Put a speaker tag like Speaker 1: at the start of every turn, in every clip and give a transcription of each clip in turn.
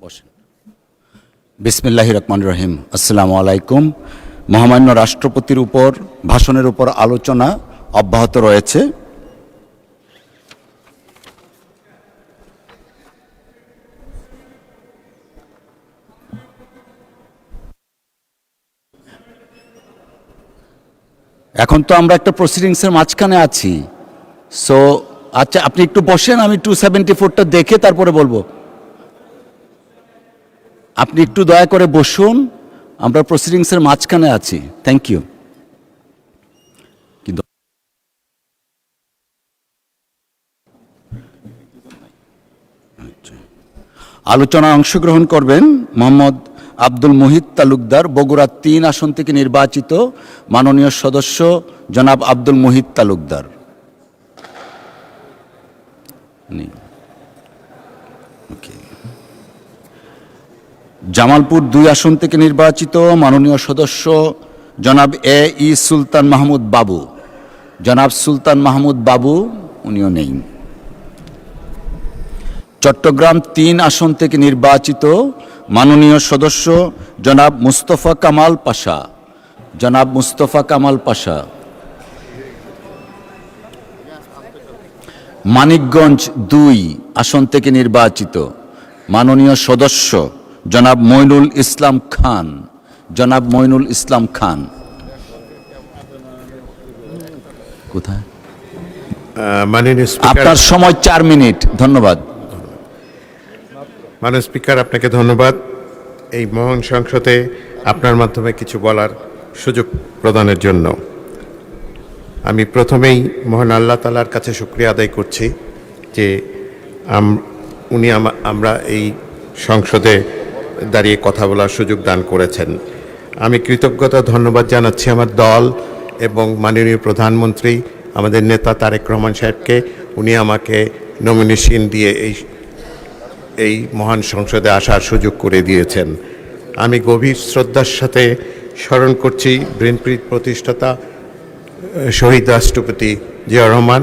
Speaker 1: বসেন। বিসমিল্লাহির রহমানির রহিম। আসসালামু আলাইকুম। মহামান্য রাষ্ট্রপতির উপর ভাষণের উপর আলোচনা অব্যাহত রয়েছে। এখন তো আমরা একটা প্রসিডিংসের মাঝখানে আছি। সো আচ্ছা, আপনি একটু বসেন, আমি 274টা দেখে তারপরে বলবো। আপনি একটু দয়া করে বসুন, আমরা প্রসিডিংসের মাঝখানে আছি। Thank you. কিন্তু আলোচনায় অংশগ্রহণ করবেন মোহাম্মদ আব্দুল মুহিত তালুকদার, বগুড়া 3 আসন থেকে নির্বাচিত মাননীয় সদস্য জনাব আব্দুল মুহিত তালুকদার। জামালপুর 2 আসন থেকে নির্বাচিত মাননীয় সদস্য জনাব ই সুলতান মাহমুদ বাবু। জনাব সুলতান মাহমুদ বাবু উনিও নেই। চট্টগ্রাম 3 আসন থেকে নির্বাচিত মাননীয় সদস্য জনাব মুস্তফা কামাল পাশা। জনাব মুস্তফা কামাল পাশা। মানিকগঞ্জ 2 আসন থেকে নির্বাচিত মাননীয় সদস্য জনাব মইনুল ইসলাম খান। জনাব মইনুল ইসলাম খান কোথায়? আপনার সময় 4 মিনিট। ধন্যবাদ।
Speaker 2: মাননীয় স্পিকার, আপনাকে ধন্যবাদ এই মহান সংসদে আপনার মাধ্যমে কিছু বলার সুযোগ প্রদানের জন্য। আমি প্রথমেই মহান আল্লাহ তাআলার কাছে শুকরিয়া আদায় করছি যে আমরা এই সংসদে দাঁড়িয়ে কথা বলার সুযোগ দান করেছেন। আমি কৃতজ্ঞতা ধন্যবাদ জানাচ্ছি আমার দল এবং মাননীয় প্রধানমন্ত্রী আমাদের নেতা তারেক রহমান সাহেবকে। উনি আমাকে নমিনেশন দিয়ে এই মহান সংসদে আসার সুযোগ করে দিয়েছেন। আমি গভীর শ্রদ্ধার সাথে স্মরণ করছি বিএনপির প্রতিষ্ঠাতা শহীদ রাষ্ট্রপতি জিয়া রহমান,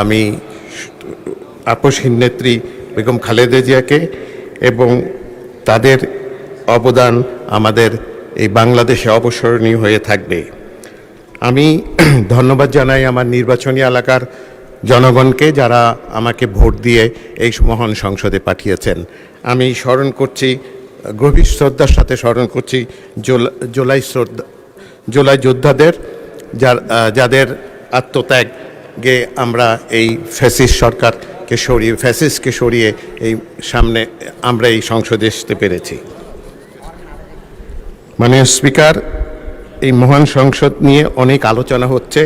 Speaker 2: আমি আপসহীন নেত্রী বেগম খালেদা জিয়াকে, এবং তাদের অবদান আমাদের এই বাংলাদেশে অবস্মরণীয় হয়ে থাকবে। আমি ধন্যবাদ জানাই আমার নির্বাচনী এলাকার জনগণকে, যারা আমাকে ভোট দিয়ে এই মহান সংসদে পাঠিয়েছেন। আমি স্মরণ করছি, গভীর শ্রদ্ধার সাথে স্মরণ করছি জুলাই যোদ্ধাদের, যাদের আত্মত্যাগে আমরা এই ফ্যাসিস্টকে সরিয়ে এই সামনে আমরা এই সংসদে আসতে পেরেছি। মাননীয় স্পিকার, এই মহান সংসদ নিয়ে অনেক আলোচনা হচ্ছে।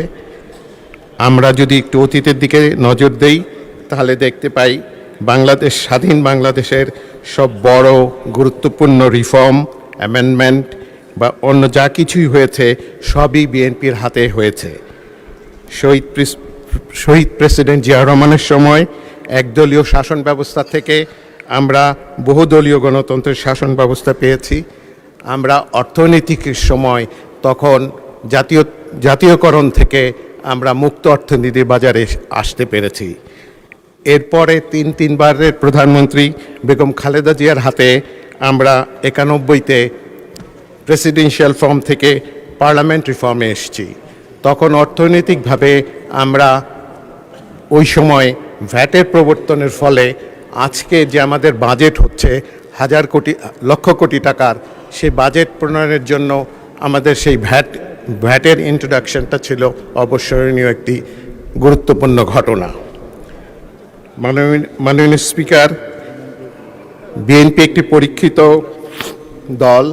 Speaker 2: আমরা যদি একটু অতীতের দিকে নজর দেই তাহলে দেখতে পাই স্বাধীন বাংলাদেশের সব বড় গুরুত্বপূর্ণ রিফর্ম, অ্যামেন্ডমেন্ট বা অন্য যা কিছুই হয়েছে সবই বিএনপির হাতে হয়েছে। শহীদ প্রেসিডেন্ট জিয়া রহমানের সময় একদলীয় শাসন ব্যবস্থা থেকে আমরা বহুদলীয় গণতন্ত্রের শাসন ব্যবস্থা পেয়েছি। আমরা অর্থনৈতিক সময় তখন জাতীয়করণ থেকে আমরা মুক্ত অর্থনীতির বাজারে আসতে পেরেছি। এরপরে তিনবারের প্রধানমন্ত্রী বেগম খালেদা জিয়ার হাতে আমরা 91-তে প্রেসিডেন্সিয়াল ফর্ম থেকে পার্লামেন্টারি ফর্মে এসেছি। তখন অর্থনৈতিকভাবে আমরা ওই সময় ভ্যাটের প্রবর্তনের ফলে আজকে যে আমাদের বাজেট হচ্ছে লক্ষ কোটি টাকার, সেই বাজেট প্রণয়নের জন্য আমাদের সেই ভ্যাটের ইন্ট্রোডাকশনটা ছিল অবস্মরণীয় একটি গুরুত্বপূর্ণ ঘটনা। মাননীয় স্পিকার, বিএনপি একটি পরীক্ষিত দল,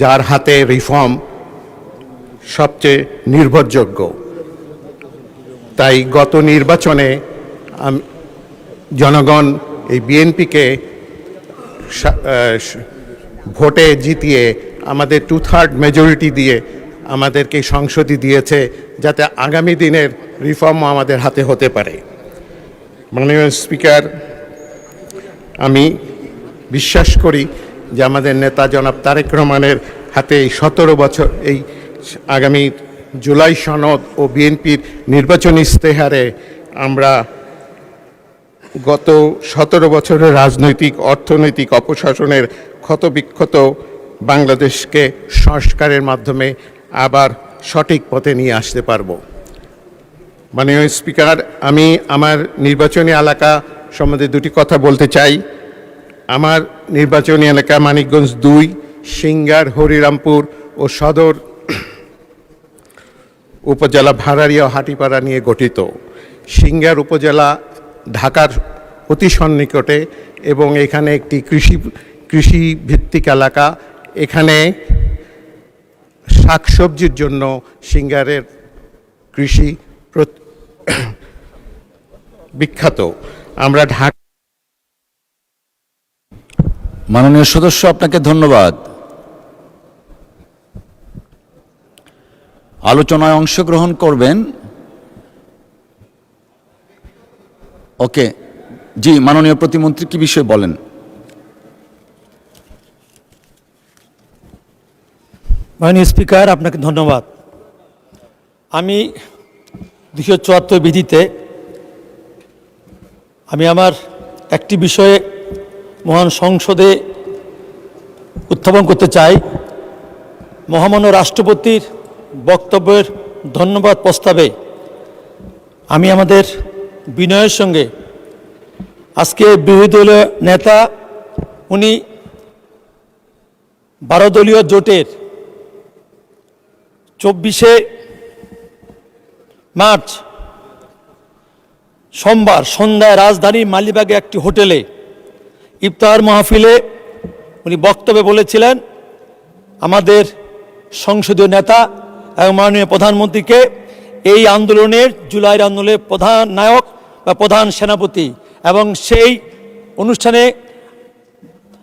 Speaker 2: যার হাতে রিফর্ম সবচেয়ে নির্ভরযোগ্য। তাই গত নির্বাচনে জনগণ এই বিএনপিকে ভোটে জিতিয়ে আমাদের 2/3 মেজরিটি দিয়ে আমাদেরকে সংসদে দিয়েছে, যাতে আগামী দিনের রিফর্মও আমাদের হাতে হতে পারে। মাননীয় স্পিকার, আমি বিশ্বাস করি যে আমাদের নেতা জনাব তারেক রহমানের হাতে এই 17 বছর এই আগামী জুলাই সনদ ও বিএনপির নির্বাচনী ইস্তেহারে আমরা গত 17 বছরের রাজনৈতিক অর্থনৈতিক অপশাসনের ক্ষতবিক্ষত বাংলাদেশকে সংস্কারের মাধ্যমে আবার সঠিক পথে নিয়ে আসতে পারব। মাননীয় স্পিকার, আমি আমার নির্বাচনী এলাকা সম্বন্ধে দুটি কথা বলতে চাই। আমার নির্বাচনী এলাকা মানিকগঞ্জ 2, সিঙ্গার, হরিরামপুর ও সদর উপজেলা ভাড়ারিয়া ও হাটিপাড়া নিয়ে গঠিত। সিঙ্গার উপজেলা ঢাকার অতি সন্নিকটে এবং এখানে একটি কৃষি ভিত্তিক এলাকা। এখানে শাকসবজির জন্য সিঙ্গারের কৃষি বিখ্যাত। আমরা ঢাকা
Speaker 1: মাননীয় সদস্য, আপনাকে ধন্যবাদ। আলোচনায় অংশগ্রহণ করবেন। ওকে, জি, মাননীয় প্রতিমন্ত্রী কি বিষয় বলেন?
Speaker 3: মাননীয় স্পিকার, আপনাকে ধন্যবাদ। আমি 274 বিধিতে আমি আমার একটি বিষয়ে মহান সংসদে উত্থাপন করতে চাই। মহামান্য রাষ্ট্রপতির বক্তব্যের ধন্যবাদ প্রস্তাবে আমি আমাদের বিনয়ের সঙ্গে আজকে বিরোধী দলীয় নেতা উনি 12 দলীয় জোটের 24শে মার্চ সোমবার সন্ধ্যায় রাজধানী মালিবাগে একটি হোটেলে ইফতার মাহফিলে উনি বক্তব্যে বলেছিলেন আমাদের সংসদীয় নেতা এবং মাননীয় প্রধানমন্ত্রীকে এই আন্দোলনের, জুলাইয়ের আন্দোলনের প্রধান নায়ক বা প্রধান সেনাপতি, এবং সেই অনুষ্ঠানে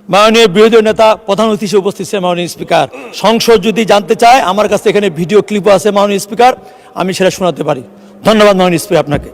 Speaker 3: মাননীয় বিরোধী নেতা প্রধান অতিথি হিসেবে উপস্থিত ছিলেন। মাননীয় স্পিকার, সংসদ যদি জানতে চায় আমার কাছে এখানে ভিডিও ক্লিপও আছে মাননীয় স্পিকার, আমি সেটা শোনাতে পারি। ধন্যবাদ মাননীয় স্পিকার আপনাকে।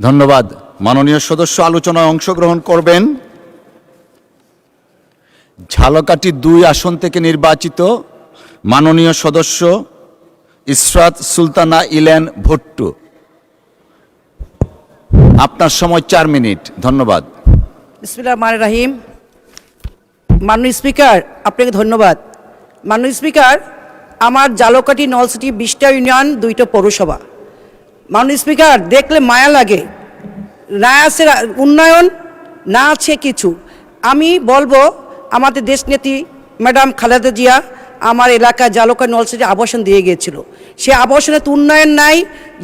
Speaker 1: ধন্যবাদ। মাননীয় সদস্য আলোচনায় অংশগ্রহণ করবেন ঝালকাঠি 2 আসন থেকে নির্বাচিত মাননীয় সদস্য ইসরাত সুলতানা ইলেন ভুট্টু। আপনার সময় 4 মিনিট। ধন্যবাদ।
Speaker 4: বিসমিল্লাহির রহমানির রহিম। মাননীয় স্পিকার, আপনাকে ধন্যবাদ। মাননীয় স্পিকার, আমার ঝালকাঠি নলসিটি 20টা ইউনিয়ন, 2টা পৌরসভা। মাননীয় স্পিকার, দেখলে মায়া লাগে, না আছে উন্নয়ন, না আছে কিছু। আমি বলবো আমাদের দেশনেত্রী ম্যাডাম খালেদা জিয়া আমার এলাকায় ঝালকাঠি নলসিটি আবাসন দিয়ে গিয়েছিল। সে আবাসনে তো উন্নয়ন নাই,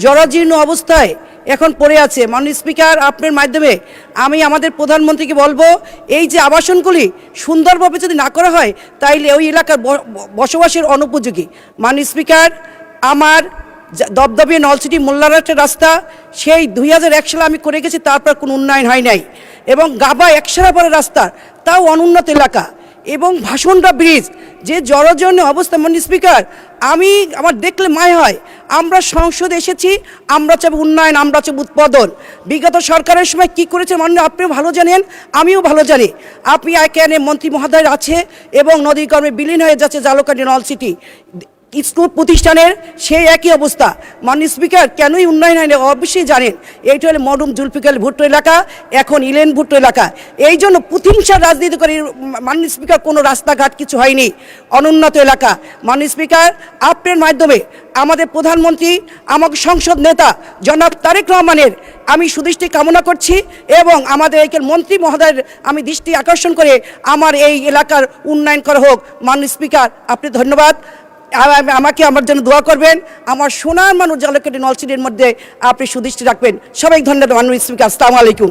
Speaker 4: জরাজীর্ণ অবস্থায় এখন পড়ে আছে। মাননীয় স্পিকার, আপনার মাধ্যমে আমি আমাদের প্রধানমন্ত্রীকে বলবো এই যে আবাসনগুলি সুন্দরভাবে যদি না করা হয় তাইলে ওই এলাকার বসবাসের অনুপযোগী। মাননীয় স্পিকার, আমার দপদপিয়া নলসিটি মোল্লারহাটের রাস্তা সেই 2001 সালে আমি করে গেছি, তারপর কোনো উন্নয়ন হয় নাই। এবং গাবা একসারাপাড়া রাস্তা তাও অনুন্নত এলাকা, এবং ভাসুন্ডা ব্রিজ যে জরাজীর্ণ অবস্থা। মাননীয় স্পিকার, আমি আমার দেখলে মায় হয়। আমরা সংসদে এসেছি, আমরা চাই উন্নয়ন, আমরা চাই উৎপাদন। বিগত সরকারের সময় কি করেছে মাননীয় আপনিও ভালো জানেন, আমিও ভালো জানি। আপনি এখানে মন্ত্রী মহোদয় আছে এবং নদীকর্মে বিলীন হয়ে যাচ্ছে ঝালকাঠি নলসিটি স্কুল প্রতিষ্ঠানের সেই একই অবস্থা। মাননীয় স্পিকার, কেনই উন্নয়ন হয় না অবশ্যই জানেন। এইটা হলো মরহুম জুলফিকার ভুট্টো এলাকা, এখন ইলেন ভুট্টো এলাকা। এই জন্য প্রতিহিংসার রাজনীতি করে মাননীয় স্পিকার কোনো রাস্তাঘাট কিছু হয়নি, অনুন্নত এলাকা। মাননীয় স্পিকার, আপনার মাধ্যমে আমাদের প্রধানমন্ত্রী, আমাকে সংসদ নেতা জনাব তারেক রহমানের আমি সুদৃষ্টি কামনা করছি এবং আমাদের এই মন্ত্রী মহোদয়ের আমি দৃষ্টি আকর্ষণ করে আমার এই এলাকার উন্নয়ন করা হোক। মাননীয় স্পিকার, আপনি ধন্যবাদ। আমাকে আমার জন্য দোয়া করবেন, আমার সোনার মানুষ ঝালকাঠি নলসিটির মধ্যে আপনি সুদৃষ্টি রাখবেন। সবাই ধন্যবাদ। মাননীয় স্পিকার, আসসালামু আলাইকুম।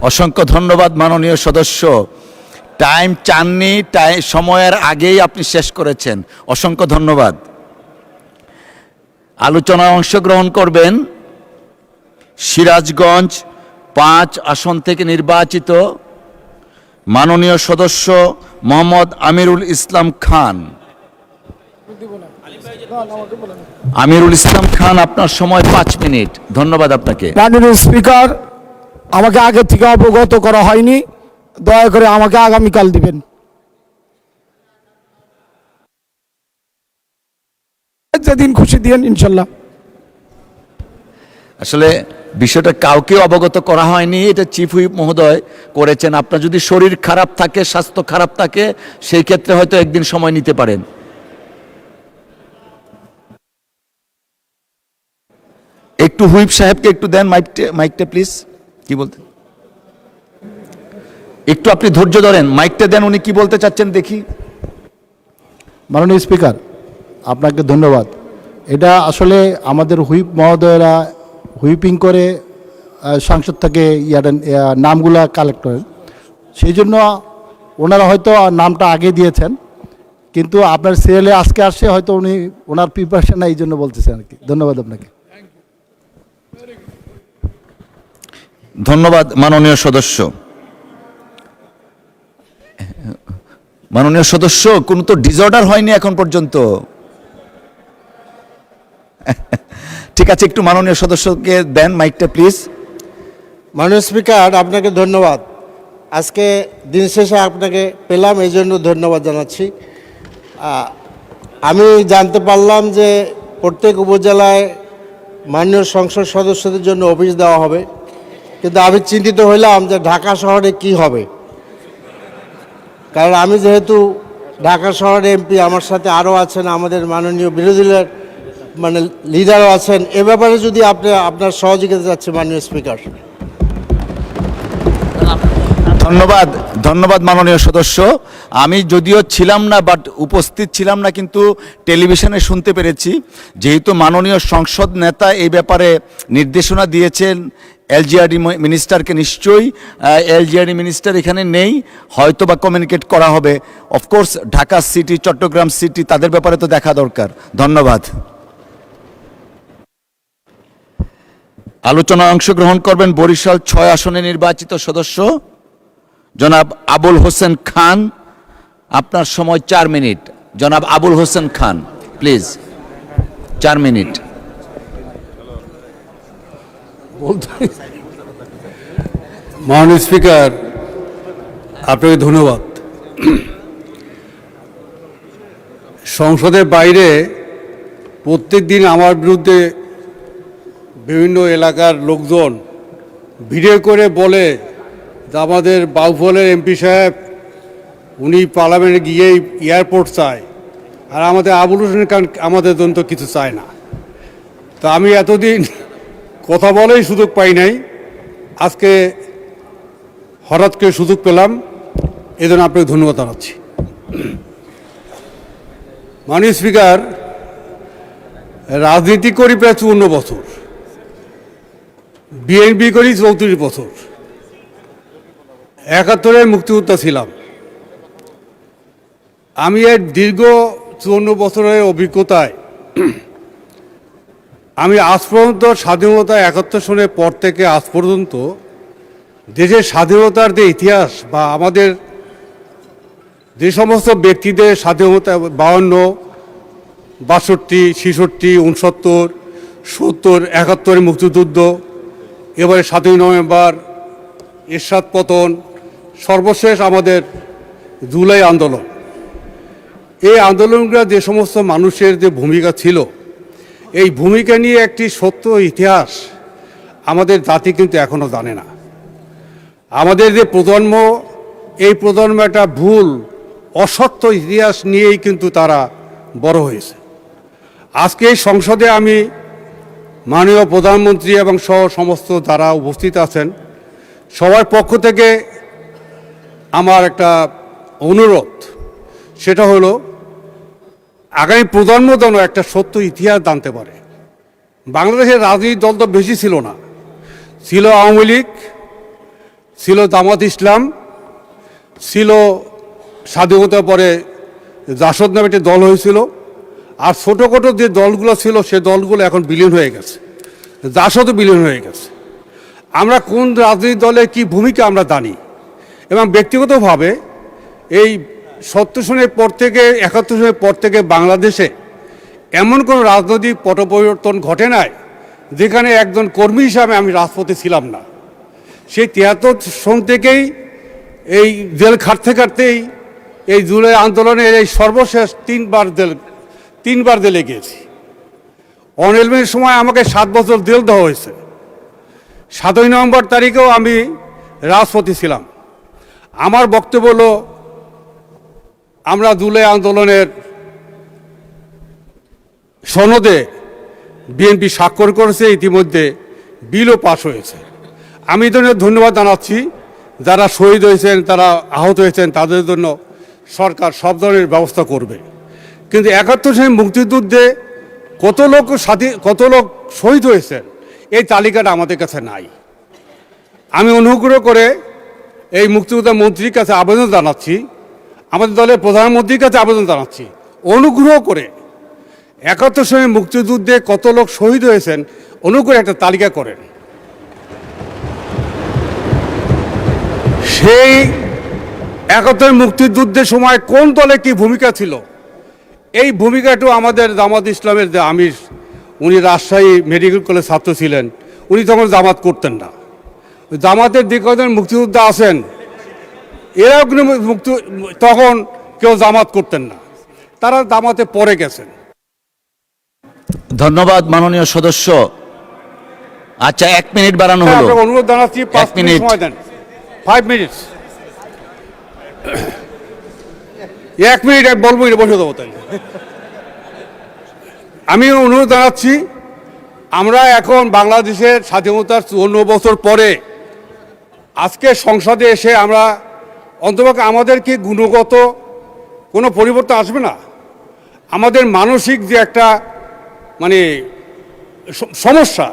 Speaker 1: অসংখ্য ধন্যবাদ মাননীয় সদস্য। টাইম চাননি, সময়ের আগেই আপনি শেষ করেছেন। অসংখ্য ধন্যবাদ। আলোচনায় অংশগ্রহণ করবেন সিরাজগঞ্জ 5 আসন থেকে নির্বাচিত মাননীয় সদস্য মোহাম্মদ আমিরুল ইসলাম খান। আমিরুল ইসলাম খান, আপনার সময় 5 মিনিট। ধন্যবাদ আপনাকে।
Speaker 5: মাননীয় স্পিকার, আমাকে আগে থেকে অবগত করা হয়নি, দয়া করে আমাকে আগামীকাল দিবেন। যেদিন খুশি দিয়েন ইনশাল্লাহ।
Speaker 1: আসলে বিষয়টা কাউকে অবগত করা হয়নি, এটা চিফ হুইপ মহোদয় করেছেন। আপনার যদি শরীর খারাপ থাকে, স্বাস্থ্য খারাপ থাকে, সেই ক্ষেত্রে হয়তো একদিন সময় নিতে পারেন। একটু হুইপ সাহেবকে একটু দেন মাইকটা প্লিজ। কি বলতে, একটু আপনি ধৈর্য ধরেন, মাইকটা দেন, উনি কি বলতে চাচ্ছেন দেখি।
Speaker 5: মাননীয় স্পিকার, আপনাকে ধন্যবাদ। এটা আসলে আমাদের হুইপ মহোদয়রা হুইপিং করে সংসদ থেকে নামগুলা কালেক্ট করেন, সেই জন্য ওনারা হয়তো নামটা আগে দিয়েছেন, কিন্তু আপনার সিরিয়ালে আজকে আসছে, হয়তো উনি ওনার প্রিপারেশন এই জন্য বলতেছেন আর কি। ধন্যবাদ আপনাকে।
Speaker 1: ধন্যবাদ মাননীয় সদস্য। মাননীয় সদস্য, কোনো তো ডিসঅর্ডার হয়নি এখন পর্যন্ত। ঠিক আছে, একটু মাননীয় সদস্যকে দেন মাইকটা প্লিজ।
Speaker 6: মাননীয় স্পিকার, আপনাকে ধন্যবাদ। আজকে দিন শেষে আপনাকে পেলাম, এই জন্য ধন্যবাদ জানাচ্ছি। আমি জানতে পারলাম যে প্রত্যেক উপজেলায় মাননীয় সংসদ সদস্যদের জন্য অফিস দেওয়া হবে, কিন্তু আমি চিন্তিত হইলাম যে ঢাকা শহরে কি হবে। কারণ আমি যেহেতু ঢাকা শহরে এমপি, আমার সাথে আরও আছেন আমাদের মাননীয় বিরোধী লিডারও আছেন, এ ব্যাপারে যদি আপনার সহযোগিতা চাচ্ছি মাননীয় স্পিকার।
Speaker 1: ধন্যবাদ, ধন্যবাদ মাননীয় সদস্য। আমি যদিও ছিলাম না, বাট উপস্থিত ছিলাম না, কিন্তু টেলিভিশনে শুনতে পেরেছি। যেহেতু মাননীয় সংসদ নেতা এই ব্যাপারে নির্দেশনা দিয়েছেন এলজিআরডি মিনিস্টারকে, নিশ্চয়ই এলজিআরডি মিনিস্টার এখানে নেই, হয়তো বা কমিউনিকেট করা হবে। Of course Dhaka city, Chittagong city, তাদের ব্যাপারে তো দেখা দরকার। ধন্যবাদ। আলোচনায় অংশগ্রহণ করবেন বরিশাল 6 আসনে নির্বাচিত সদস্য জনাব আবুল হোসেন খান। আপনার সময় 4 মিনিট। জনাব আবুল হোসেন খান, প্লিজ 4 মিনিট।
Speaker 7: মাননীয় স্পিকার, আপনাকে ধন্যবাদ। সংসদের বাইরে প্রত্যেক দিন আমার বিরুদ্ধে বিভিন্ন এলাকার লোকজন ভিডিও করে বলে যে আমাদের বাউফলের এমপি সাহেব উনি পার্লামেন্টে গিয়ে এয়ারপোর্ট চায়, আর আমাদের আবুল হোসেন খান আমাদের জন্য তো কিছু চায় না। তা আমি এতদিন কথা বলেই সুযোগ পাই নাই, আজকে হঠাৎ করে সুযোগ পেলাম, এজন্য আপনাকে ধন্যবাদ জানাচ্ছি। মাননীয় স্পিকার, রাজনীতি করি প্রায় 54 বছর, বিএনপি করি 34 বছর, 71-এর মুক্তিযোদ্ধা ছিলাম। আমি এর দীর্ঘ 54 বছরের অভিজ্ঞতায় আমি আজ পর্যন্ত স্বাধীনতা 71 সনের পর থেকে আজ পর্যন্ত দেশের স্বাধীনতার যে ইতিহাস বা আমাদের যে সমস্ত ব্যক্তিদের স্বাধীনতা 52, 62, 66, 69, 70, 71 মুক্তিযুদ্ধ, এবারে 7ই নভেম্বর, এরশাদ পতন, সর্বশেষ আমাদের জুলাই আন্দোলন, এই আন্দোলনগুলো যে সমস্ত মানুষের যে ভূমিকা ছিল, এই ভূমিকা নিয়ে একটি সত্য ইতিহাস আমাদের জাতি কিন্তু এখনও জানে না। আমাদের যে প্রজন্ম, এই প্রজন্ম একটা ভুল অসত্য ইতিহাস নিয়েই কিন্তু তারা বড় হয়েছে। আজকে এই সংসদে আমি মাননীয় প্রধানমন্ত্রী এবং সহ সমস্ত যারা উপস্থিত আছেন সবার পক্ষ থেকে আমার একটা অনুরোধ, সেটা হলো আগামী প্রজন্ম যেন একটা সত্য ইতিহাস জানতে পারে। বাংলাদেশের রাজনৈতিক দল তো বেশি ছিল না, ছিল আওয়ামী লীগ, ছিল জামাত ইসলাম, ছিল স্বাধীনতার পরে জাসদ নামে একটি দল হয়েছিল, আর ছোটোখাটো যে দলগুলো ছিল সে দলগুলো এখন বিলীন হয়ে গেছে, জাসদও বিলীন হয়ে গেছে। আমরা কোন রাজনৈতিক দলের কী ভূমিকা আমরা জানি, এবং ব্যক্তিগতভাবে এই 70 সনের পর থেকে 71 সনের পর থেকে বাংলাদেশে এমন কোনো রাজনৈতিক পট পরিবর্তন ঘটে নাই যেখানে একজন কর্মী হিসাবে আমি রাজপথে ছিলাম না। সেই 73 সন থেকেই এই জেল খাটতে খাটতেই এই জুলাই আন্দোলনের এই সর্বশেষ তিনবার জেলে গিয়েছি। অনিলমের সময় আমাকে 7 বছর জেল দেওয়া হয়েছে। 7ই নভেম্বর তারিখেও আমি রাজপথে ছিলাম। আমার বক্তব্য হলো, আমরা জুলাই আন্দোলনের সনদে বিএনপি স্বাক্ষর করেছে, ইতিমধ্যে বিলও পাশ হয়েছে। আমি এই জন্য ধন্যবাদ জানাচ্ছি যারা শহীদ হয়েছেন, তারা আহত হয়েছেন, তাদের জন্য সরকার সব ধরনের ব্যবস্থা করবে। কিন্তু 71 সালে মুক্তিযুদ্ধে কত লোক শহীদ হয়েছেন এই তালিকাটা আমাদের কাছে নাই। আমি অনুগ্রহ করে এই মুক্তিযোদ্ধা মন্ত্রীর কাছে আবেদন জানাচ্ছি, আমাদের দলের প্রধানমন্ত্রীর কাছে আবেদন জানাচ্ছি, অনুগ্রহ করে 71 সালে মুক্তিযুদ্ধে কত লোক শহীদ হয়েছেন অনুগ্রহ একটা তালিকা করেন। সেই 71 মুক্তিযুদ্ধের সময় কোন দলে কি ভূমিকা ছিল, এই ভূমিকাটা আমাদের জামাত ইসলামের যে আমির, উনি রাজশাহী মেডিকেল কলেজ ছাত্র ছিলেন, উনি তখন জামাত করতেন না। জামাতের যে কজন মুক্তিযোদ্ধা আছেন এরাও কিন্তু তখন কেউ জামাত করতেন না, তারা জামাতে পরে গেছেন।
Speaker 1: ধন্যবাদ মাননীয় সদস্য। আচ্ছা, 1 মিনিট বাড়ানো হলো।
Speaker 7: আপনাকে অনুরোধ জানাচ্ছি 5 মিনিট
Speaker 1: মিনিট।
Speaker 7: সময় দেন। 5 মিনিট 1 মিনিট বলবো, বসে দেবো তাই। আমি অনুরোধ জানাচ্ছি, আমরা এখন বাংলাদেশের স্বাধীনতার 54 বছর পরে আজকে সংসদে এসে আমরা অন্তপক্ষে আমাদের কি গুণগত কোনো পরিবর্তন আসবে না? আমাদের মানসিক যে একটা মানে সমস্যা,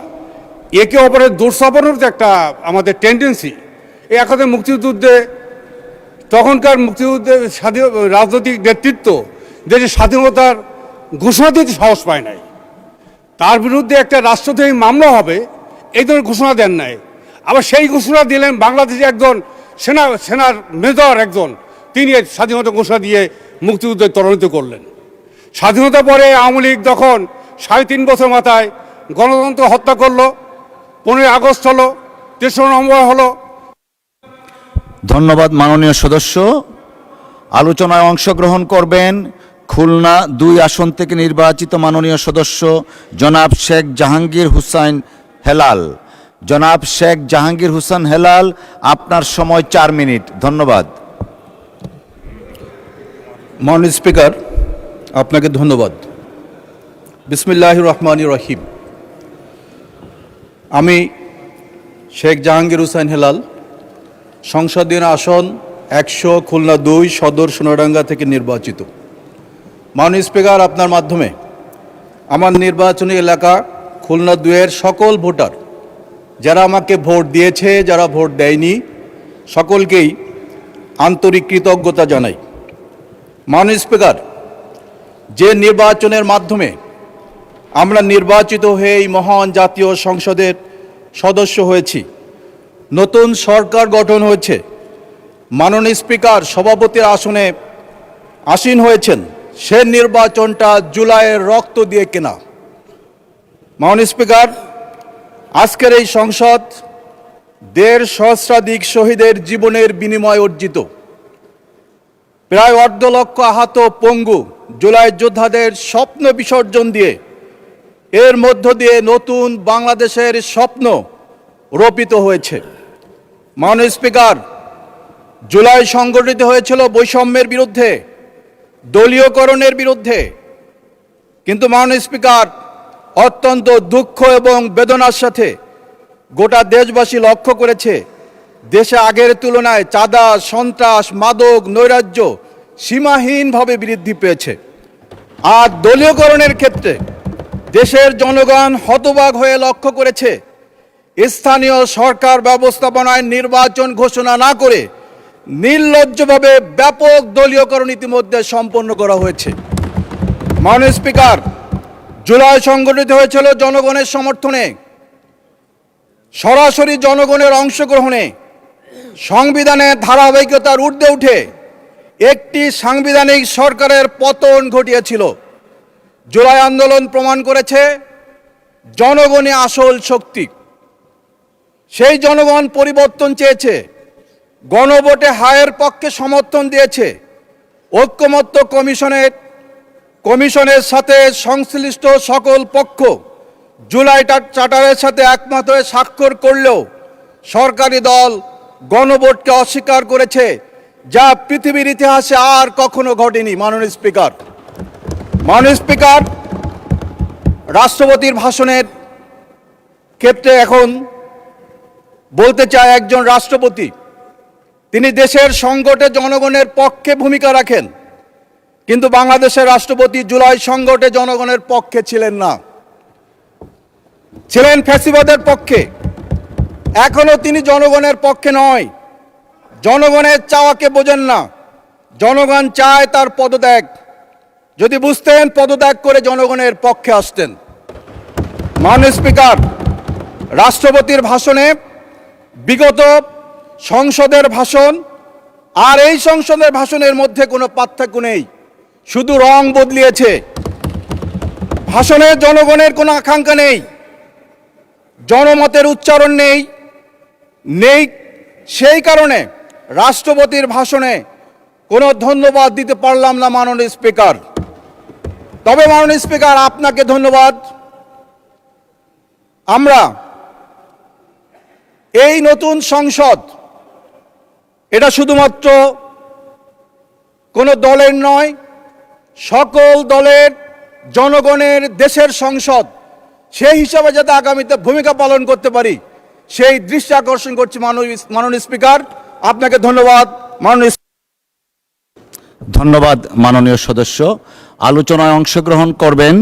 Speaker 7: একে অপরের দোষ চাপানোর যে একটা আমাদের টেন্ডেন্সি, এই একাধিক মুক্তিযুদ্ধে তখনকার মুক্তিযুদ্ধের রাজনৈতিক নেতৃত্ব দেশের স্বাধীনতার ঘোষণা দিতে সাহস পায় নাই। তার বিরুদ্ধে একটা রাষ্ট্রদ্রোহী মামলা হবে এই ধরনের ঘোষণা দেন নাই। আবার সেই ঘোষণা দিলেন বাংলাদেশে একজন সেনার মেজর একজন, তিনি স্বাধীনতা ঘোষণা দিয়ে মুক্তিযুদ্ধে ত্বরান্বিত করলেন। স্বাধীনতা পরে আওয়ামী লীগ যখন 3.5 বছর মাথায় গণতন্ত্র হত্যা করলো, 15ই আগস্ট হলো, 3রা নভেম্বর হলো।
Speaker 1: ধন্যবাদ মাননীয় সদস্য। আলোচনায় অংশগ্রহণ করবেন খুলনা 2 আসন থেকে নির্বাচিত মাননীয় সদস্য জনাব শেখ জাহাঙ্গীর হুসাইন হেলাল। জনাব শেখ জাহাঙ্গীর হুসাইন হেলাল, আপনার সময় 4 মিনিট। ধন্যবাদ।
Speaker 8: মাননীয় স্পিকার, আপনাকে ধন্যবাদ। বিসমিল্লাহির রহমানির রহিম। আমি শেখ জাহাঙ্গীর হুসাইন হেলাল, সংসদীয় আসন 100 খুলনা 2 সদর সোনাডাঙ্গা থেকে নির্বাচিত। মাননীয় স্পিকার, আপনার মাধ্যমে আমার নির্বাচনী এলাকা খুলনা 2-এর সকল ভোটার, যারা আমাকে ভোট দিয়েছে, যারা ভোট দেয়নি, সকলকেই আন্তরিক কৃতজ্ঞতা জানাই। মাননীয় স্পিকার, যে নির্বাচনের মাধ্যমে আমরা নির্বাচিত হয়ে এই মহান জাতীয় সংসদের সদস্য হয়েছি, নতুন সরকার গঠন হয়েছে, মাননীয় স্পিকার সভাপতির আসনে আসীন হয়েছেন, সে নির্বাচনটা জুলাইয়ের রক্ত দিয়ে কেনা। মাননীয় স্পিকার, আজকের এই সংসদ 1.5 সহস্রাধিক শহীদের জীবনের বিনিময়ে অর্জিত, প্রায় 1.5 লক্ষ আহত পঙ্গু জুলাই যোদ্ধাদের স্বপ্ন বিসর্জন দিয়ে এর মধ্য দিয়ে নতুন বাংলাদেশের স্বপ্ন রোপিত হয়েছে। মাননীয় স্পিকার, জুলাই সংগঠিত হয়েছিল বৈষম্যের বিরুদ্ধে, দলীয়করণের বিরুদ্ধে, কিন্তু মাননীয় স্পিকার, অত্যন্ত দুঃখ এবং বেদনার সাথে গোটা দেশবাসী লক্ষ্য করেছে, দেশে আগের তুলনায় চাঁদা, সন্ত্রাস, মাদক, নৈরাজ্য সীমাহীনভাবে বৃদ্ধি পেয়েছে। আর দলীয়করণের ক্ষেত্রে দেশের জনগণ হতবাক হয়ে লক্ষ্য করেছে, স্থানীয় সরকার ব্যবস্থাপনায় নির্বাচন ঘোষণা না করে নির্লজ্জভাবে ব্যাপক দলীয়করণ ইতিমধ্যে সম্পন্ন করা হয়েছে। মাননীয় স্পিকার, জুলাই সংগঠিত হয়েছিল জনগণের সমর্থনে, সরাসরি জনগণের অংশগ্রহণে, সংবিধানের ধারাবাহিকতার ঊর্ধ্বে উঠে একটি সাংবিধানিক সরকারের পতন ঘটিয়েছিল। জুলাই আন্দোলন প্রমাণ করেছে জনগণই আসল শক্তি। সেই জনগণ পরিবর্তন চেয়েছে, গণভোটে হায়ের পক্ষে সমর্থন দিয়েছে। ঐক্যমত্য কমিশনের সাথে সংশ্লিষ্ট সকল পক্ষ জুলাই চার্টারের সাথে একমত হয়ে স্বাক্ষর করলেও সরকারি দল গণভোটকে অস্বীকার করেছে, যা পৃথিবীর ইতিহাসে আর কখনো ঘটেনি। মাননীয় স্পিকার, রাষ্ট্রপতির ভাষণের ক্ষেত্রে এখন বলতে চায়, একজন রাষ্ট্রপতি তিনি দেশের সংকটে জনগণের পক্ষে ভূমিকা রাখেন, কিন্তু বাংলাদেশের রাষ্ট্রপতি জুলাই সংকটে জনগণের পক্ষে ছিলেন না, ছিলেন ফ্যাসিবাদের পক্ষে। এখনো তিনি জনগণের পক্ষে নয়। জনগণের চাওয়াকে বোঝেন না। জনগণ চায় তার পদত্যাগ। যদি বুঝতেন, পদত্যাগ করে জনগণের পক্ষে আসতেন। মাননীয় স্পিকার, রাষ্ট্রপতির ভাষণে বিগত সংসদের ভাষণ আর এই সংসদের ভাষণের মধ্যে কোনো পার্থক্য নেই, শুধু রং বদলিয়েছে। ভাষণে জনগণের কোনো আকাঙ্ক্ষা নেই, জনমতের উচ্চারণ নেই। সেই কারণে রাষ্ট্রপতির ভাষণে কোনো ধন্যবাদ দিতে পারলাম না মাননীয় স্পিকার। তবে মাননীয় স্পিকার, আপনাকে ধন্যবাদ। আমরা এই নতুন সংসদ, এটা শুধুমাত্র কোনো দলের নয়, সকল দলের, জনগণের, দেশের সংসদ। সেই হিসাবে যাতে আগামীতে ভূমিকা পালন করতে পারি, সেই দৃষ্টি আকর্ষণ করছি মাননীয় স্পিকার। আপনাকে ধন্যবাদ
Speaker 1: ধন্যবাদ মাননীয় সদস্য। আলোচনায় অংশগ্রহণ করবেন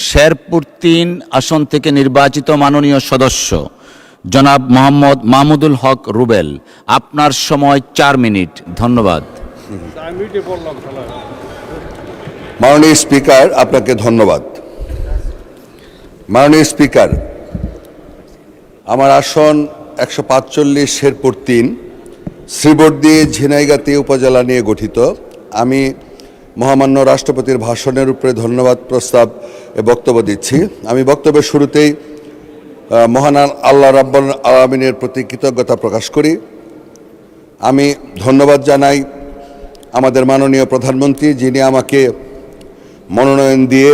Speaker 1: শেরপুর ৩ আসন থেকে নির্বাচিত মাননীয় সদস্য জনাব মোহাম্মদ মাহমুদুল হক রুবেল। আপনার সময় 4 মিনিট। ধন্যবাদ।
Speaker 9: মাননীয় স্পিকার, আপনাকে ধন্যবাদ। মাননীয় স্পিকার, আমার আসন 145 শেরপুর 3 শ্রীবর্দী ঝিনাইগাতি উপজেলা নিয়ে গঠিত। আমি মহামান্য রাষ্ট্রপতির ভাষণের উপরে ধন্যবাদ প্রস্তাব বক্তব্য দিচ্ছি। আমি বক্তব্যের শুরুতেই মহান আল্লাহ রাব্বুল আলামিনের প্রতি কৃতজ্ঞতা প্রকাশ করি। আমি ধন্যবাদ জানাই আমাদের মাননীয় প্রধানমন্ত্রী, যিনি আমাকে মনোনয়ন দিয়ে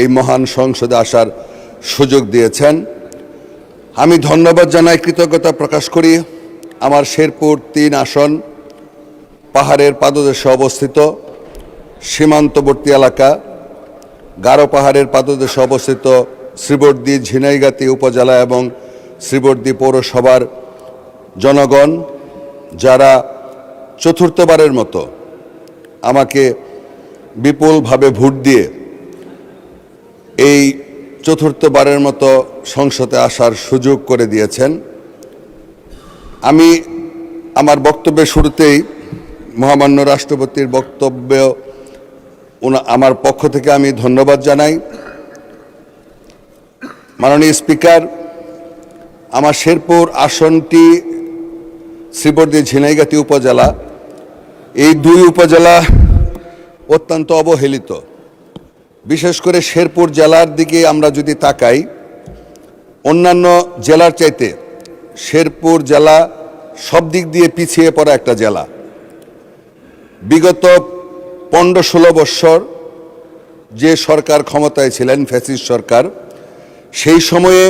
Speaker 9: এই মহান সংসদে আসার সুযোগ দিয়েছেন। আমি ধন্যবাদ জানাই, কৃতজ্ঞতা প্রকাশ করি আমার শেরপুর 3 আসন পাহাড়ের পাদদেশে অবস্থিত, সীমান্তবর্তী এলাকা, গারো পাহাড়ের পাদদেশে অবস্থিত শ্রীবর্দী ঝিনাইগাতি উপজেলা এবং শ্রীবর্দী পৌরসভার জনগণ, যারা চতুর্থবারের মতো আমাকে বিপুলভাবে ভোট দিয়ে এই চতুর্থবারের মতো সংসদে আসার সুযোগ করে দিয়েছেন। আমি আমার বক্তব্যের শুরুতেই মহামান্য রাষ্ট্রপতির বক্তব্য আমার পক্ষ থেকে আমি ধন্যবাদ জানাই। মাননীয় স্পিকার, আমার শেরপুর আসনটি শ্রীবর্দী ঝিনাইগাতি উপজেলা। এই 2 উপজেলা অত্যন্ত অবহেলিত। বিশেষ করে শেরপুর জেলার দিকে আমরা যদি তাকাই, অন্যান্য জেলার চাইতে শেরপুর জেলা সব দিক দিয়ে পিছিয়ে পড়া একটা জেলা। বিগত 15-16 বৎসর যে সরকার ক্ষমতায় ছিলেন, ফ্যাসিস্ট সরকার, সেই সময়ে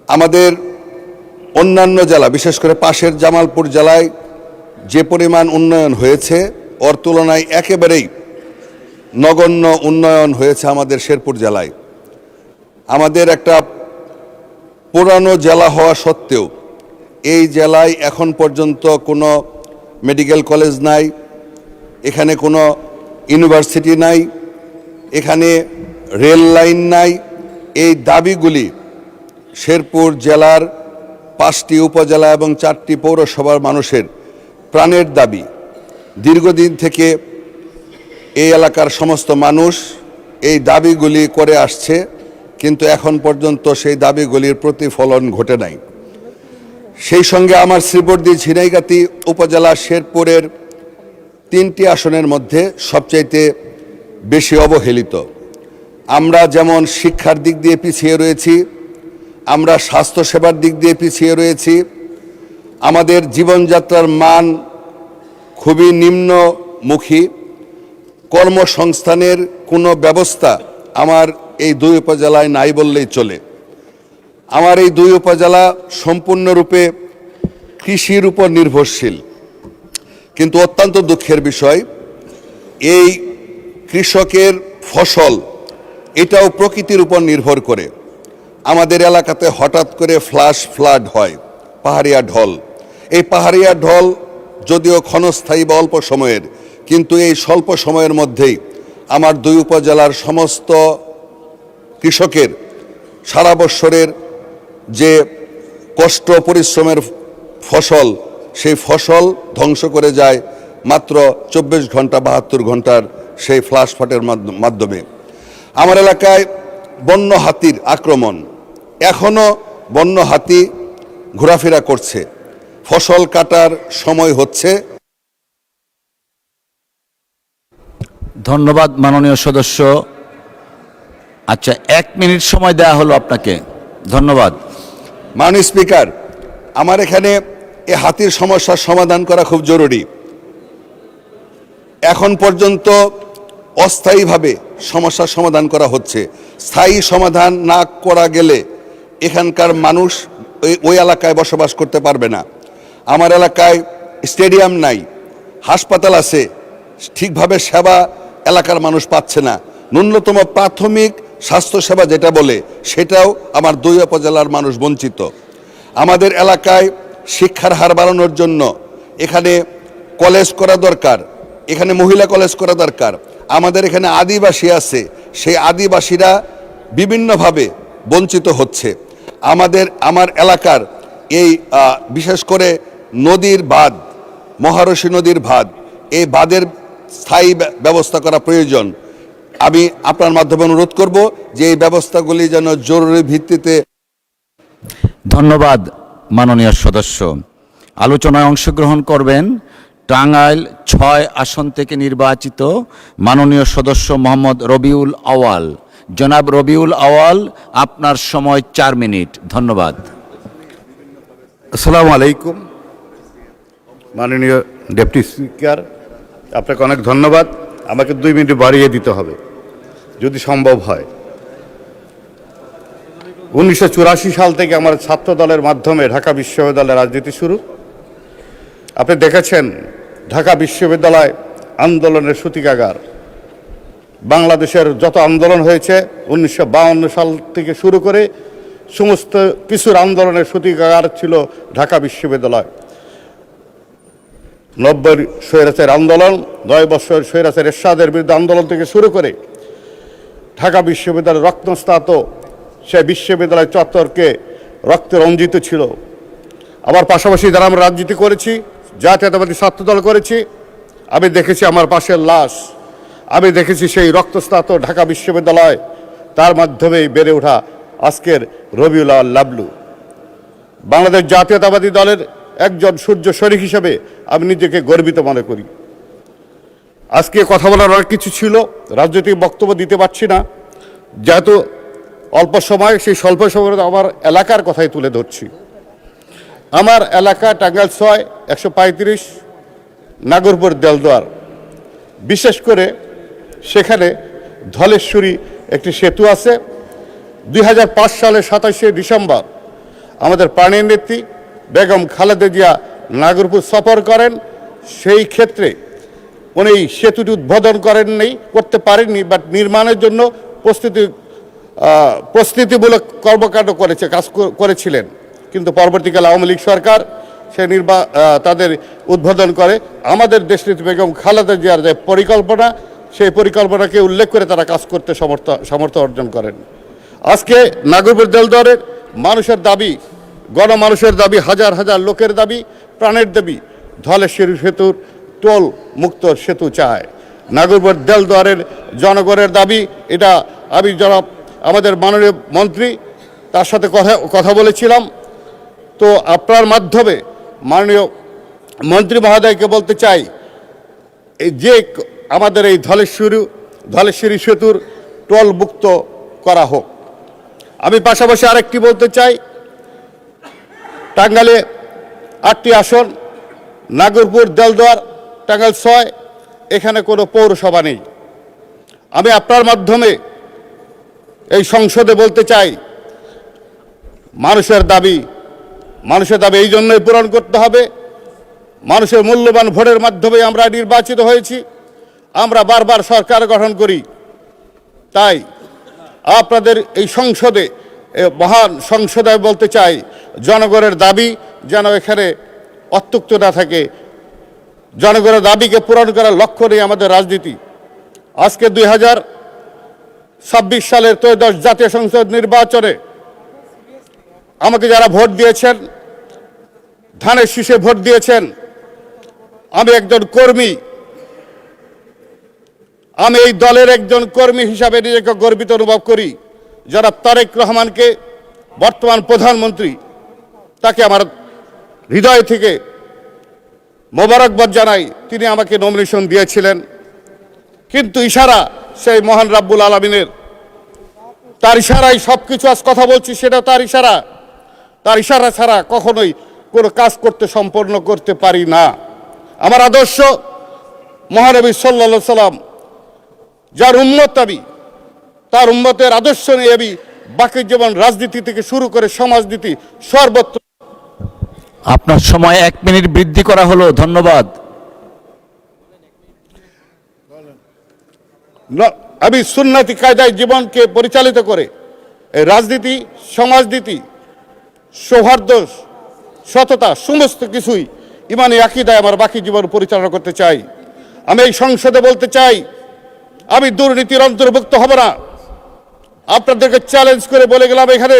Speaker 9: আমাদের অন্যান্য জেলা, বিশেষ করে পাশের জামালপুর জেলায় যে পরিমাণ উন্নয়ন হয়েছে, ওর তুলনায় একেবারেই নগণ্য উন্নয়ন হয়েছে আমাদের শেরপুর জেলায়। আমাদের একটা পুরানো জেলা হওয়া সত্ত্বেও এই জেলায় এখন পর্যন্ত কোনো মেডিকেল কলেজ নাই, এখানে কোনো ইউনিভার্সিটি নাই, এখানে রেল লাইন নাই। এই দাবিগুলি শেরপুর জেলার 5টি উপজেলা এবং 4টি পৌরসভার মানুষের প্রাণের দাবি। দীর্ঘদিন থেকে এই এলাকার সমস্ত মানুষ এই দাবিগুলি করে আসছে, কিন্তু এখন পর্যন্ত সেই দাবিগুলির প্রতিফলন ঘটে নাই। সেই সঙ্গে আমার শ্রীবর্দী ঝিনাইগাতি উপজেলা শেরপুরের 3টি আসনের মধ্যে সবচাইতে বেশি অবহেলিত। আমরা যেমন শিক্ষার দিক দিয়ে পিছিয়ে রয়েছি, আমরা স্বাস্থ্যসেবার দিক দিয়ে পিছিয়ে রয়েছি, আমাদের জীবনযাত্রার মান খুবই নিম্নমুখী, কর্মসংস্থানের কোনো ব্যবস্থা আমার এই দুই উপজেলায় নাই বললেই চলে। আমার এই দুই উপজেলা সম্পূর্ণরূপে কৃষির উপর নির্ভরশীল, কিন্তু অত্যন্ত দুঃখের বিষয় এই কৃষকের ফসল এটাও প্রকৃতির উপর নির্ভর করে। আমাদের এলাকাতে হঠাৎ করে ফ্লাড হয়, পাহাড়িয়া ঢল। এই পাহাড়িয়া ঢল যদিও ক্ষণস্থায়ী বা অল্প সময়ের, কিন্তু এই স্বল্প সময়ের মধ্যেই আমার দুই উপজেলার সমস্ত কৃষকের সারা বৎসরের যে কষ্ট পরিশ্রমের ফসল, সেই ফসল ধ্বংস করে যায় মাত্র 24 ঘন্টা 72 ঘন্টার সেই ফ্লাশফ্লাডের মাধ্যমে। আমার এলাকায় বন্য হাতির আক্রমণ, এখনও বন্য হাতি ঘোরাফেরা করছে, ফসল কাটার সময় হচ্ছে।
Speaker 1: ধন্যবাদ মাননীয় সদস্য। আচ্ছা, 1 মিনিট সময় দেওয়া হলো আপনাকে, ধন্যবাদ।
Speaker 9: মাননীয় স্পিকার, আমার এখানে এই হাতির সমস্যার সমাধান করা খুব জরুরি। এখন পর্যন্ত অস্থায়ীভাবে সমস্যার সমাধান করা হচ্ছে, স্থায়ী সমাধান না করা গেলে এখানকার মানুষ ওই এলাকায় বসবাস করতে পারবে না। আমার এলাকায় স্টেডিয়াম নাই, হাসপাতাল আছে, ঠিকভাবে সেবা এলাকার মানুষ পাচ্ছে না। ন্যূনতম প্রাথমিক স্বাস্থ্যসেবা যেটা বলে সেটাও আমার দুই উপজেলার মানুষ বঞ্চিত। আমাদের এলাকায় শিক্ষার হার বাড়ানোর জন্য এখানে কলেজ করা দরকার, এখানে মহিলা কলেজ করা দরকার। আমাদের এখানে আদিবাসী আছে, সেই আদিবাসীরা বিভিন্নভাবে বঞ্চিত হচ্ছে। আমার এলাকার এই বিশেষ করে নদীর বাঁধ, মহারশী নদীর বাঁধ, এই বাঁধের স্থায়ী ব্যবস্থা করা প্রয়োজন। আমি আপনার মাধ্যমে অনুরোধ করব যে এই ব্যবস্থাগুলি যেন জরুরি ভিত্তিতে।
Speaker 1: ধন্যবাদ মাননীয় সদস্য। আলোচনায় অংশগ্রহণ করবেন টাঙ্গাইল 6 আসন থেকে নির্বাচিত মাননীয় সদস্য মোহাম্মদ রবিউল আওয়াল। জনাব রবিউল আওয়াল, আপনার সময় 4 মিনিট। ধন্যবাদ।
Speaker 10: আসসালামু আলাইকুম মাননীয় ডেপুটি স্পিকার, আপনাকে অনেক ধন্যবাদ। আমাকে 2 মিনিট বাড়িয়ে দিতে হবে যদি সম্ভব হয়। 1984 সাল থেকে আমার ছাত্র দলের মাধ্যমে ঢাকা বিশ্ববিদ্যালয়ের রাজনীতি শুরু। আপনি দেখেছেন ঢাকা বিশ্ববিদ্যালয় আন্দোলনের সূতিকাগার। বাংলাদেশের যত আন্দোলন হয়েছে 1952 সাল থেকে শুরু করে সমস্ত কিছুর আন্দোলনের সূতিকাগার ছিল ঢাকা বিশ্ববিদ্যালয়। 90 স্বৈরাচার আন্দোলন, 9 বছর স্বৈরাচার এরশাদের বিরুদ্ধে আন্দোলন থেকে শুরু করে ঢাকা বিশ্ববিদ্যালয়ের রত্নস্নাত সে বিশ্ববিদ্যালয় চত্বরকে রক্তে রঞ্জিত ছিল। আবার পাশাপাশি যারা আমরা রাজনীতি করেছি, জাতীয়তাবাদী ছাত্রদল করেছি, আমি দেখেছি আমার পাশের লাশ, আমি দেখেছি সেই রক্তস্নাত ঢাকা বিশ্ববিদ্যালয়, তার মাধ্যমেই বেড়ে ওঠা আজকের রবিউল আওয়াল লাবলু। বাংলাদেশ জাতীয়তাবাদী দলের একজন সূর্য শরীফ হিসেবে আমি নিজেকে গর্বিত মনে করি। আজকে কথা বলার অনেক কিছু ছিল, রাজনৈতিক বক্তব্য দিতে পারছি না যেহেতু অল্প সময়, সেই স্বল্প সময়ে আমার এলাকার কথাই তুলে ধরছি। আমার এলাকা টাঙ্গাইল 6 135 নাগরপুর দেলদুয়ার। বিশেষ করে সেখানে ধলেশ্বরী একটি সেতু আছে। 2005 সালের 27শে ডিসেম্বর আমাদের প্রাণের নেত্রী বেগম খালেদা জিয়া নাগরপুর সফর করেন। সেই ক্ষেত্রে উনি সেতুটি উদ্বোধন করতে পারেননি, বাট নির্মাণের জন্য প্রস্তুতিমূলক কর্মকাণ্ড কাজ করেছিলেন। কিন্তু পরবর্তীকালে আওয়ামী লীগ সরকার তাদের উদ্বোধন করে। আমাদের দেশনেত্রী বেগম খালেদা জিয়ার যে পরিকল্পনা, সেই পরিকল্পনাকে উল্লেখ করে তারা কাজ করতে সমর্থ অর্জন করেন। আজকে নাগরপুর দেলদুয়ারের মানুষের দাবি, গণমানুষের দাবি, হাজার হাজার লোকের দাবি, প্রাণের দাবি, ধলেশ্বরী সেতুর টোল মুক্ত সেতু চায়। নাগরপুর দেলদুয়ারের জনগণের দাবি এটা। আমি যারা আমাদের মাননীয় মন্ত্রী, তার সাথে কথা বলেছিলাম। তো আপনার মাধ্যমে মাননীয় মন্ত্রী মহোদয়কে বলতে চাই, এই যে আমাদের এই ধলেশ্বরী ধলেশ্বরী সেতুর টোলমুক্ত করা হোক। আমি পাশাপাশি আরেকটি বলতে চাই, টাঙ্গাইলে 8টি আসন, নাগরপুর, দেলদুয়ার, টাঙ্গাইল 6, এখানে কোনো পৌরসভা নেই। আমি আপনার মাধ্যমে এই সংসদে বলতে চাই, মানুষের দাবি এই জন্যই পূরণ করতে হবে। মানুষের মূল্যবান ভোটের মাধ্যমে আমরা নির্বাচিত হয়েছি, আমরা বারবার সরকার গঠন করি। তাই আপনাদের এই সংসদে, মহান সংসদে বলতে চাই, জনগণের দাবি যেন এখানে অত্যুক্ত না থাকে। জনগণের দাবিকে পূরণ করার লক্ষ্য নেই আমাদের রাজনীতি। আজকে 2026 সালের 13শ জাতীয় সংসদ নির্বাচনে আমাকে যারা ভোট দিয়েছেন, ধানের শীষে ভোট দিয়েছেন, আমি একজন কর্মী, আমি এই দলের একজন কর্মী হিসাবে নিজেকে গর্বিত অনুভব করি। যারা তারেক রহমানকে, বর্তমান প্রধানমন্ত্রী, তাকে আমার হৃদয় থেকে মোবারকবাদ জানাই। তিনি আমাকে নমিনেশন দিয়েছিলেন, কিন্তু ইশারা সেই মহান রাব্বুল আলামিনের, তার ইশারায় সব কিছু আজ কথা বলছি, সেটা তার ইশারা। তার ইশারা ছাড়া কখনোই কোনো কাজ সম্পন্ন করতে পারি না। আমার আদর্শ মহানবী সাল্লাল্লাহু আলাইহি সাল্লাম, যার উম্মত আমি, তার উম্মতের আদর্শ নিয়ে আমি বাকি জীবন রাজনীতি থেকে শুরু করে সমাজনীতি সর্বত্র।
Speaker 1: আপনার সময় 1 মিনিট বৃদ্ধি করা হলো, ধন্যবাদ।
Speaker 10: আমি সুন্নতি কায়দায় জীবনকে পরিচালিত করে এই রাজনীতি, সমাজনীতি, সৌহার্দ্য, সততা সমস্ত কিছুই ইমানি আকীদায় আমার বাকি জীবন পরিচালনা করতে চাই। আমি এই সংসদে বলতে চাই, আমি দুর্নীতির অন্তর্ভুক্ত হব না। আপনাদেরকে চ্যালেঞ্জ করে বলে গেলাম, এখানে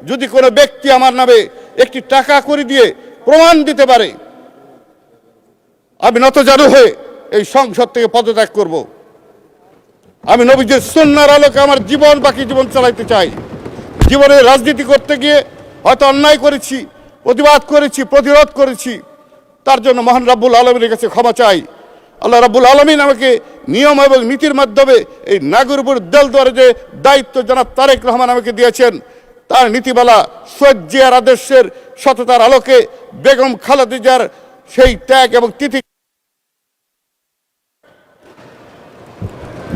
Speaker 10: যদি কোনো ব্যক্তি আমার নামে একটি টাকা করে দিয়ে প্রমাণ দিতে পারে, আমি নতজানু হয়ে এই সংসদ থেকে পদত্যাগ করব। আমি নবীজির সুন্নাহর আলোকে আমার জীবন, বাকি জীবন চালাইতে চাই। জীবনে রাজনীতি করতে গিয়ে হয়তো অন্যায় করেছি, প্রতিবাদ করেছি, প্রতিরোধ করেছি, তার জন্য মহান রাব্বুল আলামিনের কাছে ক্ষমা চাই। আল্লাহ রাব্বুল আলামিন আমাকে নিয়ম এবং নীতির মাধ্যমে এই নাগরপুর দেলদুয়ারে যে দায়িত্ব জনাব তারেক রহমান আমাকে দিয়েছেন, তার নীতিমালা সৈয়দ জিয়ার আদর্শের সততার আলোকে বেগম খালেদা জিয়ার সেই ত্যাগ এবং তিথি।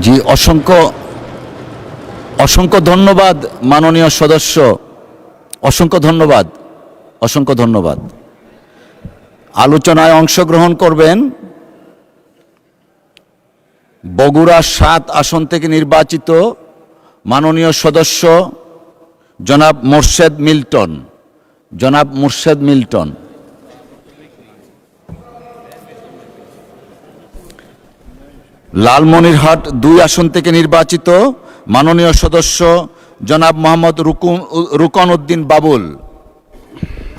Speaker 1: জি, অসংখ্য ধন্যবাদ মাননীয় সদস্য, অসংখ্য ধন্যবাদ। আলোচনায় অংশগ্রহণ করবেন বগুড়া 7 আসন থেকে নির্বাচিত মাননীয় সদস্য জনাব মোর্শেদ মিল্টন। লালমনিরহাট 2 আসন থেকে নির্বাচিত মাননীয় সদস্য জনাব মোহাম্মদ রুকন উদ্দিন বাবুল।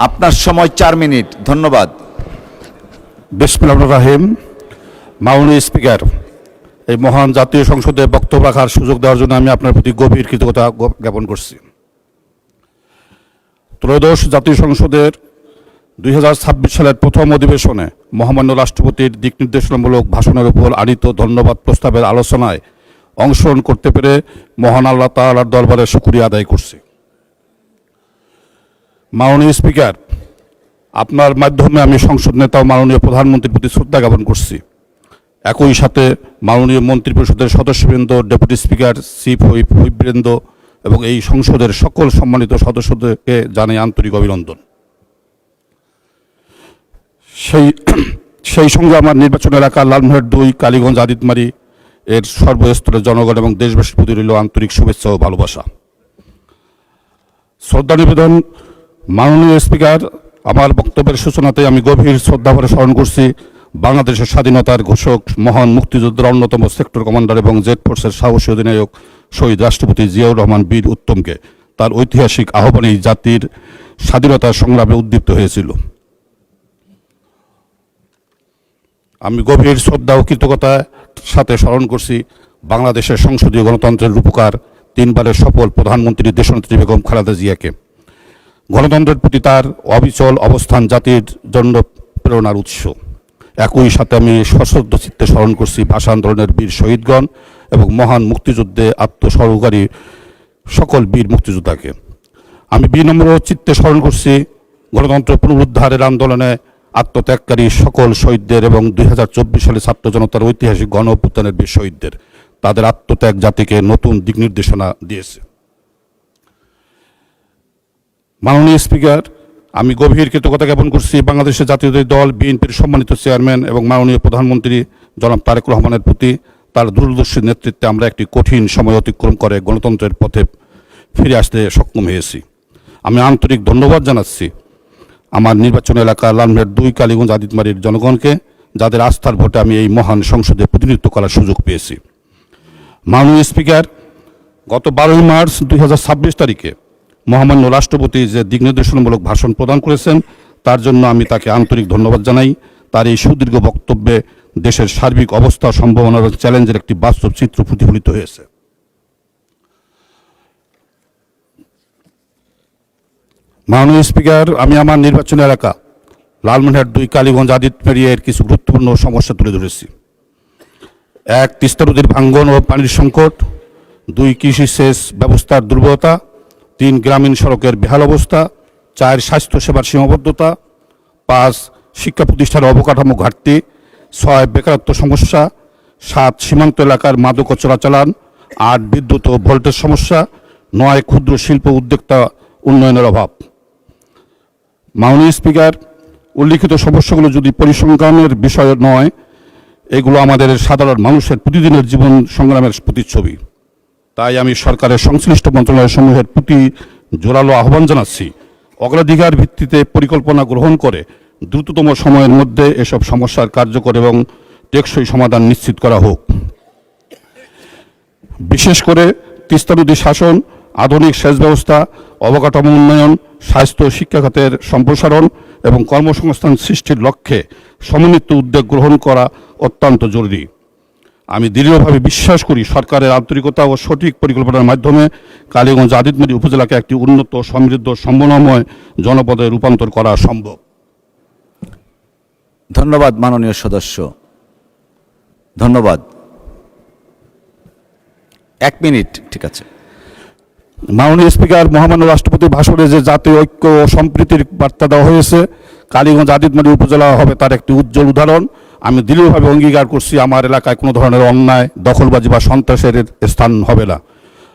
Speaker 1: আপনার সময় 4 মিনিট, ধন্যবাদ।
Speaker 11: বিসমিল্লাহির রহিম। মাননীয় স্পিকার, এই মহান জাতীয় সংসদে বক্তব্য রাখার সুযোগ দেওয়ার জন্য আমি আপনার প্রতি গভীর কৃতজ্ঞতা জ্ঞাপন করছি। ত্রয়োদশ জাতীয় সংসদের 2026 সালের প্রথম অধিবেশনে মহামান্য রাষ্ট্রপতির দিক নির্দেশনামূলক ভাষণের উপর আনীত ধন্যবাদ প্রস্তাবের আলোচনায় অংশগ্রহণ করতে পেরে মহান আল্লাহ তাআলার দরবারে শুকরিয়া আদায় করছি। মাননীয় স্পিকার, আপনার মাধ্যমে আমি সংসদ নেতা ও মাননীয় প্রধানমন্ত্রীর প্রতি শ্রদ্ধা জ্ঞাপন করছি। একই সাথে মাননীয় মন্ত্রিপরিষদের সদস্যবৃন্দ, ডেপুটি স্পিকার, চিফ হুইপবৃন্দ এবং এই সংসদের সকল সম্মানিত সদস্যদেরকে জানাই আন্তরিক অভিনন্দন। সেই সঙ্গে আমার নির্বাচন এলাকা লালমনিরহাট 2, কালীগঞ্জ, আদিতমারি এর সর্বস্তরের জনগণ এবং দেশবাসীর প্রতি রইল আন্তরিক শুভেচ্ছা ও ভালোবাসা। শ্রদ্ধা নিবেদন। মাননীয় স্পিকার, আমার বক্তব্যের সূচনাতে আমি গভীর শ্রদ্ধাভরে স্মরণ করছি বাংলাদেশের স্বাধীনতার ঘোষক, মহান মুক্তিযোদ্ধার অন্যতম সেক্টর কমান্ডার এবং জেড ফোর্সের সাহসী অধিনায়ক শহীদ রাষ্ট্রপতি জিয়াউর রহমান বীর উত্তমকে তার ঐতিহাসিক আহ্বানেই জাতির স্বাধীনতা সংগ্রামে উদ্দীপ্ত হয়েছিল। আমি গভীর শ্রদ্ধা ও কৃতজ্ঞতার সাথে স্মরণ করছি বাংলাদেশের সংসদীয় গণতন্ত্রের রূপকার 3 বারের সফল প্রধানমন্ত্রী দেশনেত্রী বেগম খালেদা জিয়াকে। গণতন্ত্রের প্রতি তার অবিচল অবস্থান জাতির জন্য প্রেরণার উৎস। একই সাথে আমি সশ্রদ্ধ চিত্তে স্মরণ করছি ভাষা আন্দোলনের বীর শহীদগণ এবং মহান মুক্তিযুদ্ধে আত্মসহকারী সকল বীর মুক্তিযোদ্ধাকে। আমি বিনম্র চিত্তে স্মরণ করছি গণতন্ত্র পুনরুদ্ধারের আন্দোলনে আত্মত্যাগকারী সকল শহীদদের এবং 2024 সালে ছাত্র জনতার ঐতিহাসিক গণ অভ্যুত্থানের বীর শহীদদের। তাদের আত্মত্যাগ জাতিকে নতুন দিক নির্দেশনা দিয়েছে। মাননীয় স্পিকার, আমি গভীর কৃতজ্ঞতা জ্ঞাপন করছি বাংলাদেশের জাতীয়তাবাদী দল বিএনপির সম্মানিত চেয়ারম্যান এবং মাননীয় প্রধানমন্ত্রী জনাব তারেক রহমানের প্রতি। তার দূরদর্শী নেতৃত্বে আমরা একটি কঠিন সময় অতিক্রম করে গণতন্ত্রের পথে ফিরে আসতে সক্ষম হয়েছি। আমি আন্তরিক ধন্যবাদ জানাচ্ছি আমার নির্বাচন এলাকা লালমনিরহাট 2 কালীগঞ্জ আদিতমারির জনগণকে, যাদের আস্থার ভোটে আমি এই মহান সংসদে প্রতিনিধিত্ব করার সুযোগ পেয়েছি। মাননীয় স্পিকার, গত 12 মার্চ 2026 তারিখে মহামান্য রাষ্ট্রপতি যে দিক নির্দেশনামূলক ভাষণ প্রদান করেছেন, তার জন্য আমি তাকে আন্তরিক ধন্যবাদ জানাই। তার এই সুদীর্ঘ বক্তব্যে দেশের সার্বিক অবস্থা, সম্ভাবনা এবং চ্যালেঞ্জের একটি বাস্তব চিত্র প্রতিফলিত হয়েছে। মাননীয় স্পিকার, আমি আমার নির্বাচনী এলাকা লালমনিরহাট 2 কালীগঞ্জ আদিতমারি এর কিছু গুরুত্বপূর্ণ সমস্যা তুলে ধরেছি। 1, তিস্তা নদীর ভাঙ্গন ও পানির সংকট। 2, কৃষি সেচ ব্যবস্থার দুর্বলতা। 3, গ্রামীণ সড়কের বেহাল অবস্থা। 4, স্বাস্থ্যসেবার সীমাবদ্ধতা। 5, শিক্ষা প্রতিষ্ঠানের অবকাঠামো ঘাটতি। 6, বেকারত্ব সমস্যা। 7, সীমান্ত এলাকার মাদক ও চোরাচালান। 8, বিদ্যুৎ ও ভোল্টেজ সমস্যা। 9, ক্ষুদ্র শিল্প উদ্যোক্তা উন্নয়নের অভাব। মাননীয় স্পিকার, উল্লিখিত সমস্যাগুলো যদি পরিসংখ্যানের বিষয় নয়, এগুলো আমাদের সাধারণ মানুষের প্রতিদিনের জীবন সংগ্রামের প্রতিচ্ছবি। তাই আমি সরকারের সংশ্লিষ্ট মন্ত্রণালয়সমূহের প্রতি জোরালো আহ্বান জানাচ্ছি, অগ্রাধিকার ভিত্তিতে পরিকল্পনা গ্রহণ করে দ্রুততম সময়ের মধ্যে এসব সমস্যার কার্যকর এবং টেকসই সমাধান নিশ্চিত করা হোক। বিশেষ করে তিস্তা নদী শাসন, আধুনিক সেচ ব্যবস্থা, অবকাঠামো উন্নয়ন, স্বাস্থ্য শিক্ষা খাতের সম্প্রসারণ এবং কর্মসংস্থান সৃষ্টির লক্ষ্যে সমন্বিত উদ্যোগ গ্রহণ করা অত্যন্ত জরুরি। আমি দৃঢ়ভাবে বিশ্বাস করি সরকারের আন্তরিকতা ও সঠিক পরিকল্পনার মাধ্যমে কালীগঞ্জ আদিতমারি উপজেলাকে একটি উন্নত, সমৃদ্ধ, সম্ভাবনাময় জনপদে রূপান্তর করা সম্ভব।
Speaker 1: ধন্যবাদ মাননীয় সদস্য, ধন্যবাদ। 1 মিনিট, ঠিক আছে।
Speaker 11: মাননীয় স্পিকার, মহামান্য রাষ্ট্রপতির ভাষণে যে জাতীয় ঐক্য ও সম্প্রীতির বার্তা দেওয়া হয়েছে, কালীগঞ্জ আদিতমারি উপজেলা হবে তার একটি উজ্জ্বল উদাহরণ। আমি দৃঢ়ভাবে অঙ্গীকার করছি আমার এলাকায় কোনো ধরনের অন্যায়, দখলবাজি বা সন্ত্রাসের স্থান হবে না।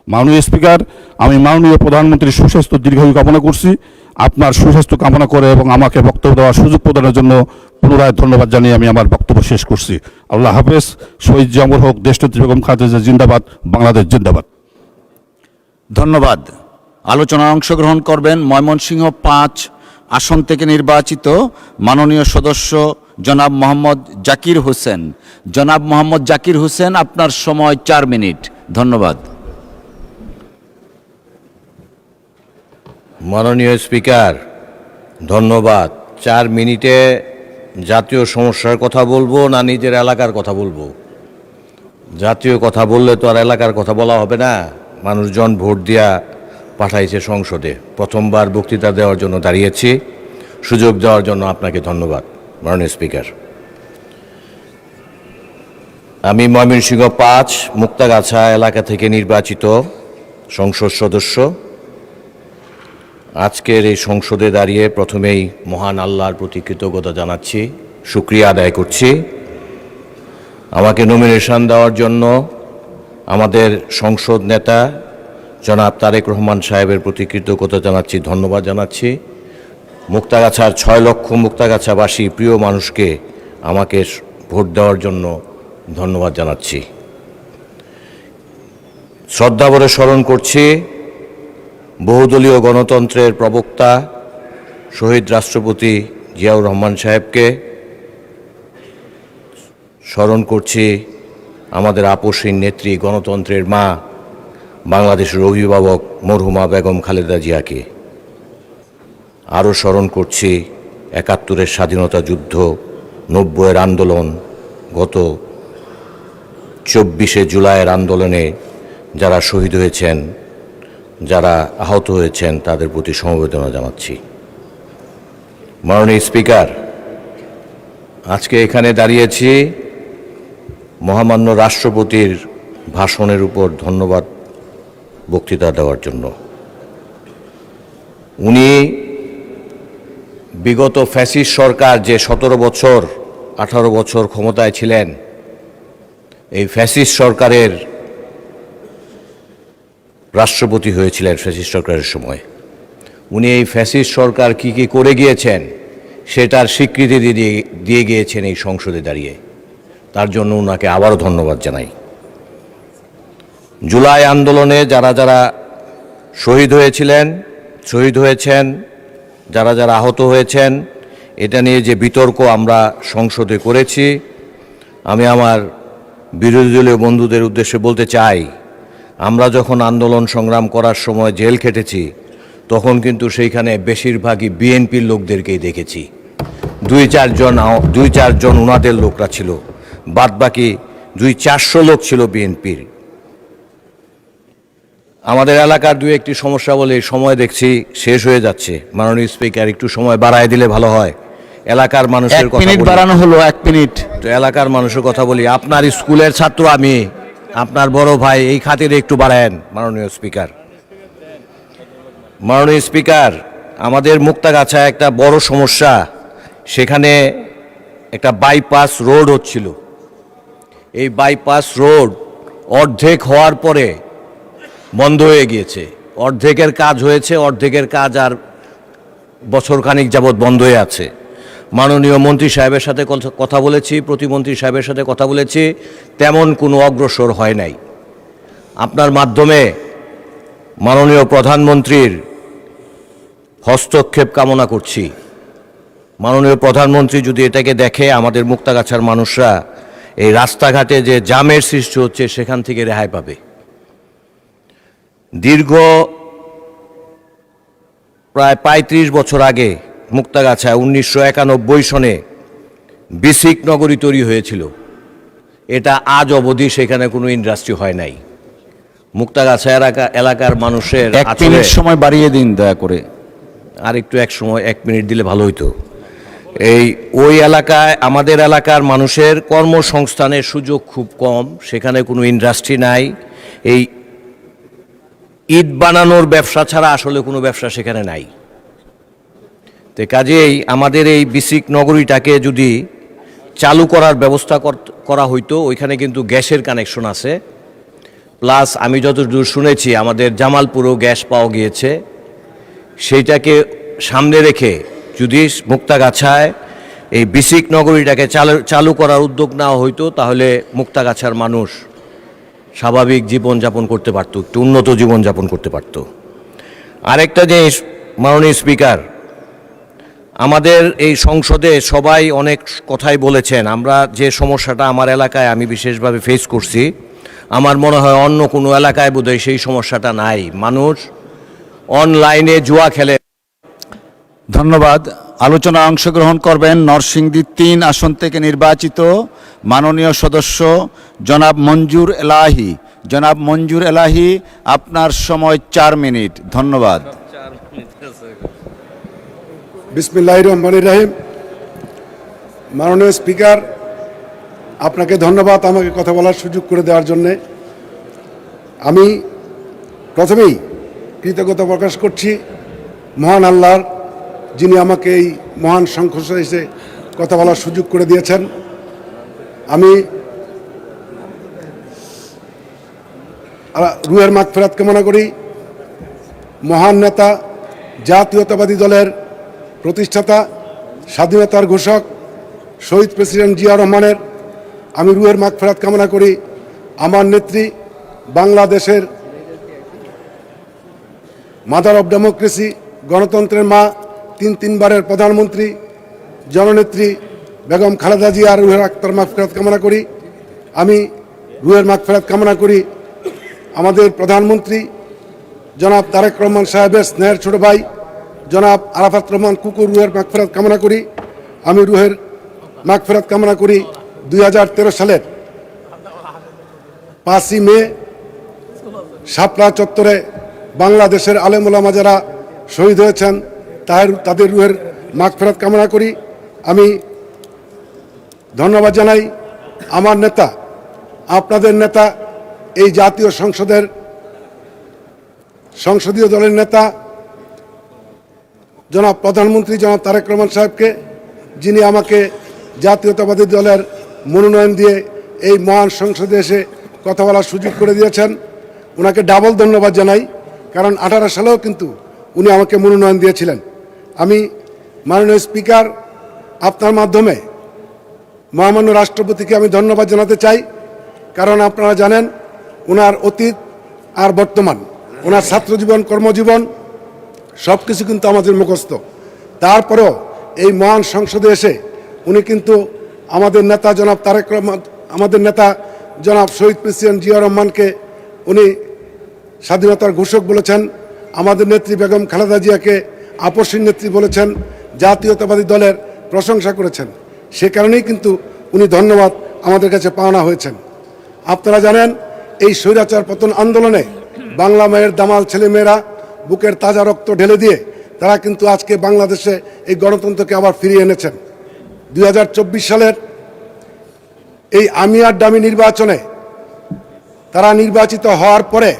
Speaker 11: মাননীয় স্পিকার, আমি মাননীয় প্রধানমন্ত্রীর সুস্বাস্থ্য দীর্ঘায়ু কামনা করছি। আপনার সুস্বাস্থ্য কামনা করে এবং আমাকে বক্তব্য দেওয়ার সুযোগ প্রদানের জন্য পুনরায় ধন্যবাদ জানিয়ে আমি আমার বক্তব্য শেষ করছি। আল্লাহ হাফেজ। শহীদ জি অমর হোক, দেশনেত্রী বেগম খালেদা জিয়া জিন্দাবাদ, বাংলাদেশ জিন্দাবাদ।
Speaker 1: ধন্যবাদ। আলোচনায় অংশগ্রহণ করবেন ময়মনসিংহ 5 আসন থেকে নির্বাচিত মাননীয় সদস্য জনাব মোহাম্মদ জাকির হোসেন। জনাব মোহাম্মদ জাকির হোসেন, আপনার সময় 4 মিনিট। ধন্যবাদ।
Speaker 12: মাননীয় স্পিকার, ধন্যবাদ। 4 মিনিটে জাতীয় সমস্যার কথা বলবো না নিজের এলাকার কথা বলবো? জাতীয় কথা বললে তো আর এলাকার কথা বলা হবে না। মানুষজন ভোট দিয়া পাঠাইছে সংসদে। প্রথমবার বক্তৃতা দেওয়ার জন্য দাঁড়িয়েছি। সুযোগ দেওয়ার জন্য আপনাকে ধন্যবাদ মাননীয় স্পিকার। আমি ময়মনসিংহ 5 মুক্তাগাছা এলাকা থেকে নির্বাচিত সংসদ সদস্য। আজকের এই সংসদে দাঁড়িয়ে প্রথমেই মহান আল্লাহর প্রতি কৃতজ্ঞতা জানাচ্ছি, শুকরিয়া আদায় করছি। আমাকে নমিনেশন দেওয়ার জন্য আমাদের সংসদ নেতা জনাব তারেক রহমান সাহেবের প্রতি কৃতজ্ঞতা জানাচ্ছি, ধন্যবাদ জানাচ্ছি। মুক্তাগাছার 6 লক্ষ মুক্তাগাছাবাসী প্রিয় মানুষকে আমাকে ভোট দেওয়ার জন্য ধন্যবাদ জানাচ্ছি। শ্রদ্ধাভরে স্মরণ করছি বহুদলীয় গণতন্ত্রের প্রবক্তা শহীদ রাষ্ট্রপতি জিয়াউর রহমান সাহেবকে। স্মরণ করছি আমাদের আপসহীন নেত্রী, গণতন্ত্রের মা, বাংলাদেশের অভিভাবক মরহুমা বেগম খালেদা জিয়াকে। আরও স্মরণ করছি 71-এর স্বাধীনতা যুদ্ধ, 90-এর আন্দোলন, গত 24শে জুলাইয়ের আন্দোলনে যারা শহীদ হয়েছেন, যারা আহত হয়েছেন, তাদের প্রতি সমবেদনা জানাচ্ছি। মাননীয় স্পিকার, আজকে এখানে দাঁড়িয়েছি মহামান্য রাষ্ট্রপতির ভাষণের উপর ধন্যবাদ বক্তৃতা দেওয়ার জন্য। উনি বিগত ফ্যাসিস্ট সরকার যে 17 বছর 18 বছর ক্ষমতায় ছিলেন, এই ফ্যাসিস্ট সরকারের রাষ্ট্রপতি হয়েছিলেন ফ্যাসিস্ট সরকারের সময়। উনি এই ফ্যাসিস্ট সরকার কি কি করে গিয়েছেন সেটার স্বীকৃতি দিয়ে গিয়েছেন এই সংসদে দাঁড়িয়ে। তার জন্য ওনাকে আবারও ধন্যবাদ জানাই। জুলাই আন্দোলনে যারা যারা শহীদ হয়েছেন, যারা যারা আহত হয়েছেন, এটা নিয়ে যে বিতর্ক আমরা সংসদে করেছি, আমি আমার বিরোধী দলীয় বন্ধুদের উদ্দেশ্যে বলতে চাই, আমরা যখন আন্দোলন সংগ্রাম করার সময় জেল খেটেছি তখন কিন্তু সেইখানে বেশিরভাগই বিএনপির লোকদেরকেই দেখেছি। 2-4 জন ওনাদের লোকরা ছিল, বাদবাকি 200-400 লোক ছিল বিএনপির। আমাদের এলাকার 2-1টি সমস্যা বলে সময় দেখছি শেষ হয়ে যাচ্ছে। মাননীয় স্পিকার, একটু সময় বাড়ায় দিলে ভালো হয়। এলাকার মানুষের কথা বলি।
Speaker 1: বাড়ানো হলো 1 মিনিট।
Speaker 12: তো এলাকার মানুষের কথা বলি। আপনার স্কুলের ছাত্র আমি, আপনার বড় ভাই, এই খাতিরে একটু বাড়ায়েন মাননীয় স্পিকার। মাননীয় স্পিকার, আমাদের মুক্তাগাছায় একটা বড় সমস্যা, সেখানে একটা বাইপাস রোড হচ্ছিল। এই বাইপাস রোড অর্ধেক হওয়ার পরে বন্ধ হয়ে গিয়েছে। অর্ধেকের কাজ হয়েছে, অর্ধেকের কাজ আর বছরখানিক যাবৎ বন্ধ হয়ে আছে। মাননীয় মন্ত্রী সাহেবের সাথে কথা বলেছি, প্রতিমন্ত্রী সাহেবের সাথে কথা বলেছি, তেমন কোনো অগ্রসর হয় নাই। আপনার মাধ্যমে মাননীয় প্রধানমন্ত্রীর হস্তক্ষেপ কামনা করছি। মাননীয় প্রধানমন্ত্রী যদি এটাকে দেখে, আমাদের মুক্তাগাছার মানুষরা এই রাস্তাঘাটে যে জামের সৃষ্টি হচ্ছে সেখান থেকে রেহাই পাবে। দীর্ঘ প্রায় 35 বছর আগে মুক্তাগাছায় 1991 সনে বিসিক নগরী তৈরি হয়েছিল। এটা আজ অবধি সেখানে কোনো ইন্ডাস্ট্রি হয় নাই। মুক্তাগাছা এলাকার মানুষের
Speaker 1: 1 মিনিট সময় বাড়িয়ে দিন দয়া করে।
Speaker 12: আর একটু 1 মিনিট দিলে ভালো হইতো। ওই এলাকায়, আমাদের এলাকার মানুষের কর্মসংস্থানের সুযোগ খুব কম, সেখানে কোনো ইন্ডাস্ট্রি নাই। এই ইট বানানোর ব্যবসা ছাড়া আসলে কোনো ব্যবসা সেখানে নাই। তো কাজেই আমাদের এই বিসিক নগরীটাকে যদি চালু করার ব্যবস্থা করা হইতো, ওইখানে কিন্তু গ্যাসের কানেকশন আছে, প্লাস আমি যতদূর শুনেছি আমাদের জামালপুরেও গ্যাস পাওয়া গিয়েছে। সেইটাকে সামনে রেখে যদি মুক্তাগাছায় এই বিসিক নগরীটাকে চালু করার উদ্যোগ নেওয়া হইতো, তাহলে মুক্তাগাছার মানুষ স্বাভাবিক জীবনযাপন করতে পারত, একটু উন্নত জীবনযাপন করতে পারত। আরেকটা জিনিস মাননীয় স্পিকার, আমাদের এই সংসদে সবাই অনেক কথাই বলেছেন। আমরা যে সমস্যাটা আমার এলাকায় আমি বিশেষভাবে ফেস করছি, আমার মনে হয় অন্য কোনো এলাকায় বোধহয় সেই সমস্যাটা নাই। মানুষ অনলাইনে জুয়া খেলে।
Speaker 1: ধন্যবাদ। আলোচনায় অংশগ্রহণ করবেন নরসিংদী 3 আসন থেকে নির্বাচিত মাননীয় সদস্য জনাব মঞ্জুর এলাহি। জনাব মঞ্জুর এলাহি, আপনার সময় 4 মিনিট। ধন্যবাদ।
Speaker 13: বিসমিল্লাহির রহমানির রহিম। মাননীয় স্পিকার, আপনাকে ধন্যবাদ আমাকে কথা বলার সুযোগ করে দেওয়ার জন্যে। আমি প্রথমেই কৃতজ্ঞতা প্রকাশ করছি মহান আল্লাহর, যিনি আমাকে এই মহান সংসদে এসে কথা বলার সুযোগ করে দিয়েছেন। আমি রুহের মাগফিরাত কামনা করি। মহান নেতা, জাতীয়তাবাদী দলের প্রতিষ্ঠাতা, স্বাধীনতার ঘোষক শহীদ প্রেসিডেন্ট জিয়াউর রহমানের আমি রুহের মাগফিরাত কামনা করি। আমার নেত্রী, বাংলাদেশের মাদার অব ডেমোক্রেসি, গণতন্ত্রের মা, 3 বারের প্রধানমন্ত্রী জননেত্রী বেগম খালেদা জিয়ার রুহের মাগফিরাত কামনা করি। আমি রুহের মাগফিরাত কামনা করি আমাদের প্রধানমন্ত্রী জনাব তারেক রহমান সাহেবের স্নেহের ছোট ভাই জনাব আরাফাত রহমান কুকুর, রুহের মাগফিরাত কামনা করি। আমি রুহের মাগফিরাত কামনা করি 2013 সালের 5ই মে শাপলা চত্বরে বাংলাদেশের আলেম ওলামা যারা শহীদ হয়েছেন তাদের রুহের মাগফিরাত কামনা করি। আমি ধন্যবাদ জানাই আমার নেতা, আপনাদের নেতা এই জাতীয় সংসদীয় দলের নেতা জনাব প্রধানমন্ত্রী জনাব তারেক রহমান সাহেবকে, যিনি আমাকে জাতীয়তাবাদী দলের মনোনয়ন দিয়ে এই মহান সংসদে এসে কথা বলার সুযোগ করে দিয়েছেন। ওনাকে ডাবল ধন্যবাদ জানাই, কারণ 18 সালেও কিন্তু উনি আমাকে মনোনয়ন দিয়েছিলেন। আমি মাননীয় স্পিকার, আপনার মাধ্যমে মহামান্য রাষ্ট্রপতিকে আমি ধন্যবাদ জানাতে চাই, কারণ আপনারা জানেন ওনার অতীত আর বর্তমান, ওনার ছাত্রজীবন, কর্মজীবন সব কিছু কিন্তু আমাদের মুখস্থ। তারপরেও এই মহান সংসদে এসে উনি কিন্তু আমাদের নেতা জনাব তারেক রহমান, আমাদের নেতা জনাব শহীদ প্রেসিডেন্ট জিয়া রহমানকে উনি স্বাধীনতার ঘোষক বলেছেন, আমাদের নেত্রী বেগম খালেদা জিয়াকে আপসীর নেত্রী বলেছেন, জাতীয়তাবাদী দলের প্রশংসা করেছেন। সে কারণেই কিন্তু উনি ধন্যবাদ আমাদের কাছে পাওনা হয়েছেন। আপনারা জানেন এই স্বৈরাচার পতন আন্দোলনে বাংলা মায়ের দামাল ছেলেমেয়েরা বুকের তাজা রক্ত ঢেলে দিয়ে তারা কিন্তু আজকে বাংলাদেশে এই গণতন্ত্রকে আবার ফিরিয়ে এনেছেন। 2024 সালের এই আমি আর ডামি নির্বাচনে তারা নির্বাচিত হওয়ার পরে,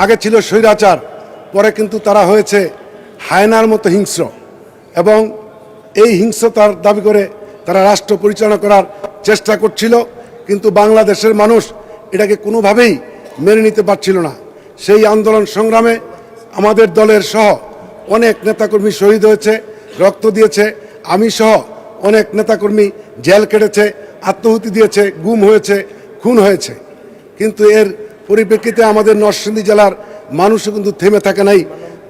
Speaker 13: আগে ছিল স্বৈরাচার, পরে কিন্তু তারা হয়েছে হায়নার মতো হিংস্র, এবং এই হিংস্রতার দাবি করে তারা রাষ্ট্র পরিচালনা করার চেষ্টা করছিল, কিন্তু বাংলাদেশের মানুষ এটাকে কোনোভাবেই মেনে নিতে পারছিল না। সেই আন্দোলন সংগ্রামে আমাদের দলের সহ অনেক নেতাকর্মী শহীদ হয়েছে, রক্ত দিয়েছে। আমি সহ অনেক নেতাকর্মী জেল কেটেছে, আত্মাহুতি দিয়েছে, গুম হয়েছে, খুন হয়েছে। কিন্তু এর পরিপ্রেক্ষিতে আমাদের নরসিংদী জেলার মানুষও কিন্তু থেমে থাকে নাই।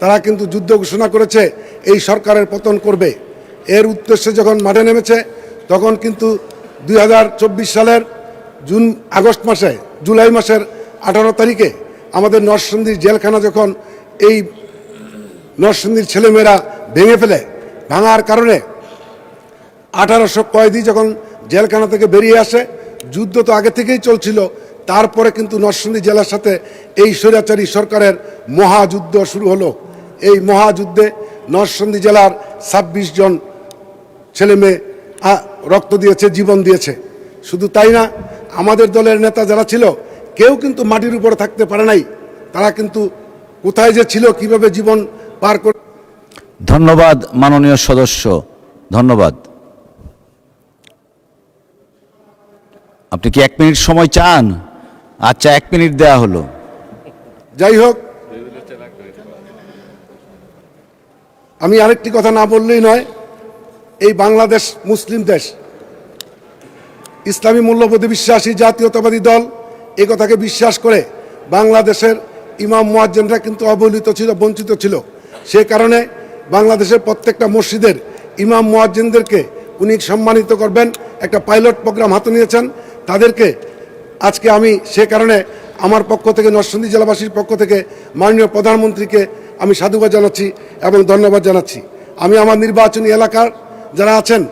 Speaker 13: তারা কিন্তু যুদ্ধ ঘোষণা করেছে, এই সরকারের পতন করবে। এর উদ্দেশ্যে যখন মাঠে নেমেছে, তখন কিন্তু 2024 সালের জুলাই মাসের 18 তারিখে আমাদের নরসিংদীর জেলখানা যখন এই নরসিংদীর ছেলেমেয়েরা ভেঙে ফেলে, ভাঙার কারণে 1800 কয়েদি যখন জেলখানা থেকে বেরিয়ে আসে, যুদ্ধ তো আগে থেকেই চলছিল, তারপরে কিন্তু নরসিংদী জেলার সাথে এই স্বৈরাচারী সরকারের মহাযুদ্ধ শুরু হলো। এই মহাযুদ্ধে নরসিংদী জেলার 26 জন ছেলে মেয়ে রক্ত দিয়েছে, জীবন দিয়েছে। শুধু তাই না, আমাদের দলের নেতা যারা ছিল কেউ কিন্তু মাটির উপরে থাকতে পারে নাই। তারা কিন্তু কোথায় যে ছিল, কিভাবে জীবন পার করে।
Speaker 1: ধন্যবাদ মাননীয় সদস্য, ধন্যবাদ। আপনি কি 1 মিনিট সময় চান? আচ্ছা, 1 মিনিট দেয়া হলো।
Speaker 13: যাই হোক, আমি আরেকটি কথা না বললেই নয়। এই বাংলাদেশ মুসলিম দেশ, ইসলামী মূল্যবোধে বিশ্বাসী জাতীয়তাবাদী দল এ কথাকে বিশ্বাস করে বাংলাদেশের ইমাম মুয়াজ্জিনরা কিন্তু অবহেলিত ছিল, বঞ্চিত ছিল। সে কারণে বাংলাদেশের প্রত্যেকটা মসজিদের ইমাম মুয়াজ্জিনদেরকে উনি সম্মানিত করবেন, একটা পাইলট প্রোগ্রাম হাতে নিয়েছেন তাদেরকে। আজকে আমি সে কারণে আমার পক্ষ থেকে, নরসিংদী জেলাবাসীর পক্ষ থেকে মাননীয় প্রধানমন্ত্রীকে আমি সাধুবাদ জানাচ্ছি এবং ধন্যবাদ জানাচ্ছি। আমি আমার নির্বাচনী এলাকার যারা আছেন,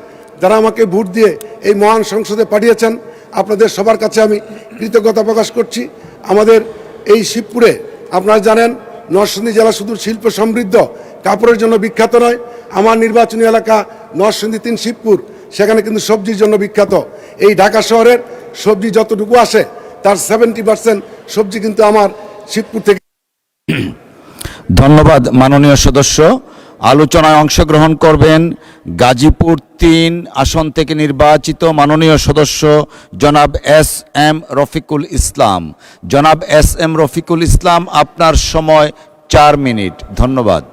Speaker 13: যারা আমাকে ভোট দিয়ে এই মহান সংসদে পাঠিয়েছেন, আপনাদের সবার কাছে আমি কৃতজ্ঞতা প্রকাশ করছি। আমাদের এই শিবপুরে আপনারা জানেন নরসিংদী জেলা শুধু শিল্প সমৃদ্ধ, কাপড়ের জন্য বিখ্যাত নয়। আমার নির্বাচনী এলাকা নরসিংদী 3 শিবপুর, সেখানে কিন্তু সবজির জন্য বিখ্যাত। এই ঢাকা শহরের সবজি যতটুকু আসে তার 70% সবজি কিন্তু আমার শিবপুর থেকে।
Speaker 1: ধন্যবাদ মাননীয় সদস্য। আলোচনায় অংশগ্রহণ করবেন গাজীপুর 3 আসন থেকে নির্বাচিত মাননীয় সদস্য জনাব SM রফিকুল ইসলাম। জনাব SM রফিকুল ইসলাম, আপনার সময় 4 মিনিট। ধন্যবাদ।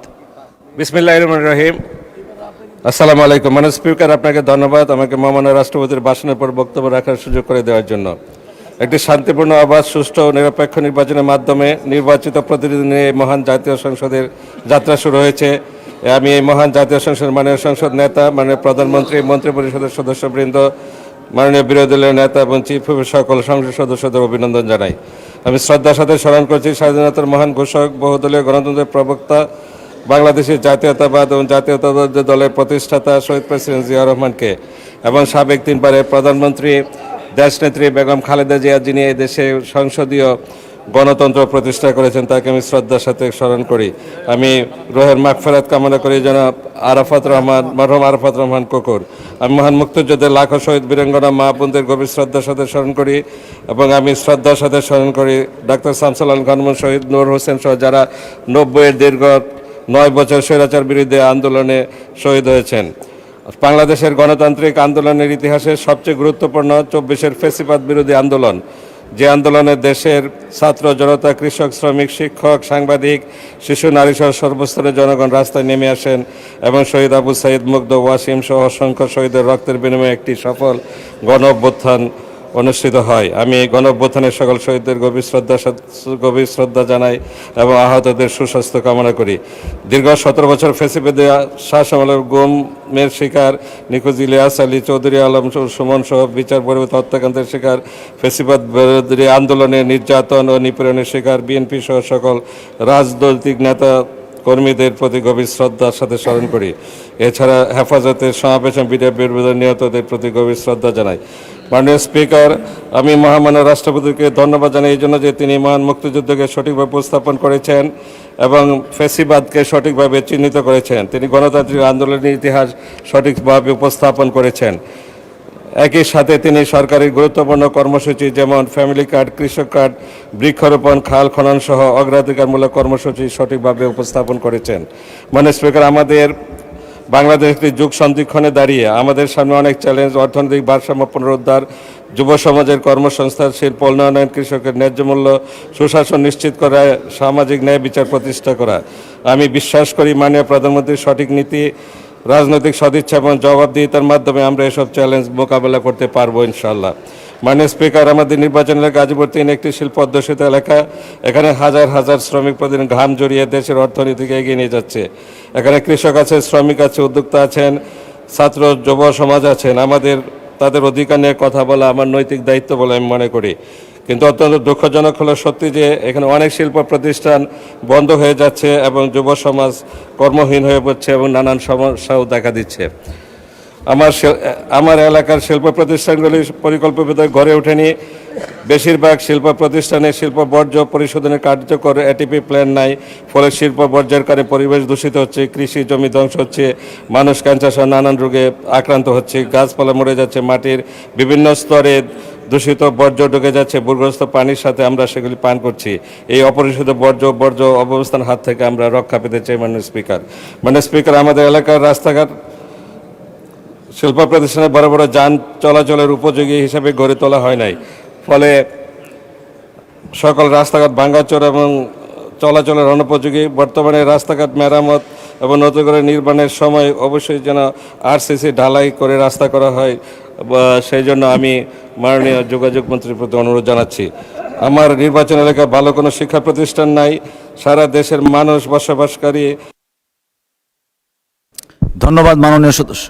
Speaker 14: বিসমিল্লাহির রহমানির রহিম। আসসালামু আলাইকুম। মাননীয় স্পিকার, আপনাকে ধন্যবাদ আমাকে মহামান্য রাষ্ট্রপতির ভাষণের পর বক্তব্য রাখার সুযোগ করে দেওয়ার জন্য। একটি শান্তিপূর্ণ, অবাধ, সুষ্ঠু ও নিরপেক্ষ নির্বাচনের মাধ্যমে নির্বাচিত প্রতিনিধি নিয়ে এই মহান জাতীয় সংসদের যাত্রা শুরু হয়েছে। আমি এই মহান জাতীয় সংসদ, মাননীয় সংসদ নেতা, মাননীয় প্রধানমন্ত্রী, মন্ত্রিপরিষদের সদস্যবৃন্দ, মাননীয় বিরোধী দলের নেতা এবং চিফ হুইপের সকল সংসদ সদস্যদের অভিনন্দন জানাই। আমি শ্রদ্ধার সাথে স্মরণ করছি স্বাধীনতার মহান ঘোষক, বহুদলীয় গণতন্ত্রের প্রবক্তা, বাংলাদেশের জাতীয়তাবাদ এবং জাতীয়তাবাদী দলের প্রতিষ্ঠাতা শহীদ প্রেসিডেন্ট জিয়া রহমানকে এবং সাবেক 3 বারের প্রধানমন্ত্রী দেশনেত্রী বেগম খালেদা জিয়া, যিনি এই দেশে সংসদীয় গণতন্ত্র প্রতিষ্ঠা করেছেন, তাকে আমি শ্রদ্ধার সাথে স্মরণ করি। আমি রোহের মাগফিরাত কামনা করি জনাব আরাফাত রহমান, মরহুম আরাফাত রহমান কোকর। আমি মহান মুক্তিযুদ্ধের লাখো শহীদ বীরাঙ্গনা মা বোনদের গভীর শ্রদ্ধার সাথে স্মরণ করি এবং আমি শ্রদ্ধার সাথে স্মরণ করি ডাক্তার শামসুল আলম খান, শহীদ নূর হোসেন সহ যারা 90-এর দীর্ঘ 9 বছর স্বৈরাচার বিরুদ্ধে আন্দোলনে শহীদ হয়েছেন। বাংলাদেশের গণতান্ত্রিক আন্দোলনের ইতিহাসে সবচেয়ে গুরুত্বপূর্ণ 24-এর ফ্যাসিবাদ বিরোধী আন্দোলন, যে আন্দোলনে দেশের ছাত্র জনতা, কৃষক, শ্রমিক, শিক্ষক, সাংবাদিক, শিশু, নারী সহ সর্বস্তরের জনগণ রাস্তায় নেমে আসেন এবং শহীদ আবু সাইদ, মুগ্ধ, ওয়াসিম সহ অসংখ্য শহীদের রক্তের বিনিময়ে একটি সফল গণ অভ্যুত্থান অনুষ্ঠিত হয়। আমি এই গণ অভ্যুত্থানের সকল শহীদদের গভীর শ্রদ্ধা জানাই এবং আহতদের সুস্বাস্থ্য কামনা করি। দীর্ঘ 17 বছর ফ্যাসিবাদী শাসনামলের গুমের শিকার নিখোঁজ ইলিয়াস আলী, চৌধুরী আলম, সুমন সহ বিচার পরিবর্তিত হত্যাকাণ্ডের শিকার, ফ্যাসিবাদ বিরোধী আন্দোলনে নির্যাতন ও নিপীড়নের শিকার বিএনপি সহ সকল রাজনৈতিক নেতা কর্মীদের প্রতি গভীর শ্রদ্ধার সাথে স্মরণ করি। এছাড়া হেফাজতের সমাবেশ বিডিআর বিরুদ্ধে নিহতদের প্রতি গভীর শ্রদ্ধা জানাই। মাননীয় স্পিকার, আমি মহামান্য রাষ্ট্রপতিকে ধন্যবাদ জানাই এই জন্য যে তিনি মহান মুক্তিযুদ্ধকে সঠিকভাবে উপস্থাপন করেছেন এবং ফ্যাসিবাদকে সঠিকভাবে চিহ্নিত করেছেন। তিনি গণতান্ত্রিক আন্দোলনের ইতিহাস সঠিকভাবে উপস্থাপন করেছেন। একই সাথে তিনি সরকারি গুরুত্বপূর্ণ কর্মসূচি যেমন ফ্যামিলি কার্ড, কৃষক কার্ড, বৃক্ষরোপণ, খাল খনন সহ অগ্রাধিকারমূলক কর্মসূচি সঠিকভাবে উপস্থাপন করেছেন। মাননীয় স্পিকার, আমাদের বাংলাদেশ একটি যুগ সন্ধিক্ষণে দাঁড়িয়ে আমাদের সামনে অনেক চ্যালেঞ্জ, অর্থনৈতিক ভারসাম্য পুনরুদ্ধার, যুব সমাজের কর্মসংস্থান, শিল্প উন্নয়ন, কৃষকের ন্যায্য মূল্য, সুশাসন নিশ্চিত করা, সামাজিক ন্যায় বিচার প্রতিষ্ঠা করা। আমি বিশ্বাস করি মাননীয় প্রধানমন্ত্রীর সঠিক নীতি, রাজনৈতিক সদিচ্ছা এবং জবাবদিহিতার মাধ্যমে আমরা এসব চ্যালেঞ্জ মোকাবেলা করতে পারবো ইনশাআল্লাহ। মাননীয় স্পিকার, আমাদের নির্বাচন এলাকা গাজীপুর 3 একটি শিল্প অধ্যুষিত এলাকা। এখানে হাজার হাজার শ্রমিক প্রতিদিন ঘাম জড়িয়ে দেশের অর্থনীতিকে এগিয়ে নিয়ে যাচ্ছে। এখানে কৃষক আছে, শ্রমিক আছে, উদ্যোক্তা আছেন, ছাত্র যুব সমাজ আছেন। তাদের অধিকার নিয়ে কথা বলা আমার নৈতিক দায়িত্ব বলে আমি মনে করি। কিন্তু অত্যন্ত দুঃখজনক হলো সত্যি যে এখানে অনেক শিল্প প্রতিষ্ঠান বন্ধ হয়ে যাচ্ছে এবং যুব সমাজ কর্মহীন হয়ে পড়ছে এবং নানান সমস্যাও দেখা দিচ্ছে। আমার এলাকার শিল্প প্রতিষ্ঠানগুলি পরিকল্পিতভাবে গড়ে ওঠেনি। বেশিরভাগ শিল্প প্রতিষ্ঠানে শিল্প বর্জ্য পরিশোধনের কার্যকর এটিপি প্ল্যান নাই। ফলে শিল্প বর্জ্যের কারণে পরিবেশ দূষিত হচ্ছে, কৃষি জমি ধ্বংস হচ্ছে, মানুষ ক্যান্সার সহ নানান রোগে আক্রান্ত হচ্ছে, গাছপালা মরে যাচ্ছে, মাটির বিভিন্ন স্তরে দূষিত বর্জ্য ঢুকে যাচ্ছে, ভূগর্ভস্থ পানির সাথে আমরা সেগুলি পান করছি। এই অপরিশোধিত বর্জ্য অবস্থান হাত থেকে আমরা রক্ষা পেতে চাই। মাননীয় স্পিকার, আমাদের এলাকার রাস্তাঘাট শিল্প প্রতিষ্ঠানে বড় বড় যান চলাচলের উপযোগী হিসেবে গড়ে তোলা হয় নাই। ফলে সকল রাস্তাঘাট ভাঙাচোর এবং চলাচলের অনুপযোগী। বর্তমানে রাস্তাঘাট মেরামত এবং নতুন করে নির্মাণের সময় অবশ্যই যেন আরসিসি ঢালাই করে রাস্তা করা হয়, সেই জন্য আমি মাননীয় যোগাযোগ মন্ত্রীর প্রতি অনুরোধ জানাচ্ছি। আমার নির্বাচন এলাকায় ভালো কোনো শিক্ষা প্রতিষ্ঠান নাই। সারা দেশের মানুষ বসবাসকারী।
Speaker 1: ধন্যবাদ মাননীয় সদস্য।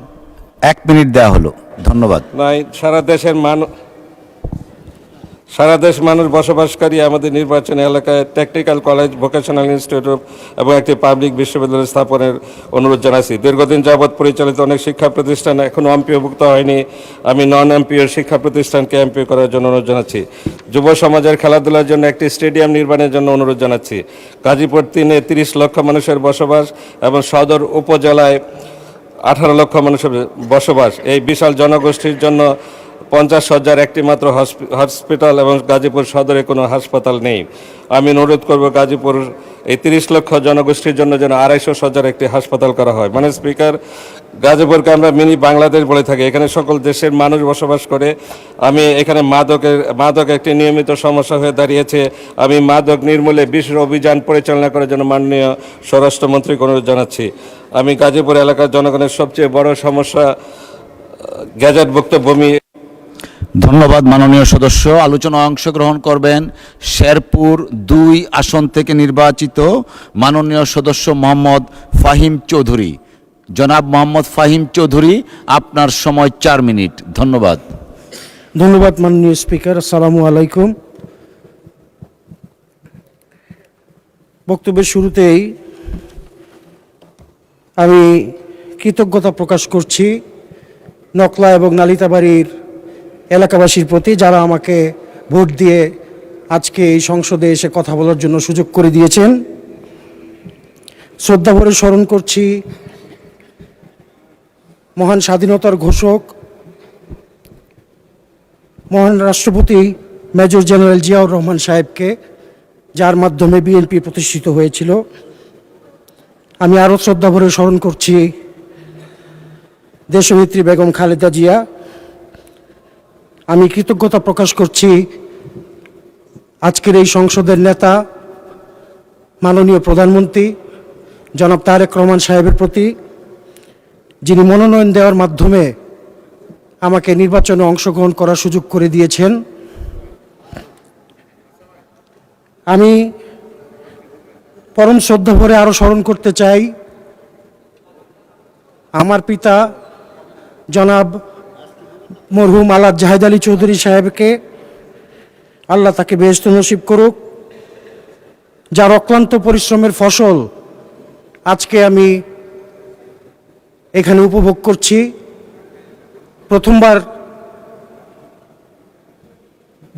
Speaker 1: 1 মিনিট দেওয়া হলো। ধন্যবাদ।
Speaker 14: নাই, সারা দেশ মানুষ বসবাসকারী আমাদের নির্বাচন এলাকায় টেকনিক্যাল কলেজ, ভোকেশনাল ইনস্টিটিউট এবং একটি পাবলিক বিশ্ববিদ্যালয় স্থাপনের অনুরোধ জানাচ্ছি। দীর্ঘদিন যাবৎ পরিচালিত অনেক শিক্ষা প্রতিষ্ঠান এখনও এমপিওভুক্ত হয়নি। আমি নন এমপিও শিক্ষা প্রতিষ্ঠানকে এমপিও করার জন্য অনুরোধ জানাচ্ছি। যুব সমাজের খেলাধুলার জন্য একটি স্টেডিয়াম নির্মাণের জন্য অনুরোধ জানাচ্ছি। গাজীপুর 3-এ 30 লক্ষ মানুষের বসবাস এবং সদর উপজেলায় 18 লক্ষ মানুষের বসবাস। এই বিশাল জনগোষ্ঠীর জন্য 50 শয্যার একটি মাত্র হসপিটাল এবং গাজীপুর সদরে কোনো হাসপাতাল নেই। আমি অনুরোধ করব গাজীপুর এই 30 লক্ষ জনগোষ্ঠীর জন্য যেন 250 শয্যার একটি হাসপাতাল করা হয়। মাননীয় স্পিকার, গাজীপুরকে আমরা মিনি বাংলাদেশ বলে থাকি। এখানে সকল দেশের মানুষ বসবাস করে। আমি এখানে মাদক একটি নিয়মিত সমস্যা হয়ে দাঁড়িয়েছে। আমি মাদক নির্মূলে বিশেষ অভিযান পরিচালনা করার জন্য মাননীয় স্বরাষ্ট্রমন্ত্রীকে অনুরোধ জানাচ্ছি। আমি গাজীপুর এলাকার জনগণের সবচেয়ে বড় সমস্যা গ্যাজেটভুক্ত ভূমি।
Speaker 1: ধন্যবাদ মাননীয় সদস্য। আলোচনায় অংশগ্রহণ করবেন শেরপুর 2 আসন থেকে নির্বাচিত মাননীয় সদস্য মোহাম্মদ ফাহিম চৌধুরী। জনাব মোহাম্মদ ফাহিম চৌধুরী, আপনার সময় 4 মিনিট। ধন্যবাদ।
Speaker 6: ধন্যবাদ মাননীয় স্পিকার। আসসালামু আলাইকুম। বক্তব্যের শুরুতেই আমি কৃতজ্ঞতা প্রকাশ করছি নকলা এবং নালিতাবাড়ির এলাকাবাসীর প্রতি, যারা আমাকে ভোট দিয়ে আজকে এই সংসদে এসে কথা বলার জন্য সুযোগ করে দিয়েছেন। শ্রদ্ধাভরে স্মরণ করছি মহান স্বাধীনতার ঘোষক মহান রাষ্ট্রপতি মেজর জেনারেল জিয়াউর রহমান সাহেবকে, যার মাধ্যমে বিএনপি প্রতিষ্ঠিত হয়েছিল। আমি আরও শ্রদ্ধাভরে স্মরণ করছি দেশনেত্রী বেগম খালেদা জিয়া। আমি কৃতজ্ঞতা প্রকাশ করছি আজকের এই সংসদের নেতা মাননীয় প্রধানমন্ত্রী জনাব তারেক রহমান সাহেবের প্রতি, যিনি মনোনয়ন দেওয়ার মাধ্যমে আমাকে নির্বাচনে অংশগ্রহণ করার সুযোগ করে দিয়েছেন। আমি পরম শ্রদ্ধা ভরে আরও স্মরণ করতে চাই আমার পিতা জনাব মরহুম আলাদ জাহেদ আলী চৌধুরী সাহেবকে, আল্লাহ তাকে বেহেশত নসিব করুক, যার অক্লান্ত পরিশ্রমের ফসল আজকে আমি এখানে উপভোগ করছি। প্রথমবার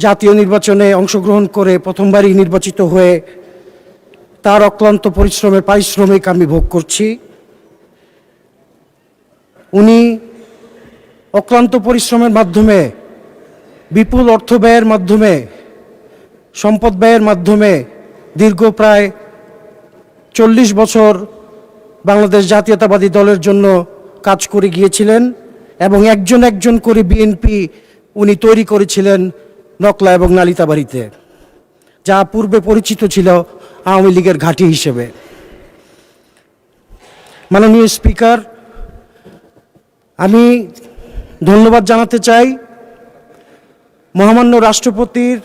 Speaker 6: জাতীয় নির্বাচনে অংশগ্রহণ করে প্রথমবারই নির্বাচিত হয়ে তার অক্লান্ত পরিশ্রমের পারিশ্রমিক আমি ভোগ করছি। উনি অক্লান্ত পরিশ্রমের মাধ্যমে, বিপুল অর্থ ব্যয়ের মাধ্যমে, সম্পদ ব্যয়ের মাধ্যমে দীর্ঘ প্রায় 40 বছর বাংলাদেশ জাতীয়তাবাদী দলের জন্য কাজ করে গিয়েছিলেন এবং একজন একজন করে বিএনপি উনি তৈরি করেছিলেন নকলা এবং নালিতাবাড়িতে, যা পূর্বে পরিচিত ছিল আওয়ামী লীগের ঘাঁটি হিসেবে। মাননীয় স্পিকার, আমি ধন্যবাদ জানাতে চাই মহামান্য রাষ্ট্রপতির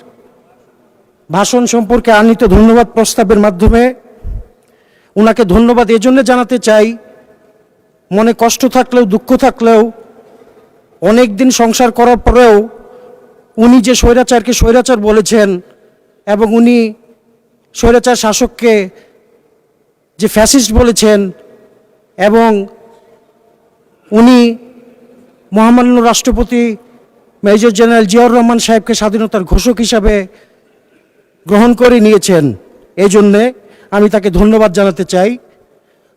Speaker 6: ভাষণ সম্পর্কে আনীত ধন্যবাদ প্রস্তাবের মাধ্যমে। ওনাকে ধন্যবাদ এজন্য জানাতে চাই, মনে কষ্ট থাকলেও দুঃখ থাকলেও অনেক দিন সংসার করার পরেও উনি যে স্বৈরাচারকে স্বৈরাচার বলেছেন এবং উনি স্বৈরাচার শাসককে যে ফ্যাসিস্ট বলেছেন এবং উনি মহামান্য রাষ্ট্রপতি মেজর জেনারেল জিয়াউর রহমান সাহেবকে স্বাধীনতার ঘোষক হিসাবে গ্রহণ করে নিয়েছেন, এই জন্যে আমি তাকে ধন্যবাদ জানাতে চাই।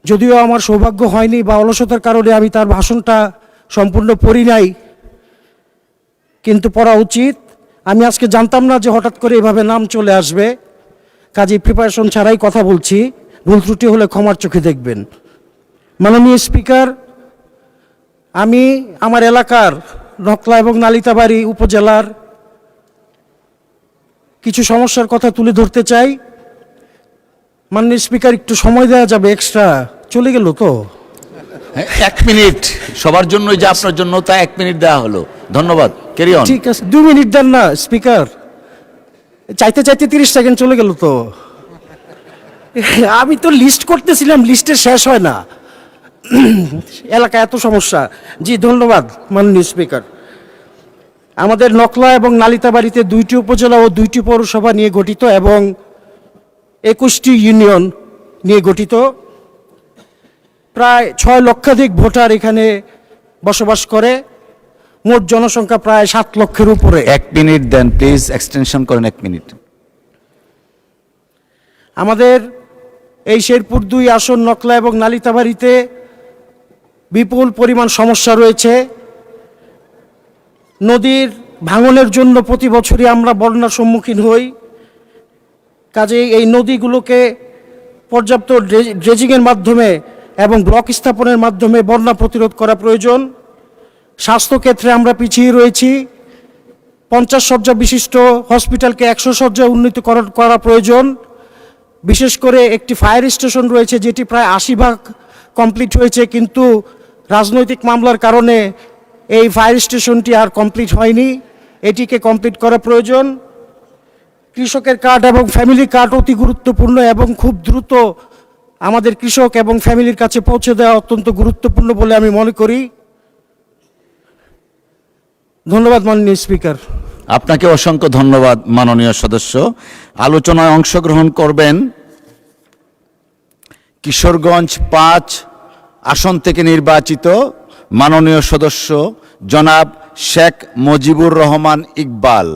Speaker 6: যদিও আমার সৌভাগ্য হয়নি বা অলসতার কারণে আমি তার ভাষণটা সম্পূর্ণ পড়ি নাই, কিন্তু পড়া উচিত। আমি আজকে জানতাম না যে হঠাৎ করে এভাবে নাম চলে আসবে, কাজেই প্রিপারেশন ছাড়াই কথা বলছি, ভুল ত্রুটি হলে ক্ষমার চোখে দেখবেন। মাননীয় স্পিকার, আমি আমার এলাকার নকলা এবং নালিতাবাড়ি উপজেলার কিছু সমস্যার কথা তুলে ধরতে চাই। মাননীয় স্পিকার, একটু সময় দেওয়া যাবে? এক্সট্রা চলে গেল তো?
Speaker 1: 1 মিনিট সবার জন্য, যে আপনার জন্য তা 1 মিনিট দেওয়া হলো। ধন্যবাদ, ক্যারি অন।
Speaker 6: ঠিক আছে, 2 মিনিট দেন না স্পিকার। চাইতে চাইতে 30 সেকেন্ড চলে গেল তো। আমি তো লিস্ট করতেছিলাম, লিস্টে শেষ হয় না। এলাকায় এত সমস্যা। জি ধন্যবাদ মাননীয় স্পিকার। আমাদের নকলা এবং নালিতাবাড়িতে 2টি উপজেলা ও 2টি পৌরসভা নিয়ে গঠিত এবং 21টি ইউনিয়ন নিয়ে গঠিত। প্রায় 6 লক্ষাধিক ভোটার এখানে বসবাস করে। মোট জনসংখ্যা প্রায় 7 লক্ষের উপরে।
Speaker 1: 1 মিনিট দেন প্লিজ, এক্সটেনশন করেন 1 মিনিট।
Speaker 6: আমাদের এই শেরপুর 2 আসন নকলা এবং নালিতাবাড়িতে বিপুল পরিমাণ সমস্যা রয়েছে। নদীর ভাঙনের জন্য প্রতি বছরই আমরা বন্যার সম্মুখীন হই। কাজেই এই নদীগুলোকে পর্যাপ্ত ড্রেজিংয়ের মাধ্যমে এবং ব্লক স্থাপনের মাধ্যমে বন্যা প্রতিরোধ করা প্রয়োজন। স্বাস্থ্যক্ষেত্রে আমরা পিছিয়ে রয়েছি। 50 শয্যা বিশিষ্ট হসপিটালকে 100 শয্যায় উন্নীত করা প্রয়োজন। বিশেষ করে একটি ফায়ার স্টেশন রয়েছে যেটি প্রায় 80% কমপ্লিট হয়েছে, কিন্তু রাজনৈতিক মামলার কারণে এই ফায়ার স্টেশনটি আর কমপ্লিট হয়নি। এটিকে কমপ্লিট করা প্রয়োজন। কৃষকের কার্ড এবং ফ্যামিলি কার্ড অতি গুরুত্বপূর্ণ এবং খুব দ্রুত আমাদের কৃষক এবং ফ্যামিলির কাছে পৌঁছে দেওয়া অত্যন্ত গুরুত্বপূর্ণ বলে আমি মনে করি। ধন্যবাদ মাননীয় স্পিকার।
Speaker 1: আপনাকে অসংখ্য ধন্যবাদ মাননীয় সদস্য। আলোচনায় অংশগ্রহণ করবেন কিশোরগঞ্জ 5 আসন থেকে নির্বাচিত মাননীয় সদস্য জনাব শেখ মুজিবুর রহমান ইকবাল,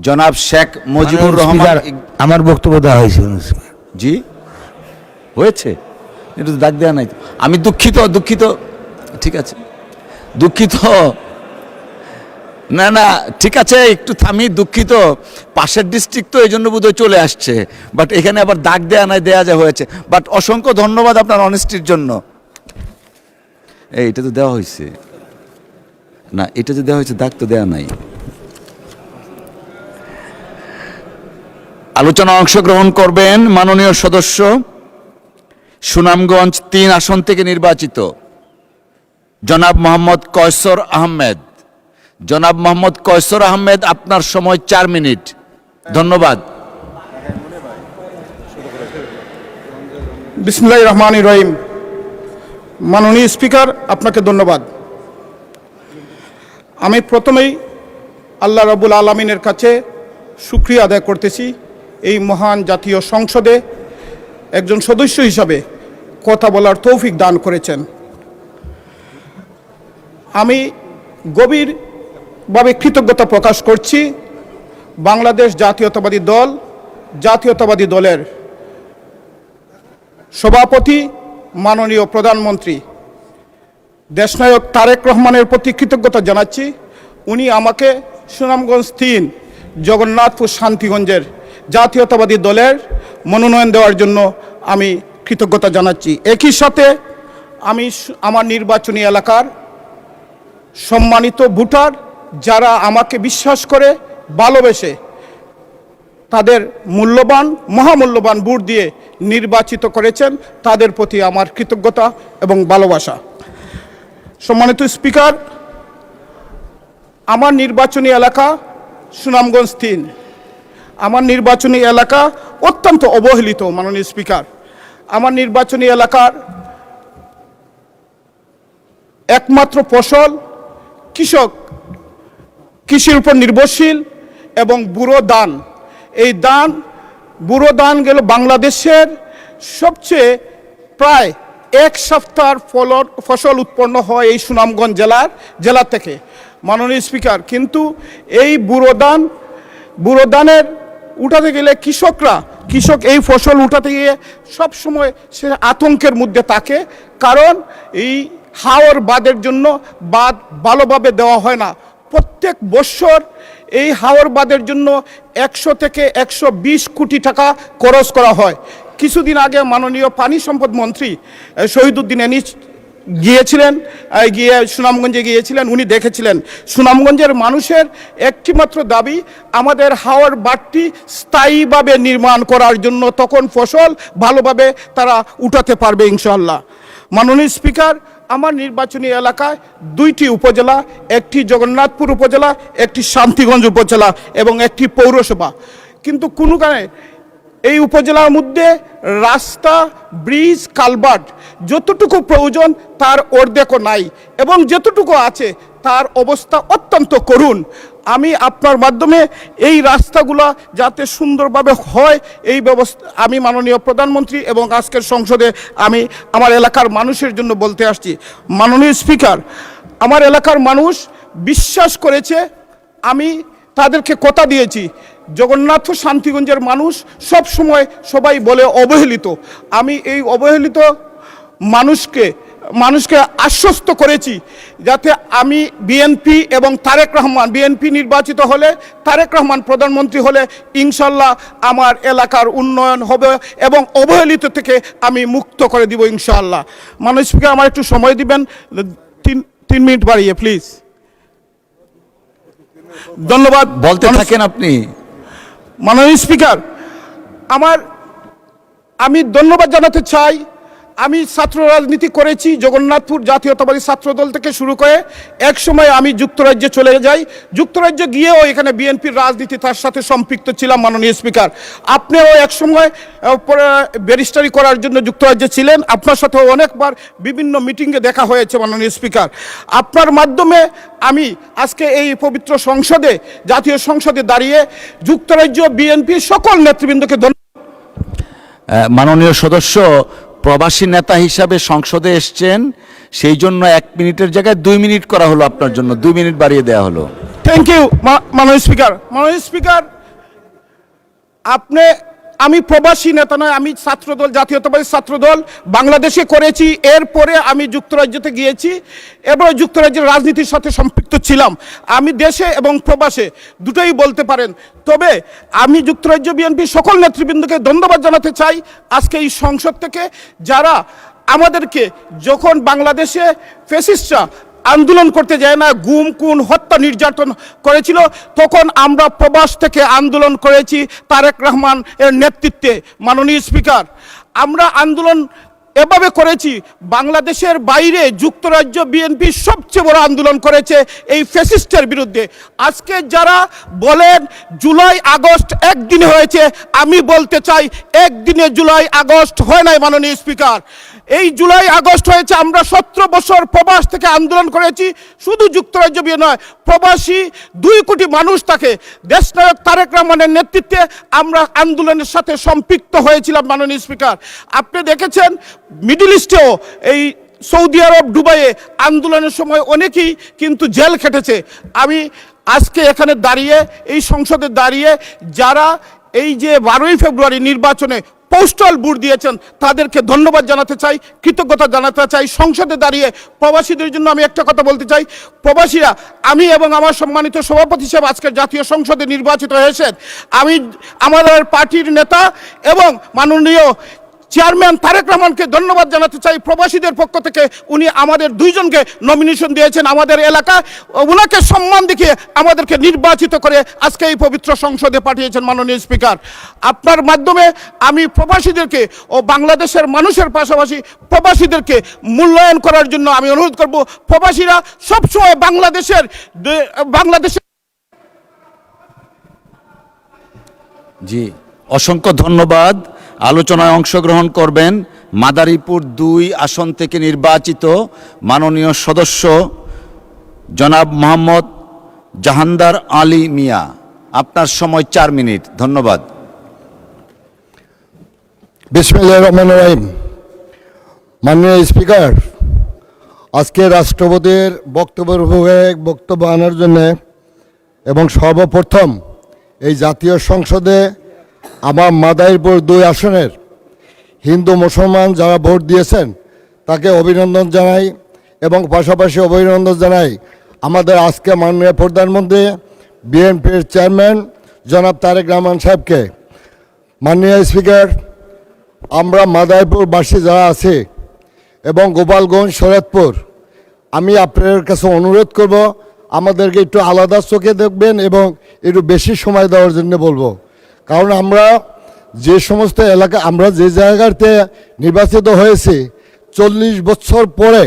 Speaker 1: জনাব শেখ মুজিবুর রহমান।
Speaker 6: আমার বক্তব্য দেওয়া হয়েছে।
Speaker 1: জি হয়েছে, এটা তো দাগ দেওয়া নাই। আমি দুঃখিত, ঠিক আছে, দুঃখিত। না না ঠিক আছে, একটু থামি, দুঃখিত। পাশের ডিস্ট্রিক্ট তো এই জন্য বোধহয় চলে আসছে, বাট এখানে আবার দাগ দেয়া নাই, দেয়া যা হয়েছে। বাট অসংখ্য ধন্যবাদ আপনার অনেস্টির জন্য। এটা তো দেওয়া হয়েছে না, এটা যে দেওয়া হয়েছে দাগ তো দেওয়া নাই। আলোচনা অংশগ্রহণ করবেন মাননীয় সদস্য, সুনামগঞ্জ 3 আসন থেকে নির্বাচিত জনাব মোহাম্মদ কয়সর আহমেদ। জনাব মোহাম্মদ কয়সর আহমেদ, আপনার সময় 4 মিনিট। ধন্যবাদ।
Speaker 6: বিসমিল্লাহির রহমানির রহিম। মাননীয় স্পিকার, আপনাকে ধন্যবাদ। আমি প্রথমেই আল্লাহ রাব্বুল আলামিনের কাছে শুকরিয়া আদায় করতেছি, এই মহান জাতীয় সংসদে একজন সদস্য হিসাবে কথা বলার তৌফিক দান করেছেন। আমি গভীরভাবে কৃতজ্ঞতা প্রকাশ করছি বাংলাদেশ জাতীয়তাবাদী দলের সভাপতি মাননীয় প্রধানমন্ত্রী দেশনায়ক তারেক রহমানের প্রতি কৃতজ্ঞতা জানাচ্ছি। উনি আমাকে সুনামগঞ্জ 3 জগন্নাথপুর শান্তিগঞ্জের জাতীয়তাবাদী দলের মনোনয়ন দেওয়ার জন্য আমি কৃতজ্ঞতা জানাচ্ছি। একই সাথে আমি আমার নির্বাচনী এলাকার সম্মানিত ভোটার যারা আমাকে বিশ্বাস করে ভালোবেসে তাদের মহামূল্যবান ভোট দিয়ে নির্বাচিত করেছেন, তাদের প্রতি আমার কৃতজ্ঞতা এবং ভালোবাসা। সম্মানিত স্পিকার, আমার নির্বাচনী এলাকা সুনামগঞ্জ 3। আমার নির্বাচনী এলাকা অত্যন্ত অবহেলিত। মাননীয় স্পিকার, আমার নির্বাচনী এলাকার একমাত্র ফসল কৃষির উপর নির্ভরশীল এবং ব্যুরো ধান। এই ব্যুরো ধান গেল বাংলাদেশের সবচেয়ে প্রায় 1 সপ্তাহের ফসল উৎপন্ন হয় এই সুনামগঞ্জ জেলা থেকে। মাননীয় স্পিকার, কিন্তু এই ব্যুরো ধানের উঠাতে গেলে কৃষক এই ফসল উঠাতে গিয়ে সবসময় সে আতঙ্কের মধ্যে থাকে, কারণ এই হাওর বাঁধের জন্য বাঁধ ভালোভাবে দেওয়া হয় না। প্রত্যেক বছর এই হাওর বাঁধের জন্য 100 থেকে 120 কোটি টাকা খরচ করা হয়। কিছুদিন আগে মাননীয় পানি সম্পদ মন্ত্রী শহীদুদ্দিন এনিস সুনামগঞ্জে গিয়েছিলেন। উনি দেখেছিলেন সুনামগঞ্জের মানুষের একটিমাত্র দাবি আমাদের হাওর বাঁধটি স্থায়ীভাবে নির্মাণ করার জন্য, তখন ফসল ভালোভাবে তারা উঠাতে পারবে ইনশাআল্লাহ। মাননীয় স্পিকার, আমার নির্বাচনী এলাকায় 2টি উপজেলা, একটি জগন্নাথপুর উপজেলা, একটি শান্তিগঞ্জ উপজেলা এবং একটি পৌরসভা। কিন্তু কোনো কারণে এই উপজেলার মধ্যে রাস্তা, ব্রিজ, কালভার্ট যতটুকু প্রয়োজন তার অর্ধেকও নাই, এবং যতটুকু আছে তার অবস্থা অত্যন্ত করুণ। আমি আপনার মাধ্যমে এই রাস্তাগুলো যাতে সুন্দরভাবে হয় এই ব্যবস্থা আমি মাননীয় প্রধানমন্ত্রী এবং আজকের সংসদে আমি আমার এলাকার মানুষের জন্য বলতে আসছি। মাননীয় স্পিকার, আমার এলাকার মানুষ বিশ্বাস করেছে, আমি তাদেরকে কথা দিয়েছি। জগন্নাথপুর শান্তিগঞ্জের মানুষ সবাই বলে অবহেলিত। আমি এই অবহেলিত মানুষকে আশ্বস্ত করেছি যাতে আমি বিএনপি এবং বিএনপি নির্বাচিত হলে, তারেক রহমান প্রধানমন্ত্রী হলে ইনশাল্লাহ আমার এলাকার উন্নয়ন হবে এবং অবহেলিত থেকে আমি মুক্ত করে দিব ইনশাআল্লাহ। মাননীয় স্পিকার, আমার একটু সময় দিবেন, 3 মিনিট বাড়িয়ে প্লিজ। ধন্যবাদ।
Speaker 1: বলতে থাকেন আপনি।
Speaker 6: মাননীয় স্পিকার, আমি ধন্যবাদ জানাতে চাই। আমি ছাত্র রাজনীতি করেছি, জগন্নাথপুর জাতীয়তাবাদী ছাত্রদল থেকে শুরু করে এক সময় আমি যুক্তরাজ্যে চলে যাই। যুক্তরাজ্যে গিয়েও এখানে বিএনপির রাজনীতি তার সাথে সম্পৃক্ত ছিলাম। মাননীয় স্পিকার, আপনিও এক সময় ব্যারিস্টারি করার জন্য যুক্তরাজ্যে ছিলেন, আপনার সাথেও অনেকবার বিভিন্ন মিটিংয়ে দেখা হয়েছে। মাননীয় স্পিকার, আপনার মাধ্যমে আমি আজকে এই পবিত্র জাতীয় সংসদে দাঁড়িয়ে যুক্তরাজ্য বিএনপির সকল নেতৃবৃন্দকে
Speaker 1: মাননীয় সদস্য প্রবাসী নেতা হিসাবে সংসদে এসছেন, সেই জন্য 1 মিনিটের জায়গায় 2 মিনিট করা হলো আপনার জন্য, 2 মিনিট বাড়িয়ে দেওয়া হলো।
Speaker 15: থ্যাংক ইউ মাননীয় স্পিকার। মাননীয় স্পিকার, আমি প্রবাসী নেতা নয়, আমি ছাত্রদল, জাতীয়তাবাদী ছাত্রদল বাংলাদেশে করেছি। এরপরে আমি যুক্তরাজ্যতে গিয়েছি এবং যুক্তরাজ্যের রাজনীতির সাথে সম্পৃক্ত ছিলাম। আমি দেশে এবং প্রবাসে দুটোই বলতে পারেন। তবে আমি যুক্তরাজ্য বিএনপির সকল নেতৃবৃন্দকে ধন্যবাদ জানাতে চাই আজকে এই সংসদ থেকে, যারা আমাদেরকে যখন বাংলাদেশে ফ্যাসিস্টরা আন্দোলন করতে যায় না, গুম খুন হত্যা নির্যাতন করেছিল, তখন আমরা প্রবাস থেকে আন্দোলন করেছি তারেক রহমান এর নেতৃত্বে। মাননীয় স্পিকার, আমরা আন্দোলন এভাবে করেছি, বাংলাদেশের বাইরে যুক্তরাজ্য বিএনপি সবচেয়ে বড় আন্দোলন করেছে এই ফ্যাসিস্টের বিরুদ্ধে। আজকে যারা বলেন জুলাই আগস্ট একদিনে হয়েছে, আমি বলতে চাই একদিনে জুলাই আগস্ট হয় নাই। মাননীয় স্পিকার, এই জুলাই আগস্ট হয়েছে, আমরা 17 বছর প্রবাস থেকে আন্দোলন করেছি। শুধু যুক্তরাজ্য বিয়ে নয়, প্রবাসী 2 কোটি মানুষ থাকে। দেশনায়ক তারেক রহমানের নেতৃত্বে আমরা আন্দোলনের সাথে সম্পৃক্ত হয়েছিলাম। মাননীয় স্পিকার, আপনি দেখেছেন মিডল ইস্টেও, এই সৌদি আরব, দুবাইয়ে আন্দোলনের সময় অনেকেই কিন্তু জেল খেটেছে। আমি আজকে এখানে দাঁড়িয়ে, এই সংসদে দাঁড়িয়ে, যারা এই যে 12ই ফেব্রুয়ারি নির্বাচনে পোস্টাল ভোট দিয়েছেন তাদেরকে ধন্যবাদ জানাতে চাই, কৃতজ্ঞতা জানাতে চাই। সংসদে দাঁড়িয়ে প্রবাসীদের জন্য আমি একটা কথা বলতে চাই, প্রবাসীরা, আমি এবং আমার সম্মানিত সভাপতি সাহেব আজকের জাতীয় সংসদে নির্বাচিত হয়েছেন। আমি আমাদের পার্টির নেতা এবং মাননীয় চেয়ারম্যান তারেক রহমানকে ধন্যবাদ জানাতে চাই প্রবাসীদের পক্ষ থেকে। উনি আমাদের 2 জনকে নমিনেশন দিয়েছেন আমাদের এলাকা, ওনাকে সম্মান দেখিয়ে আমাদেরকে নির্বাচিত করে আজকে এই পবিত্র সংসদে পাঠিয়েছেন। মাননীয় স্পিকার, আপনার মাধ্যমে আমি প্রবাসীদেরকে ও বাংলাদেশের মানুষের পাশাপাশি প্রবাসীদেরকে মূল্যায়ন করার জন্য আমি অনুরোধ করব। প্রবাসীরা সবসময় বাংলাদেশের
Speaker 1: জি, অসংখ্য ধন্যবাদ। আলোচনায় অংশগ্রহণ করবেন মাদারীপুর 2 আসন থেকে নির্বাচিত মাননীয় সদস্য জনাব মোহাম্মদ জাহানদার আলী মিয়া। আপনার সময় 4 মিনিট। ধন্যবাদ।
Speaker 5: বিসমিল্লাহির রহমানির রহিম। মাননীয় স্পিকার, আজকে রাষ্ট্রপতির বক্তব্য আনার জন্য এবং সর্বপ্রথম এই জাতীয় সংসদে আমার মাদারীপুর 2 আসনের হিন্দু মুসলমান যারা ভোট দিয়েছেন তাকে অভিনন্দন জানাই এবং পাশাপাশি অভিনন্দন জানাই আমাদের আজকে মাননীয় প্রধানমন্ত্রী বিএনপির চেয়ারম্যান জনাব তারেক রহমান সাহেবকে। মাননীয় স্পিকার, আমরা মাদারীপুরবাসী যারা আছি এবং গোপালগঞ্জ, শরৎপুর, আমি আপনাদের কাছে অনুরোধ করব আমাদেরকে একটু আলাদা চোখে দেখবেন এবং একটু বেশি সময় দেওয়ার জন্য বলবো। কারণ আমরা যে সমস্ত এলাকা, আমরা যে জায়গাতে নির্বাচিত হয়েছি 40 বছর পরে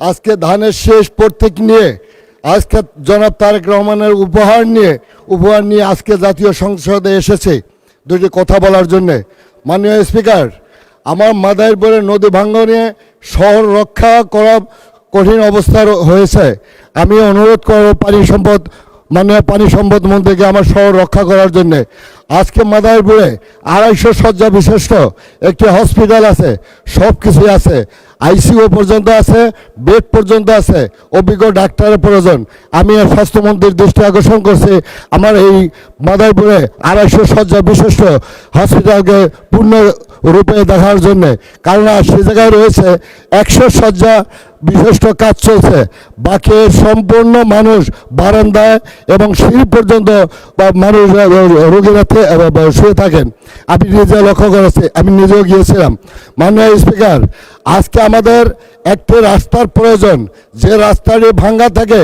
Speaker 5: আজকে ধানের শেষ প্রতীক নিয়ে আজকে জনাব তারেক রহমানের উপহার নিয়ে আজকে জাতীয় সংসদে এসেছে 2টি কথা বলার জন্যে। মাননীয় স্পিকার, আমার মাদারীপুরের নদী ভাঙ্গনে শহর রক্ষা করা কঠিন অবস্থা হয়েছে। আমি অনুরোধ করব মাননীয় পানি সম্পদ মন্ত্রীকে আমার শহর রক্ষা করার জন্য। আজকে মাদারীপুরে 250 শয্যা বিশিষ্ট একটি হসপিটাল আছে, সব কিছুই আছে, আইসিইউ পর্যন্ত আছে, বেড পর্যন্ত আছে, অভিজ্ঞ ডাক্তারের প্রয়োজন। আমি স্বাস্থ্যমন্ত্রীর দৃষ্টি আকর্ষণ করছি আমার এই মাদারীপুরে 250 শয্যা বিশিষ্ট হসপিটালকে পূর্ণরূপে দেখার জন্যে। কারণ সে জায়গায় রয়েছে 100 শয্যা বিশিষ্ট কাজ চলছে, বাকি সম্পূর্ণ মানুষ বারান্দায় এবং সিঁড়ি পর্যন্ত মানুষ রোগীরা শুয়ে থাকেন। আমি নিজে লক্ষ্য করেছি, আমি নিজেও গিয়েছিলাম। মাননীয় স্পিকার, আজকে আমাদের একটি রাস্তার প্রয়োজন, যে রাস্তাটি ভাঙ্গা থাকে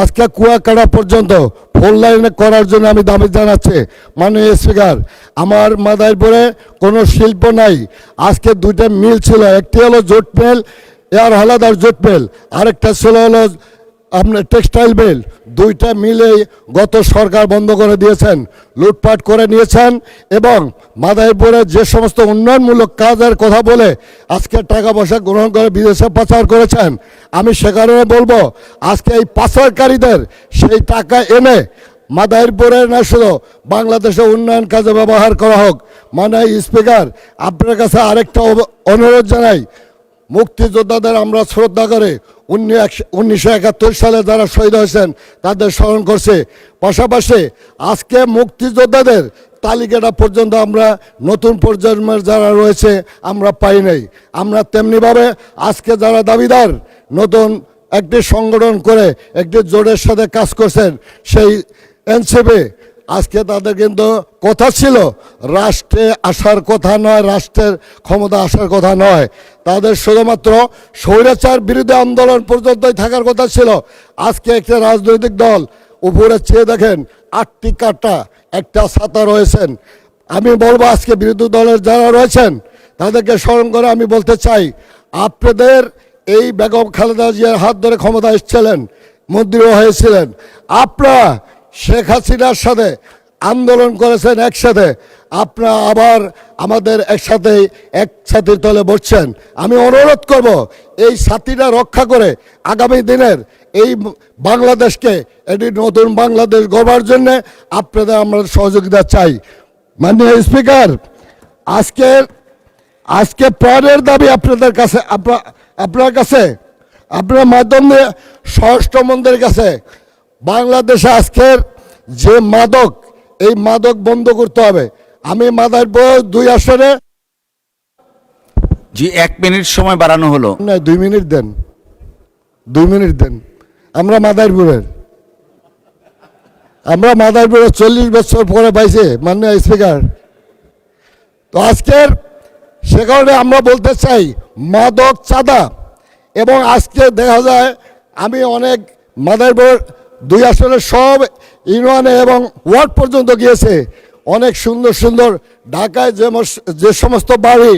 Speaker 5: আজকে কুয়াকাটা পর্যন্ত 4 লাইনে করার জন্য আমি দাবি জানাচ্ছি। মাননীয় স্পিকার, আমার মাদারীপুরে কোনো শিল্প নাই। আজকে 2টা মিল ছিল, একটি হলো জুট মিল, এয়ার হালাদার জুট মিল, আরেকটা ছিল হলো আপনার টেক্সটাইল মিল। 2টা মিলেই গত সরকার বন্ধ করে দিয়েছেন, লুটপাট করে নিয়েছেন এবং মাদারীপুরের যে সমস্ত উন্নয়নমূলক কাজের কথা বলে আজকে টাকা পয়সা গ্রহণ করে বিদেশে পাচার করেছেন। আমি সে কারণে বলবো আজকে এই পাচারকারীদের সেই টাকা এনে মাদারীপুরের না শুধু বাংলাদেশে উন্নয়ন কাজে ব্যবহার করা হোক। মাননীয় স্পিকার, আপনার কাছে আরেকটা অনুরোধ জানাই, মুক্তিযোদ্ধাদের আমরা শ্রদ্ধা করে
Speaker 13: 1971 সালে যারা শহীদ হয়েছেন তাদের স্মরণ করছে। পাশাপাশি আজকে মুক্তিযোদ্ধাদের তালিকাটা পর্যন্ত আমরা নতুন প্রজন্মের যারা রয়েছে আমরা পাই নাই। আমরা তেমনিভাবে আজকে যারা দাবিদার নতুন একটি সংগঠন করে একটি জোটের সাথে কাজ করছেন সেই এনসিপি, আজকে তাদের কিন্তু কথা ছিল রাষ্ট্রে আসার কথা নয়, রাষ্ট্রের ক্ষমতা আসার কথা নয়, তাদের শুধুমাত্র স্বৈরাচার বিরোধী আন্দোলন পর্যন্তই থাকার কথা ছিল। আজকে একটা রাজনৈতিক দল উপরে চেয়ে দেখেন 8টি কাটা একটা ছাতা রয়েছেন। আমি বলবো আজকে বিরোধী দলের যারা রয়েছেন তাদেরকে স্মরণ করে আমি বলতে চাই, আপনাদের এই বেগম খালেদা জিয়ার হাত ধরে ক্ষমতা এসেছিলেন, মন্ত্রীও হয়েছিলেন, আপনারা শেখ হাসিনার সাথে আন্দোলন করেছেন একসাথে, আপনারা আবার আমাদের এক ছাতির তলে বসছেন। আমি অনুরোধ করব এই ছাতিটা রক্ষা করে আগামী দিনের এই বাংলাদেশকে এটি নতুন বাংলাদেশ গড়ার জন্য আপনাদের আমরা সহযোগিতা চাই। মাননীয় স্পিকার, আজকে প্রাণের দাবি আপনাদের কাছে, আপনার কাছে, আপনার মাধ্যমে স্বরাষ্ট্রমন্ত্রীর কাছে, বাংলাদেশে আজকের যে মাদক, এই মাদক বন্ধ করতে হবে। আমি মাদারীপুর 2 আসনে
Speaker 1: জি 1 মিনিট সময় বাড়ানো হলো।
Speaker 13: না 2 মিনিট দেন, 2 মিনিট দেন। আমরা মাদারীপুরের 40 বছর পরে পাইছি মাননীয় স্পিকার। তো আজকের সে কারণে আমরা বলতে চাই মাদক, চাঁদা, এবং আজকে দেখা যায় আমি অনেক মাদারীপুর 2 আসনের সব ইউনিয়নে এবং ওয়ার্ড পর্যন্ত গিয়েছে, অনেক সুন্দর সুন্দর ঢাকায় যে সমস্ত বাড়ি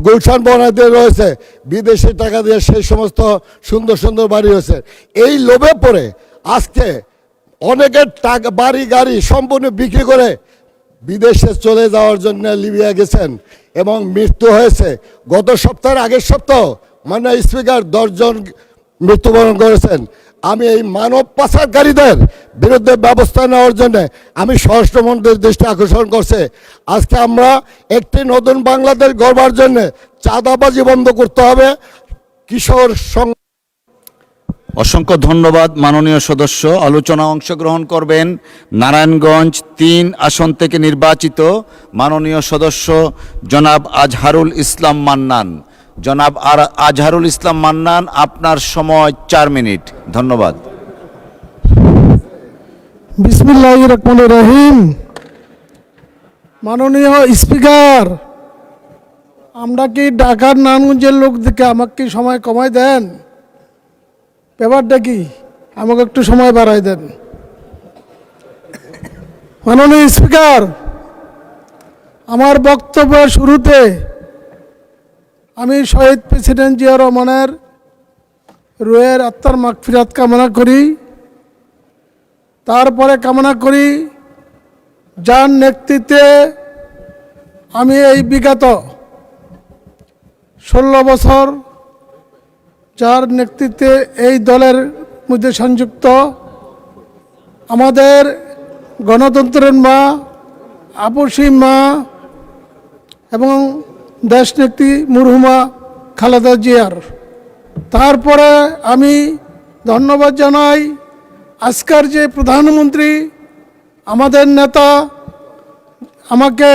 Speaker 13: গুলশান বনাতে রয়েছে বিদেশি টাকা দিয়ে সেই সমস্ত সুন্দর সুন্দর বাড়ি রয়েছে, এই লোভে পড়ে আজকে অনেকের টাকা বাড়ি গাড়ি সম্পূর্ণ বিক্রি করে বিদেশে চলে যাওয়ার জন্য লিবিয়া গেছেন এবং মৃত্যু হয়েছে। গত সপ্তাহের আগের সপ্তাহ মাননীয় স্পিকার 10 জন মৃত্যুবরণ করেছেন। আমি এই মানব পাচারকারীদের বিরুদ্ধে ব্যবস্থা নেওয়ার জন্য আমি স্বরাষ্ট্রমন্ত্রীর দৃষ্টি আকর্ষণ করছে। আজকে আমরা একটি নতুন বাংলাদেশ গড়বার জন্য চাঁদাবাজি বন্ধ করতে হবে। কিশোর
Speaker 1: অসংখ্য ধন্যবাদ মাননীয় সদস্য। আলোচনা অংশগ্রহণ করবেন নারায়ণগঞ্জ 3 আসন থেকে নির্বাচিত মাননীয় সদস্য জনাব আজহারুল ইসলাম মান্নান। জনাব আজহারুল ইসলাম মান্নান, আপনার সময় 4 মিনিট। ধন্যবাদ।
Speaker 6: বিসমিল্লাহির রহমানির রহিম। মাননীয় স্পিকার, আমরা কি ঢাকার নারায়ণগঞ্জের লোক দেখে আমাকে কি সময় কমাই দেন? ব্যাপারটা কি, আমাকে একটু সময় বাড়াই দেন। মাননীয় স্পিকার, আমার বক্তব্যের শুরুতে আমি শহীদ প্রেসিডেন্ট জিয়া রহমানের রুহের আত্মার মাগফিরাত কামনা করি। তারপরে কামনা করি যার নেতৃত্বে আমি এই বিগত 16 বছর যার নেতৃত্বে এই দলের মধ্যে সংযুক্ত, আমাদের গণতন্ত্রের মা, আপসী মা এবং দেশনেত্রী মরহুমা খালেদা জিয়ার। তারপরে আমি ধন্যবাদ জানাই আজকের যে প্রধানমন্ত্রী, আমাদের নেতা, আমাকে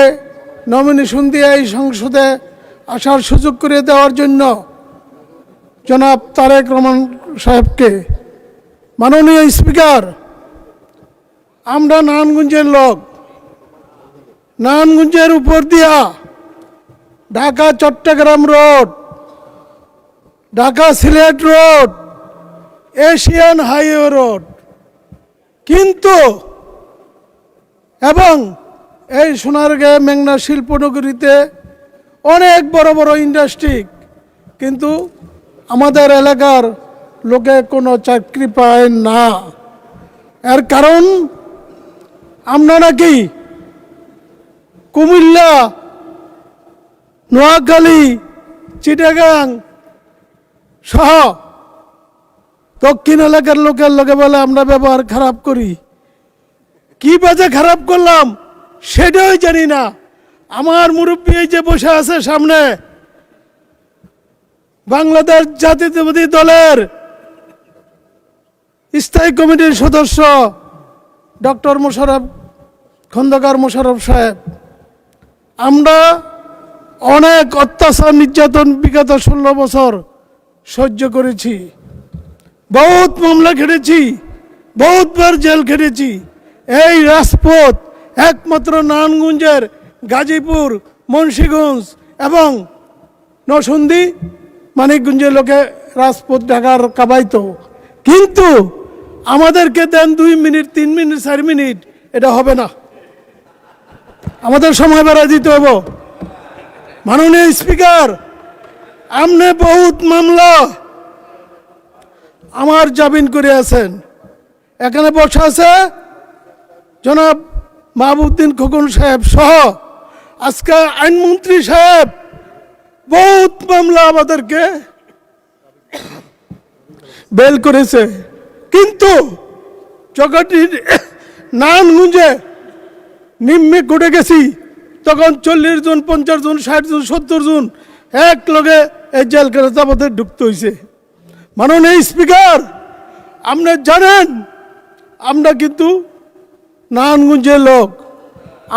Speaker 6: নমিনেশন দিয়ে এই সংসদে আসার সুযোগ করে দেওয়ার জন্য জনাব তারেক রহমান সাহেবকে। মাননীয় স্পিকার, আমরা নারায়ণগঞ্জের লোক। নারায়ণগঞ্জের উপর দিয়া Dhaka Chittagong road, Dhaka Sylhet road, Asian highway road, কিন্তু এবং এই সোনারগাঁ মেঘনা শিল্পনগরীতে অনেক বড় বড় ইন্ডাস্ট্রি, কিন্তু আমাদের এলাকার লোকে কোনো চাকরি পায় না। এর কারণ আমরা নাকি কুমিল্লা, নোয়াখালী, চিটাগাং সহ দক্ষিণ এলাকার লোকের লোকে বলে আমরা ব্যবহার খারাপ করি। কি বাজে খারাপ করলাম সেটাই জানি না। আমার মুরব্বী এই যে বসে আছে সামনে, বাংলাদেশ জাতীয়তাবাদী দলের স্থায়ী কমিটির সদস্য ডক্টর মোশাররফ খন্দকার মোশাররফ সাহেব, আমরা অনেক অত্যাচার নির্যাতন বিগত 16 বছর সহ্য করেছি, বহুত মামলা খেটেছি, বহুতবার জেল খেটেছি। এই রাজপথ একমাত্র নারায়ণগঞ্জের গাজীপুর, মুন্সিগঞ্জ এবং নরসিংদী মানিকগঞ্জের লোকে রাজপথ ঢাকার কাবাইতো, কিন্তু আমাদেরকে দেন 2 মিনিট, 3 মিনিট, 4 মিনিট, এটা হবে না, আমাদের সময় বাড়াই দিতে হবে। মাননীয় স্পিকার, আপনি বহুত মামলা আমার জামিন করে আছেন, এখানে বসা আছে জনাব মাহবুবউদ্দিন খোকন সাহেব সহ আজকে আইনমন্ত্রী সাহেব, বহুত মামলা আমাদেরকে বেল করেছে, কিন্তু জগটির নারায়ণগঞ্জে নিম্নে কোর্টে গেছি, তখন 40 জন, 50 জন, 60 জন, 70 জন এক লগে এই জেলখানাতে আমাদের ঢুকতে হয়েছে। মাননীয় স্পিকার, আপনি জানেন আমরা কিন্তু নারায়ণগঞ্জের লোক,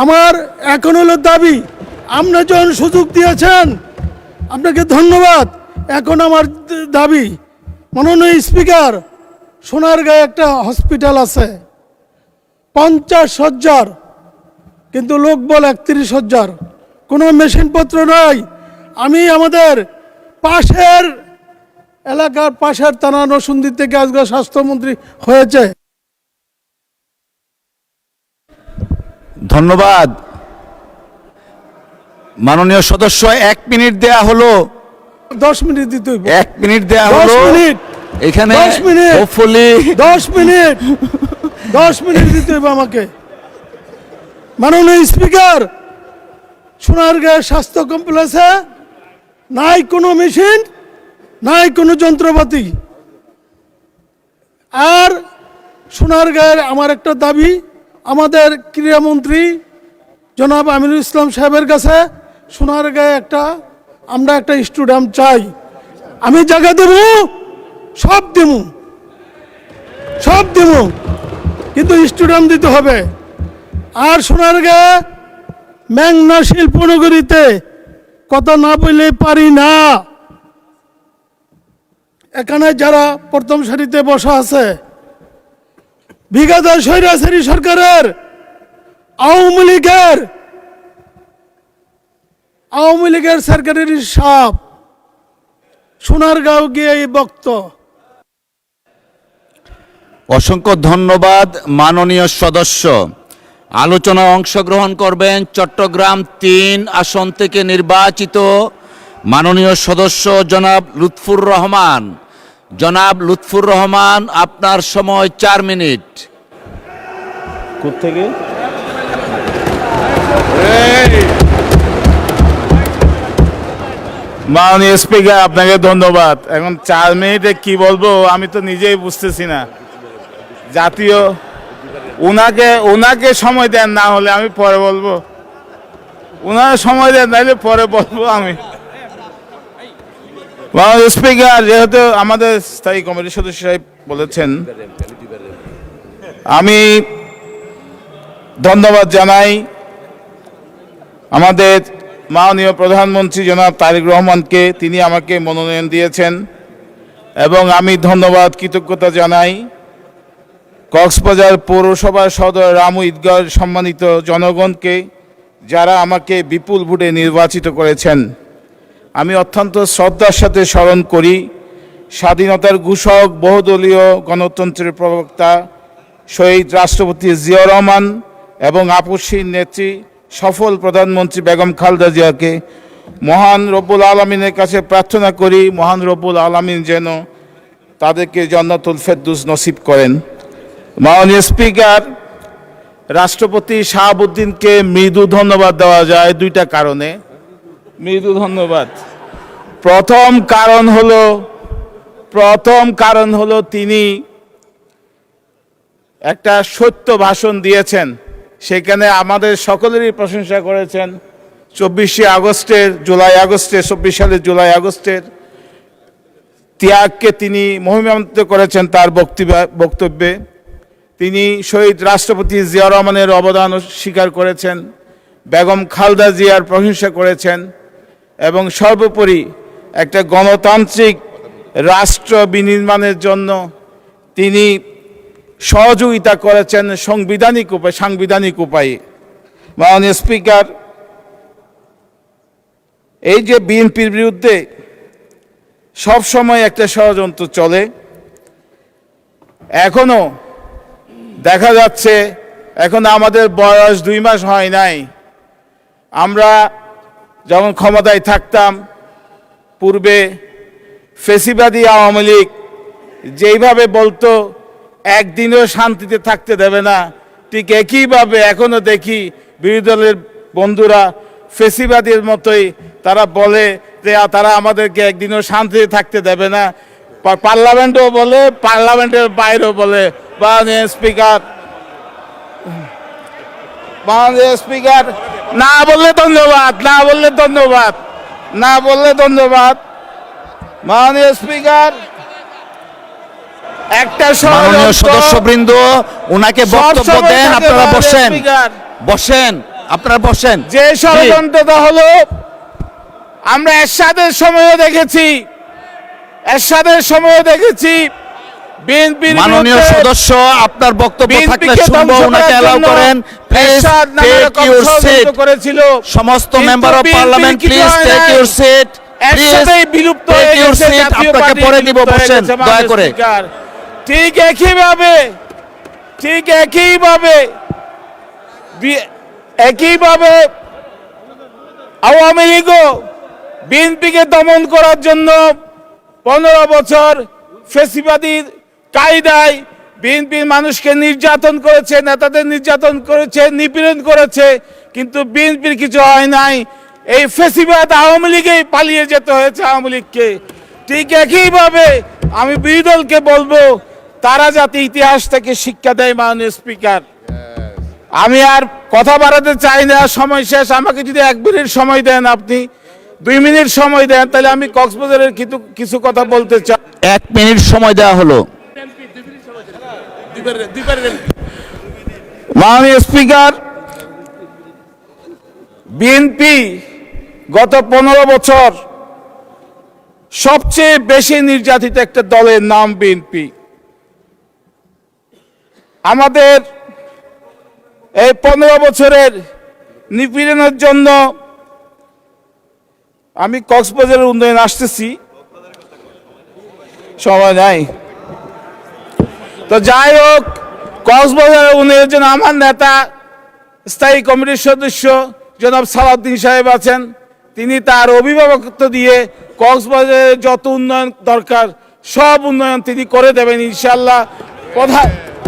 Speaker 6: আমার এখন হলো দাবি, আপনি যখন সুযোগ দিয়েছেন আপনাকে ধন্যবাদ। এখন আমার দাবি, মাননীয় স্পিকার, সোনারগাঁয়ে একটা হসপিটাল আছে 50 শয্যার, কিন্তু লোক বল 31 শয্যার, কোনো মেশিনপত্র নাই। আমি আমাদের পাশের এলাকার পাশের থানা নরসিংদী থেকে আজকে স্বাস্থ্যমন্ত্রী হয়েছে।
Speaker 1: ধন্যবাদ মাননীয় সদস্য। 1 মিনিট দেয়া হলো,
Speaker 6: 10 মিনিট দিতে হইব,
Speaker 1: 1 মিনিট দেয়া হলো,
Speaker 6: 10 মিনিট,
Speaker 1: এখানে
Speaker 6: 10 মিনিট,
Speaker 1: হোপফুলি
Speaker 6: 10 মিনিট, 10 মিনিট দিতে হইব আমাকে। মাননীয় স্পিকার, সোনারগাঁও স্বাস্থ্য কমপ্লেক্সে নাই কোনো মেশিন, নাই কোনো যন্ত্রপাতি। আর সোনারগাঁয়ের আমার একটা দাবি, আমাদের ক্রীড়ামন্ত্রী জনাব আমিনুল ইসলাম সাহেবের কাছে সোনারগাঁয়ে আমরা একটা স্টেডিয়াম চাই। আমি জায়গা দেব, সব দেব, কিন্তু স্টেডিয়াম দিতে হবে। আর সোনারগাঁয়ে মেঘনা শিল্পনগরীতে কথা না বললে পারি না। এখানে যারা প্রথম সারিতে বসা আছে, বিগত স্বৈরাচারী সরকারের আওয়ামী লীগের সরকারের সাপ সোনারগাঁও গিয়ে এই বক্ত।
Speaker 1: অসংখ্য ধন্যবাদ মাননীয় সদস্য। আলোচনায় অংশগ্রহণ করবেন চট্টগ্রাম 3 আসন থেকে নির্বাচিত মাননীয় সদস্য জনাব লুৎফুর রহমান। জনাব লুৎফুর রহমান, আপনার সময় 4 মিনিট।
Speaker 14: কোত্থেকে?
Speaker 16: মাননীয় স্পিকার, আপনাকে ধন্যবাদ। এখন 4 মিনিটে কি বলবো আমি তো নিজেই বুঝতেছি না। জাতীয় ওনাকে সময় দেন, না হলে আমি পরে বলবো। ওনার সময় দেন, নাহলে পরে বলবো আমি। মাননীয় স্পিকার, যেহেতু আমাদের স্থায়ী কমিটির সদস্য সাহেব বলেছেন, আমি ধন্যবাদ জানাই আমাদের মাননীয় প্রধানমন্ত্রী জনাব তারেক রহমানকে। তিনি আমাকে মনোনয়ন দিয়েছেন এবং আমি ধন্যবাদ, কৃতজ্ঞতা জানাই কক্সবাজার পৌরসভার সদর রামু ঈদগাহ সম্মানিত জনগণকে, যারা আমাকে বিপুল ভোটে নির্বাচিত করেছেন। আমি অত্যন্ত শ্রদ্ধার সাথে স্মরণ করি স্বাধীনতার ঘোষক, বহুদলীয় গণতন্ত্রের প্রবক্তা শহীদ রাষ্ট্রপতি জিয়াউর রহমান এবং আপসীর নেত্রী সফল প্রধানমন্ত্রী বেগম খালেদা জিয়াকে। মহান রব্বুল আলমিনের কাছে প্রার্থনা করি, মহান রব্বুল আলমিন যেন তাদেরকে জান্নাতুল ফেরদৌস নসিব করেন। মাননীয় স্পিকার, রাষ্ট্রপতি শাহাবুদ্দিনকে মৃদু ধন্যবাদ দেওয়া যায় 2টা কারণে। মৃদু ধন্যবাদ, প্রথম কারণ হলো তিনি একটা সত্য ভাষণ দিয়েছেন, সেখানে আমাদের সকলেরই প্রশংসা করেছেন। 24 আগস্টের জুলাই আগস্টের ত্যাগকে তিনি মহিমান্বিত করেছেন তার বক্তব্যে। তিনি শহীদ রাষ্ট্রপতি জিয়া রহমানের অবদান স্বীকার করেছেন, বেগম খালেদা জিয়ার প্রশংসা করেছেন এবং সর্বোপরি একটা গণতান্ত্রিক রাষ্ট্র বিনির্মাণের জন্য তিনি সহযোগিতা করেছেন সাংবিধানিক উপায়ে। মাননীয় স্পিকার, এই যে বিএনপির বিরুদ্ধে সবসময় একটা ষড়যন্ত্র চলে, এখনো দেখা যাচ্ছে, এখন আমাদের বয়স 2 মাস হয় নাই, আমরা যখন ক্ষমতায় থাকতাম পূর্বে ফেসিবাদী আওয়ামী লীগ যেইভাবে বলতো একদিনও শান্তিতে থাকতে দেবে না, ঠিক একইভাবে এখনো দেখি বিরোধী দলের বন্ধুরা ফেসিবাদীর মতোই তারা বলে যে তারা আমাদেরকে একদিনও শান্তিতে থাকতে দেবে না, পার্লামেন্টও বলে, পার্লামেন্টের বাইরেও বলে। মাননীয় স্পিকার, না বললে ধন্যবাদ। মাননীয় স্পিকার, একটা
Speaker 1: মাননীয় সদস্যবৃন্দ ওনাকে বক্তব্য দেন, আপনারা বসেন।
Speaker 16: যে ষড়যন্ত্রটা হলো আমরা এরশাদের সময়ও দেখেছি বিএনপির
Speaker 1: মাননীয় সদস্য আপনার বক্তব্য থাকলে শুনবো, ওনাকে এলাও করেন প্লিজ। টেক ইউর সিট,
Speaker 16: করেছিল
Speaker 1: সমস্ত member of parliament please take your seat,
Speaker 16: একসাথেই বিলুপ্ত হয়ে গেছে জাতীয়
Speaker 1: আপনাকে
Speaker 16: পার্টি
Speaker 1: পরে দিব,
Speaker 16: বিলুপ্ত হয়ে
Speaker 1: বসেন
Speaker 16: গেছে,
Speaker 1: দয়া
Speaker 16: মাননীয়
Speaker 1: করে।
Speaker 16: স্পিকার। ঠিক একইভাবে আওয়ামী লীগও বিএনপিকে দমন করার জন্য 15 বছর ফেসিবাদীর কায়দায় বিএনপির মানুষকে নির্যাতন করেছে, নেতাদের নির্যাতন করেছে, নিপীড়ন করেছে, কিন্তু বিএনপির কিছু হয় নাই। এই ফেসিবাদ আওয়ামী লীগেই পালিয়ে যেতে হয়েছে আওয়ামী লীগকে। ঠিক একইভাবে আমি বিরোধী দলকে বলবো তারা যাতে ইতিহাস থেকে শিক্ষা দেয়। মাননীয় স্পিকার, আমি আর কথা বাড়াতে চাই না, সময় শেষ। আমাকে যদি 1 মিনিট সময় দেন, আপনি 2 মিনিট সময় দেন, তাহলে আমি কক্সবাজারের কিছু কথা বলতে চাই।
Speaker 1: 1 মিনিট সময় দেওয়া হলো।
Speaker 16: মাননীয় স্পিকার, বিএনপি গত 15 বছর সবচেয়ে বেশি নির্যাতিত একটা দলের নাম বিএনপি। আমাদের এই 15 বছরের নিপীড়নের জন্য আমি কক্সবাজারের উন্নয়ন আসতেছি, সময় নাই। তো যাই হোক, কক্সবাজারের উন্নয়নের জন্য আমার নেতা স্থায়ী কমিটির সদস্য জনাব সালাউদ্দিন সাহেব আছেন, তিনি তার অভিভাবকত্ব দিয়ে কক্সবাজারের যত উন্নয়ন দরকার সব উন্নয়ন তিনি করে দেবেন ইনশাআল্লাহ।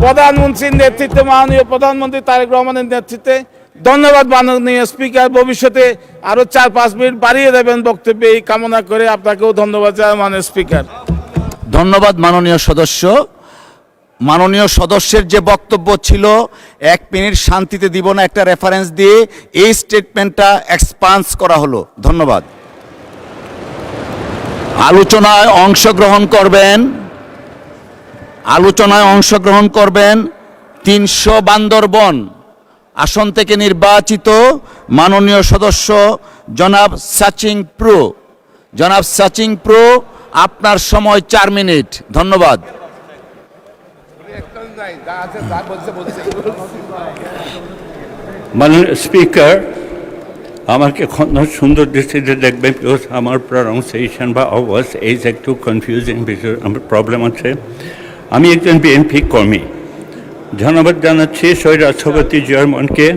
Speaker 16: প্রধানমন্ত্রীর নেতৃত্বে, মাননীয় প্রধানমন্ত্রী তারেক রহমানের নেতৃত্বে। ধন্যবাদ মাননীয় স্পিকার, ভবিষ্যতে আরো 4-5 মিনিট বাড়িয়ে দেবেন বক্তব্যে, এই কামনা করে আপনাকেও ধন্যবাদ জানাই মাননীয় স্পিকার।
Speaker 1: ধন্যবাদ মাননীয় সদস্য। মাননীয় সদস্যের যে বক্তব্য ছিল 1 মিনিট শান্তিতে দিব না, একটা রেফারেন্স দিয়ে এই স্টেটমেন্টটা এক্সপান্স করা হলো। ধন্যবাদ। আলোচনায় অংশগ্রহণ করবেন 300 বান্দরবন আসন থেকে নির্বাচিত মাননীয় সদস্য জনাব সাচিং প্রো। আপনার সময় 4 মিনিট। ধন্যবাদ।
Speaker 17: মাননীয় স্পিকার, আমাকে সুন্দর দৃষ্টিতে দেখবেন, বিকজ আমার প্রনাউন্সিয়েশন বা আওয়াজ এই একটু কনফিউজিং বিষয়, আমার প্রবলেম আছে। আমি একজন বিএনপি কর্মী। ধন্যবাদ জানাচ্ছি শহীদ রাষ্ট্রপতি জিয়া রহমানকে,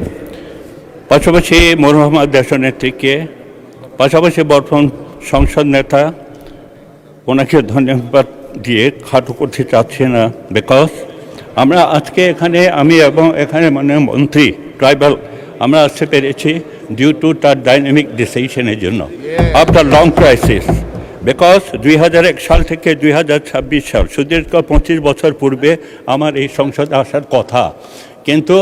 Speaker 17: পাশাপাশি মোহাম্মদ দেশনেত্রীকে, পাশাপাশি বর্তমান সংসদ নেতা, ওনাকে ধন্যবাদ দিয়ে খাটো করতে চাচ্ছি না, বিকজ আমরা আজকে এখানে, আমি এবং এখানে মাননীয় মন্ত্রী ট্রাইবাল, আমরা আসতে পেরেছি ডিউ টু তার ডাইনামিক ডিসিশনের জন্য আফটার লং ক্রাইসিস। বিকজ 2001 সাল থেকে 2026 সাল, সুদীর্ঘ 25 বছর পূর্বে আমার এই সংসদে আসার কথা, কিন্তু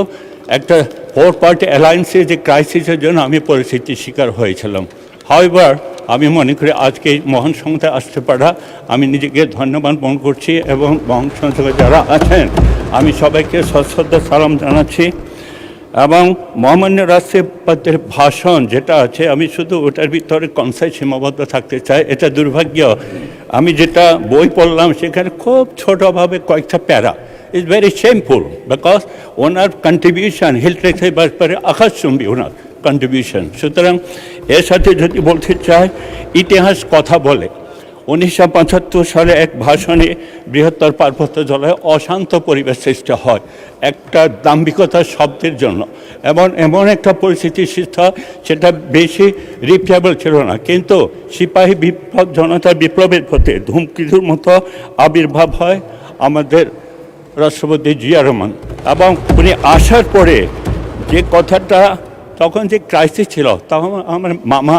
Speaker 17: একটা 4 পার্টি অ্যালায়েন্সের যে ক্রাইসিসের জন্য আমি পরিস্থিতির শিকার হয়েছিলাম। হাউএভার আমি মনে করি আজকে এই মহান সংস্থায় আসতে পারা আমি নিজেকে ধন্যবাদ মনে করছি এবং মহান সংস্থায় যারা আছেন আমি সবাইকে সশ্রদ্ধ সালাম জানাচ্ছি। এবং মহামান্য রাষ্ট্রপতির ভাষণ যেটা আছে আমি শুধু ওটার ভিতরে কনসাই সীমাবদ্ধ থাকতে চাই। এটা দুর্ভাগ্য, আমি যেটা বই পড়লাম সেখানে খুব ছোটোভাবে কয়েকটা para is very shameful because ওনার কন্ট্রিবিউশন হিলট্রেক্সের ব্যাপারে আকাশচুম্বী ওনার কন্ট্রিবিউশন। সুতরাং এর সাথে যদি বলতে চাই ইতিহাস কথা বলে 1975 সালে এক ভাষণে বৃহত্তর পার্বত্য জলায় অশান্ত পরিবেশ সৃষ্টি হয় একটা দাম্ভিকতার শব্দের জন্য, এবং এমন একটা পরিস্থিতি সৃষ্টি হয় সেটা বেশি রিপিটেবল ছিল না। কিন্তু সিপাহী বিপ্লব, জনতার বিপ্লবের প্রতি ধূমকেতুর মতো আবির্ভাব হয় আমাদের রাষ্ট্রপতি জিয়া রহমান। এবং উনি আসার পরে যে কথাটা, তখন যে ক্রাইসিস ছিল, তখন আমার মামা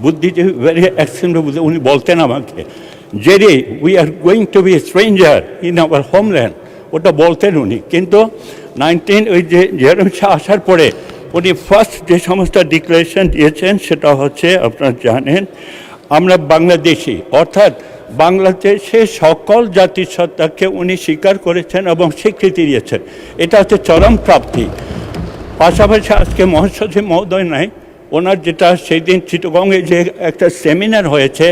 Speaker 17: বুদ্ধিজীবী ভেরি এক্সেন্ট বুদ্ধি, উনি বলতেন আমাকে যে রে we are going to be stranger in our homeland, ওটা বলতেন উনি। কিন্তু ওই যে জিয়ারম শাহ আসার পরে উনি ফার্স্ট যে সমস্ত ডিক্লারেশন দিয়েছেন সেটা হচ্ছে আপনারা জানেন আমরা বাংলাদেশি, অর্থাৎ বাংলাদেশে সকল জাতিসত্তাকে উনি স্বীকার করেছেন এবং স্বীকৃতি দিয়েছেন। এটা হচ্ছে চরম প্রাপ্তি। পাশাপাশি আজকে মহাসচিব মহোদয় নাই, ওনার যেটা সেই দিন চিটগংয়ে যে একটা সেমিনার হয়েছে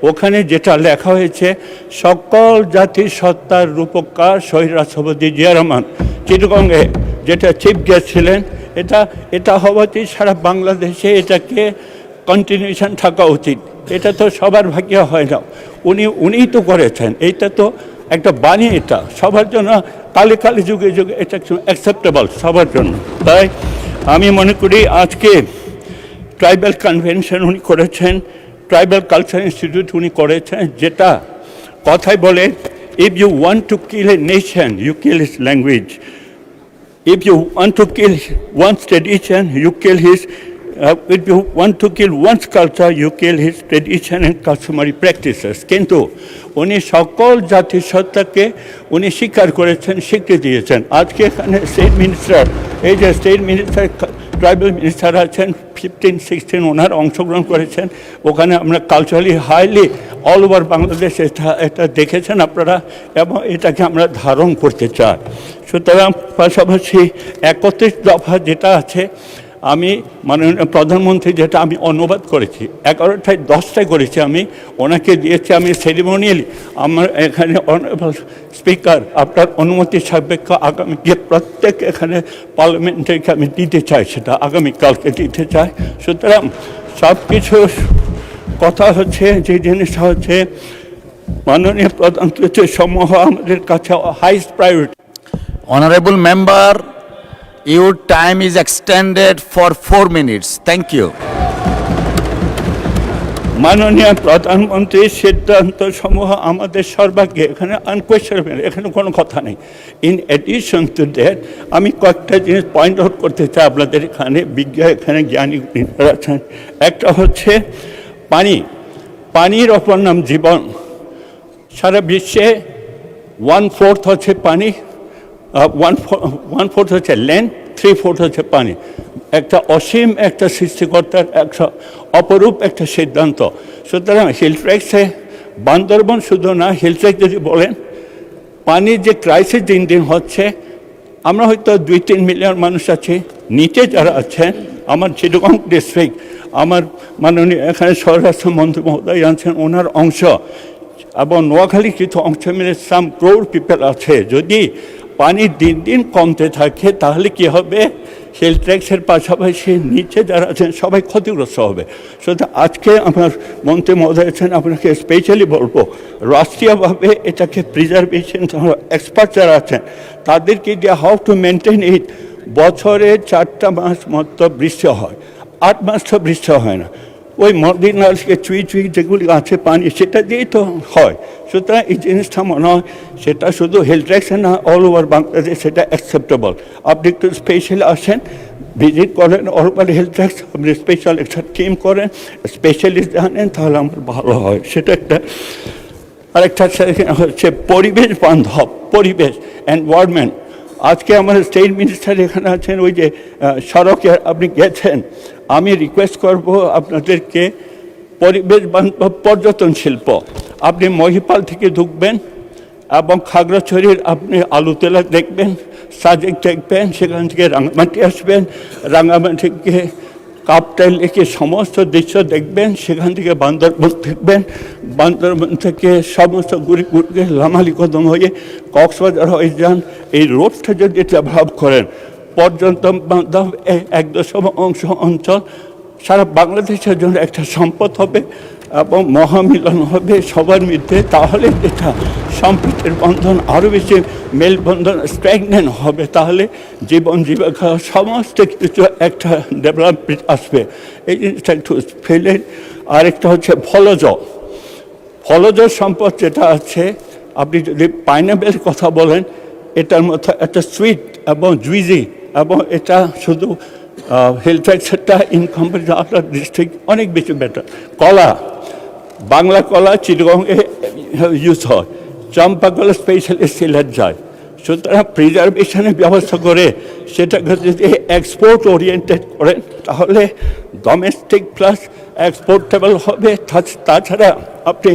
Speaker 17: ওখানে যেটা লেখা হয়েছে সকল জাতির সত্তার রূপকার শহীদ রাষ্ট্রপতি জিয়া রহমান চিটগংয়ে যেটা চিফ গেস্ট ছিলেন, এটা হওয়াতে সারা বাংলাদেশে এটাকে কন্টিনিউশন থাকা উচিত। এটা তো সবার ভাগ্য হয় না, উনিই তো করেছেন। এইটা তো একটা বাণী, এটা সবার জন্য কালে কালে যুগে যুগে এটা অ্যাকসেপ্টেবল সবার জন্য। তাই আমি মনে করি আজকে ট্রাইবাল কনভেনশন উনি করেছেন, ট্রাইবাল কালচার ইনস্টিটিউট উনি করেছেন, যেটা কথায় বলে if you want to kill a nation you kill his language, if you want to kill one's tradition you kill his, if you want to kill one's culture you kill his tradition and customary practices. কিন্তু উনি সকল জাতিসত্তাকে উনি স্বীকার করেছেন, স্বীকৃতি দিয়েছেন। আজকে এখানে স্টেট মিনিস্টার, এই যে স্টেট মিনিস্টার ট্রাইবাল মিনিস্টার আছেন 15-16 ওনার অংশগ্রহণ করেছেন ওখানে। আমরা culturally highly all over Bangladesh এটা দেখেছেন আপনারা, এবং এটাকে আমরা ধারণ করতে চাই। সুতরাং পাশাপাশি 31 দফা যেটা আছে, আমি মাননীয় প্রধানমন্ত্রী যেটা আমি অনুবাদ করেছি 11টায় 10টায় করেছি, আমি ওনাকে দিয়েছি। আমি সেরিমোনিয়ালি আমার এখানে অনারেবল স্পিকার আপনার অনুমতি সাপেক্ষ আগামীকে প্রত্যেক এখানে পার্লামেন্টারিকে আমি দিতে চাই, সেটা আগামীকালকে দিতে চাই। সুতরাং সব কিছু কথা হচ্ছে যে জিনিসটা হচ্ছে মাননীয় প্রধানমন্ত্রী সমূহ আমাদের কাছে highest priority.
Speaker 1: Honorable member, your time is extended for 4 minutes. Thank you.
Speaker 17: মাননীয় প্রধানমন্ত্রীর সিদ্ধান্ত সমূহ আমাদের সর্বাগ্রে, এখানে আনকোয়েশনেবল, এখানে কোনো কথা নেই। ইন এডিশন টু দ্যাট আমি কয়েকটা জিনিস পয়েন্ট আউট করতে চাই আপনাদের এখানে এখানে জ্ঞানী আছেন। একটা হচ্ছে পানির অপর নাম জীবন। সারা বিশ্বে 1/4 হচ্ছে পানি, 1/4 হচ্ছে ল্যান্ড, 3/4 হচ্ছে পানি। একটা অসীম একটা সৃষ্টিকর্তার একটা অপরূপ একটা সিদ্ধান্ত। সুতরাং হিলট্রেক্সে বান্দরবন শুধু না, হিলট্রেক্স যদি বলেন পানির যে ক্রাইসিস দিন দিন হচ্ছে, আমরা হয়তো 2-3 মিলিয়ন মানুষ আছি, নিচে যারা আছেন আমার চিটগং ডিস্ট্রিক্ট, আমার মাননীয় এখানে স্বরাষ্ট্রমন্ত্রী মহোদয় আছেন ওনার অংশ, এবং নোয়াখালী কিছু অংশ মিলে সাম ক্রোর পিপল আছে। যদি পানি দিন দিন কমতে থাকে তাহলে কি হবে, হিলট্রেক্সের পাশাপাশি নিচে যারা আছেন সবাই ক্ষতিগ্রস্ত হবে। সুতরাং আজকে আমার মন্ত্রী মহোদয় আছেন, আপনাকে স্পেশালি বলবো রাষ্ট্রীয়ভাবে এটাকে প্রিজার্ভেশন এক্সপার্ট যারা আছেন তাদেরকে দিয়ে হাউ টু মেনটেন ইট। বছরে 4টা মাস মতো বৃষ্টি হয়, 8 মাস তো বৃষ্টি হয় না। ওই নদী নালকে চুই যেগুলি আছে পানি সেটা দিয়েই তো হয়। সুতরাং এই জিনিসটা মনে হয় সেটা শুধু হিলট্রেক্সে না, অল ওভার বাংলাদেশ সেটা অ্যাকসেপ্টেবল। আপনি একটু স্পেশালি আসেন, ভিজিট করেন অল ওভার হিলট্রেক্স, আপনি স্পেশাল একটা টিম করেন, স্পেশালিস্ট জানেন, তাহলে আমার ভালো হয়। সেটা একটা। আরেকটা হচ্ছে পরিবেশ বান্ধব, পরিবেশ এনভায়রনমেন্ট। আজকে আমাদের স্টেট মিনিস্টার এখানে আছেন, ওই যে সড়কে আপনি গেছেন, আমি রিকোয়েস্ট করব আপনাদেরকে পরিবেশ বান্ধব পর্যটন শিল্প। আপনি মহিপাল থেকে ঢুকবেন এবং খাগড়াছড়ির আপনি আলুতলা দেখবেন, সাজেক দেখবেন, সেখান থেকে রাঙামাটি আসবেন, রাঙামাটিকে কাপ্তাই লেকে সমস্ত দৃশ্য দেখবেন, সেখান থেকে বান্দরবন দেখবেন, বান্দরবন থেকে সমস্ত ঘুরে ঘুরে লামালি কদম হয়ে কক্সবাজার হয়ে যান। এই রোডটা যদি ডেভেলপ করেন, পর্যটন বান্ধব 1/10 অংশ অঞ্চল সারা বাংলাদেশের জন্য একটা সম্পদ হবে এবং মহামিলন হবে সবার মধ্যে। তাহলে এটা সম্প্রীতির বন্ধন আরও বেশি মেলবন্ধন স্ট্রেংথেন হবে। তাহলে জীবন জীবিকা সমস্ত কিছু একটা ডেভেলপমেন্ট আসবে। এই জিনিসটা একটু ফেলে। আরেকটা হচ্ছে ফলজ সম্পদ যেটা আছে, আপনি যদি পাইনাপেলের কথা বলেন, এটার মতো একটা সুইট এবং জুইজি, এবং এটা শুধু হিলফ্যাক্টরটা ইন কম্পারিজন আদার ডিস্ট্রিক্ট অনেক বেশি বেটার। কলা, বাংলা কলা চিটগংয়ে ইউজ হয়, চম্পা কলা স্পেশালি সিলেট যায়। সুতরাং প্রিজার্ভেশনের ব্যবস্থা করে সেটাকে যদি এক্সপোর্ট ওরিয়েন্টেড করেন, তাহলে ডোমেস্টিক প্লাস এক্সপোর্টেবল হবে। তাছাড়া আপনি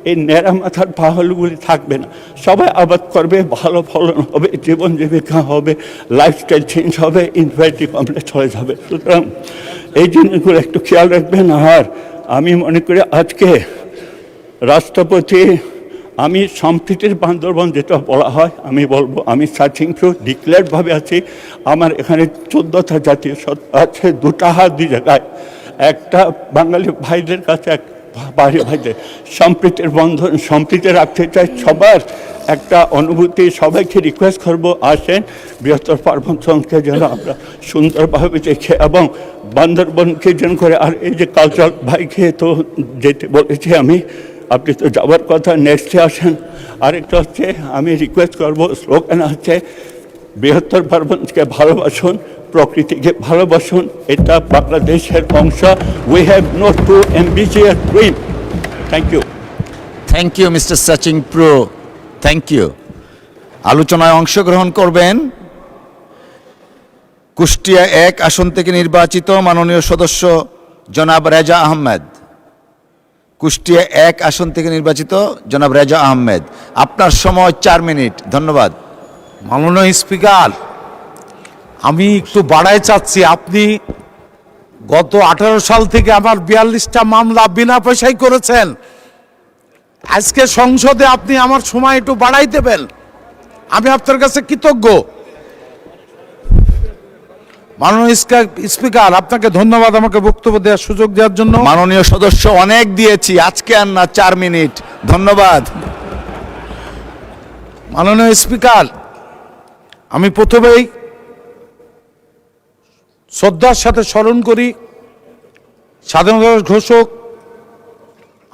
Speaker 17: এই ন্যাড়া মাথার পাহাড়গুলি থাকবে না, সবাই আবাদ করবে, ভালো ফলন হবে, জীবন জীবিকা হবে, লাইফস্টাইল চেঞ্জ হবে, ইনফার্টি কমপ্লেক্স হয়ে যাবে। সুতরাং এই জিনিসগুলো একটু খেয়াল রাখবেন। আর আমি মনে করি আজকে রাষ্ট্রপতি, আমি সম্প্রীতির বান্দরবন যেটা বলা হয়, আমি বলবো আমি সার্চিং থ্রু ডিক্লেয়ারভাবে আছি। আমার এখানে 14টা জাতীয় সত্তা আছে, 2টা হাত 2 জায়গায়, একটা বাঙালি ভাইদের কাছে, এক বাইরে ভাইদের। সম্প্রীতির বন্ধন সম্প্রীতি রাখতে চাই, সবার একটা অনুভূতি। সবাইকে রিকোয়েস্ট করবো, আসেন বৃহত্তর পার্বত্যকে যেন আমরা সুন্দরভাবে দেখে এবং বান্দরবনকে যেন করে। আর এই যে কালচার ভাইকে তো যেতে বলেছি আমি, আপনি তো যাওয়ার কথা, নেক্সটে আসেন। আরেকটা হচ্ছে আমি রিকোয়েস্ট করবো, স্লোগান হচ্ছে বৃহত্তর পার্বত্যকে ভালোবাসুন, প্রকৃতিকে ভালোবাসুন, এটা বাংলাদেশের অংশ। We have no too ambitious dream. Thank you.
Speaker 1: Thank you mister সাচিং প্রো, থ্যাংক ইউ। আলোচনায় অংশগ্রহণ করবেন কুষ্টিয়া 1 আসন থেকে নির্বাচিত মাননীয় সদস্য জনাব রেজা আহমেদ। কুষ্টিয়া 1 আসন থেকে নির্বাচিত জনাব রেজা আহমেদ, আপনার সময় 4 মিনিট। ধন্যবাদ।
Speaker 18: মাননীয় স্পিকার, আমি একটু বাড়াই চাচ্ছি। আপনি গত 18 সাল থেকে আমার 42টা মামলা বিনা পয়সায় করেছেন। আজকে সংসদে আপনি আমার সময় একটু বাড়াই দেবেন, আমি আপনার কাছে কৃতজ্ঞ। মাননীয় স্পিকার, আপনাকে ধন্যবাদ আমাকে বক্তব্য দেওয়ার সুযোগ দেওয়ার জন্য।
Speaker 1: মাননীয় সদস্য, অনেক দিয়েছি, আজকে আর না, 4 মিনিট। ধন্যবাদ।
Speaker 18: মাননীয় স্পিকার, আমি প্রথমেই শ্রদ্ধার সাথে স্মরণ করি স্বাধীনতা ঘোষক,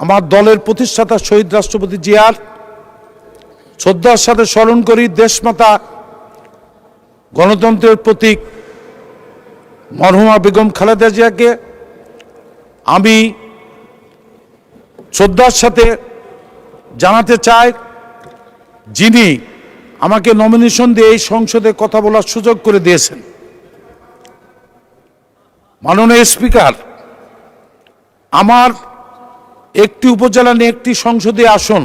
Speaker 18: আমার দলের প্রতিষ্ঠাতা শহীদ রাষ্ট্রপতি জিয়ার। শ্রদ্ধার সাথে স্মরণ করি দেশমাতা, গণতন্ত্রের প্রতীক মরহুমা বেগম খালেদা জিয়াকে। আমি শ্রদ্ধার সাথে জানাতে চাই, যিনি আমাকে নমিনেশন দিয়ে এই সংসদে কথা বলার সুযোগ করে দিয়েছেন। মাননীয় স্পিকার, আমার একটি উপজেলা নিয়ে একটি সংসদীয় আসন।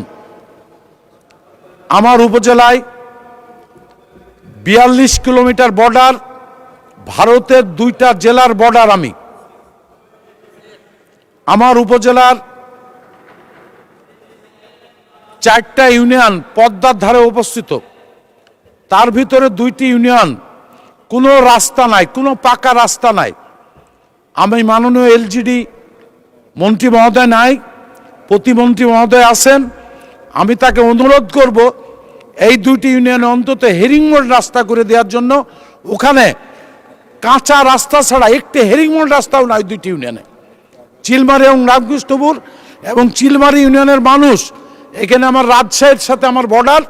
Speaker 18: আমার উপজেলায় 42 কিলোমিটার বর্ডার, ভারতের 2টা জেলার বর্ডার। আমার উপজেলার 4টা ইউনিয়ন পদ্মার ধারে অবস্থিত। তার ভিতরে 2টি ইউনিয়ন কোনো রাস্তা নাই, কোনো পাকা রাস্তা নাই। আমি মাননীয় এলজিডি মন্ত্রী মহোদয় নাই, প্রতিমন্ত্রী মহোদয় আছেন, আমি তাকে অনুরোধ করব এই 2টি ইউনিয়নে অন্তত হেরিংমোড় রাস্তা করে দেওয়ার জন্য। ওখানে কাঁচা রাস্তা ছাড়া একটি হেরিংমোড় রাস্তাও নাই 2টি ইউনিয়নে, চিলমারি এবং রামকৃষ্ণপুর এবং চিলমারি ইউনিয়নের মানুষ। এখানে আমার রাজশাহীর সাথে আমার বর্ডার,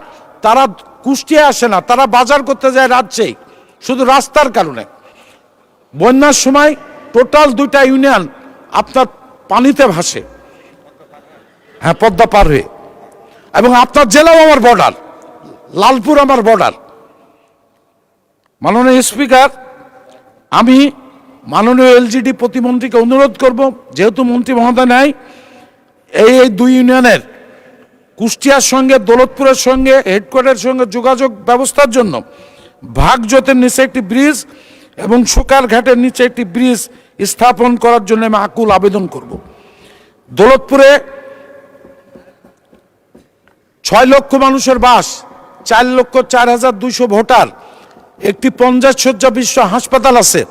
Speaker 18: তারা কুষ্টিয়া আসে না, তারা বাজার করতে যায় রাজশাহী, শুধু রাস্তার কারণে। বন্যার সময় টোটাল 2টা ইউনিয়ন আপনার পানিতে ভাসে, হ্যাঁ, পদ্মা পার হয়ে। এবং আপনার জেলাও আমার বর্ডার, লালপুর আমার বর্ডার। মাননীয় স্পিকার, আমি মাননীয় এলজিডি প্রতিমন্ত্রীকে অনুরোধ করব, যেহেতু মন্ত্রী মহোদয় নাই, এই দুই ইউনিয়নের কুষ্টিয়ার সঙ্গে দৌলতপুরের সঙ্গে হেডকোয়ার্টারের সঙ্গে যোগাযোগ ব্যবস্থার জন্য ভাগজোতের নিচে একটি ব্রিজ এবং সুকার ঘাটের নিচে একটি ব্রিজ স্থাপন করার জন্য আমি আকুল আবেদন করব। দৌলতপুরে 6 লক্ষ মানুষের বাস, 4,04,200 ভোটার, একটি 50 শয্যা বিশিষ্ট হাসপাতাল আছে।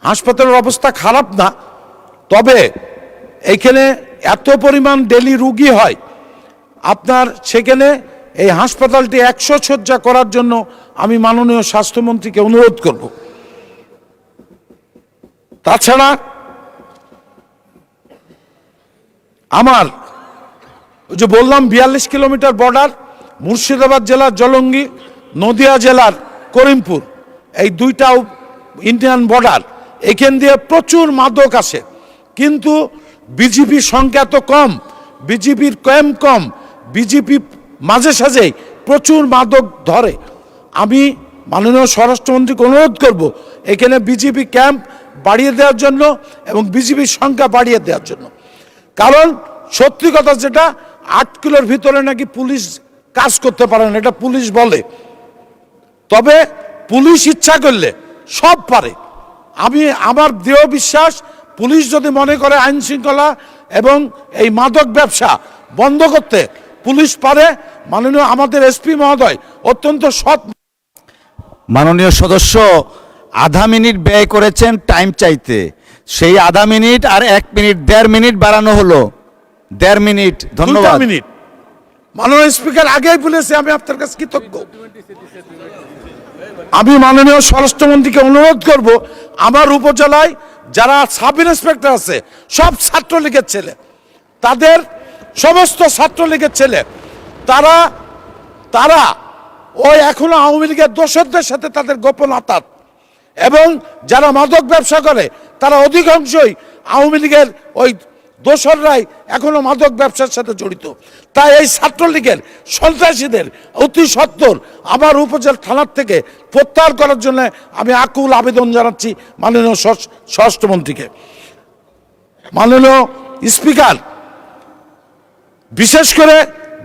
Speaker 18: হাসপাতালের অবস্থা খারাপ না, তবে এখানে এত পরিমাণ ডেলি রুগী হয়, আপনার সেখানে এই হাসপাতালটি 100 শয্যা করার জন্য আমি মাননীয় স্বাস্থ্যমন্ত্রীকে অনুরোধ করব। তাছাড়া আমার ওই যে বললাম 42 কিলোমিটার বর্ডার, মুর্শিদাবাদ জেলার জলঙ্গি, নদিয়া জেলার করিমপুর, এই দুইটা ইন্ডিয়ান বর্ডার, এখান দিয়ে প্রচুর মাদক আসে, কিন্তু বিজেপির সংখ্যা তো কম, বিজেপির ক্যাম্প কম, বিজেপি মাঝে সাঝেই প্রচুর মাদক ধরে। আমি মাননীয় স্বরাষ্ট্রমন্ত্রীকে অনুরোধ করব এখানে বিজেপি ক্যাম্প বাড়িয়ে দেওয়ার জন্য এবং বিজেপির সংখ্যা বাড়িয়ে দেওয়ার জন্য। কারণ সত্যি কথা যেটা, 8 কিলোর ভিতরে নাকি পুলিশ কাজ করতে পারে না, এটা পুলিশ বলে, তবে পুলিশ ইচ্ছা করলে সব পারে। আমার দৃঢ় বিশ্বাস, পুলিশ যদি মনে করে আইন শৃঙ্খলা এবং এই মাদক ব্যবসা বন্ধ করতে, পুলিশ পারে। মাননীয় আমাদের এসপি মহোদয় অত্যন্ত সৎ।
Speaker 1: মাননীয় সদস্য আধা মিনিট ব্যয় করেছেন টাইম চাইতে, সেই আধা মিনিট আর 1 মিনিট 1.5 মিনিট বাড়ানো হলো, 1.5 মিনিট। ধন্যবাদ।
Speaker 18: 2 মিনিট মাননীয় স্পিকার আগেই বলেছে, আমি আপনার কাছে কৃতজ্ঞ। আমি মাননীয় স্বরাষ্ট্রমন্ত্রীকে অনুরোধ করব, আমার উপজেলায় যারা সাব ইন্সপেক্টর আছে সব ছাত্রলীগের ছেলে, তাদের সমস্ত ছাত্রলীগের ছেলে, তারা ওই এখনো আওয়ামী লীগের দোসরদের সাথে তাদের গোপন আতাত, এবং যারা মাদক ব্যবসা করে তারা অধিকাংশই আওয়ামী লীগের ওই দোসররাই এখনো মাদক ব্যবসার সাথে জড়িত। তাই এই ছাত্রলীগের সন্ত্রাসীদের অতি সত্বর আমার উপজেলা থানার থেকে প্রত্যাহার করার জন্য আমি আকুল আবেদন জানাচ্ছি মাননীয় স্বরাষ্ট্রমন্ত্রীকে। মাননীয় স্পিকার, বিশেষ করে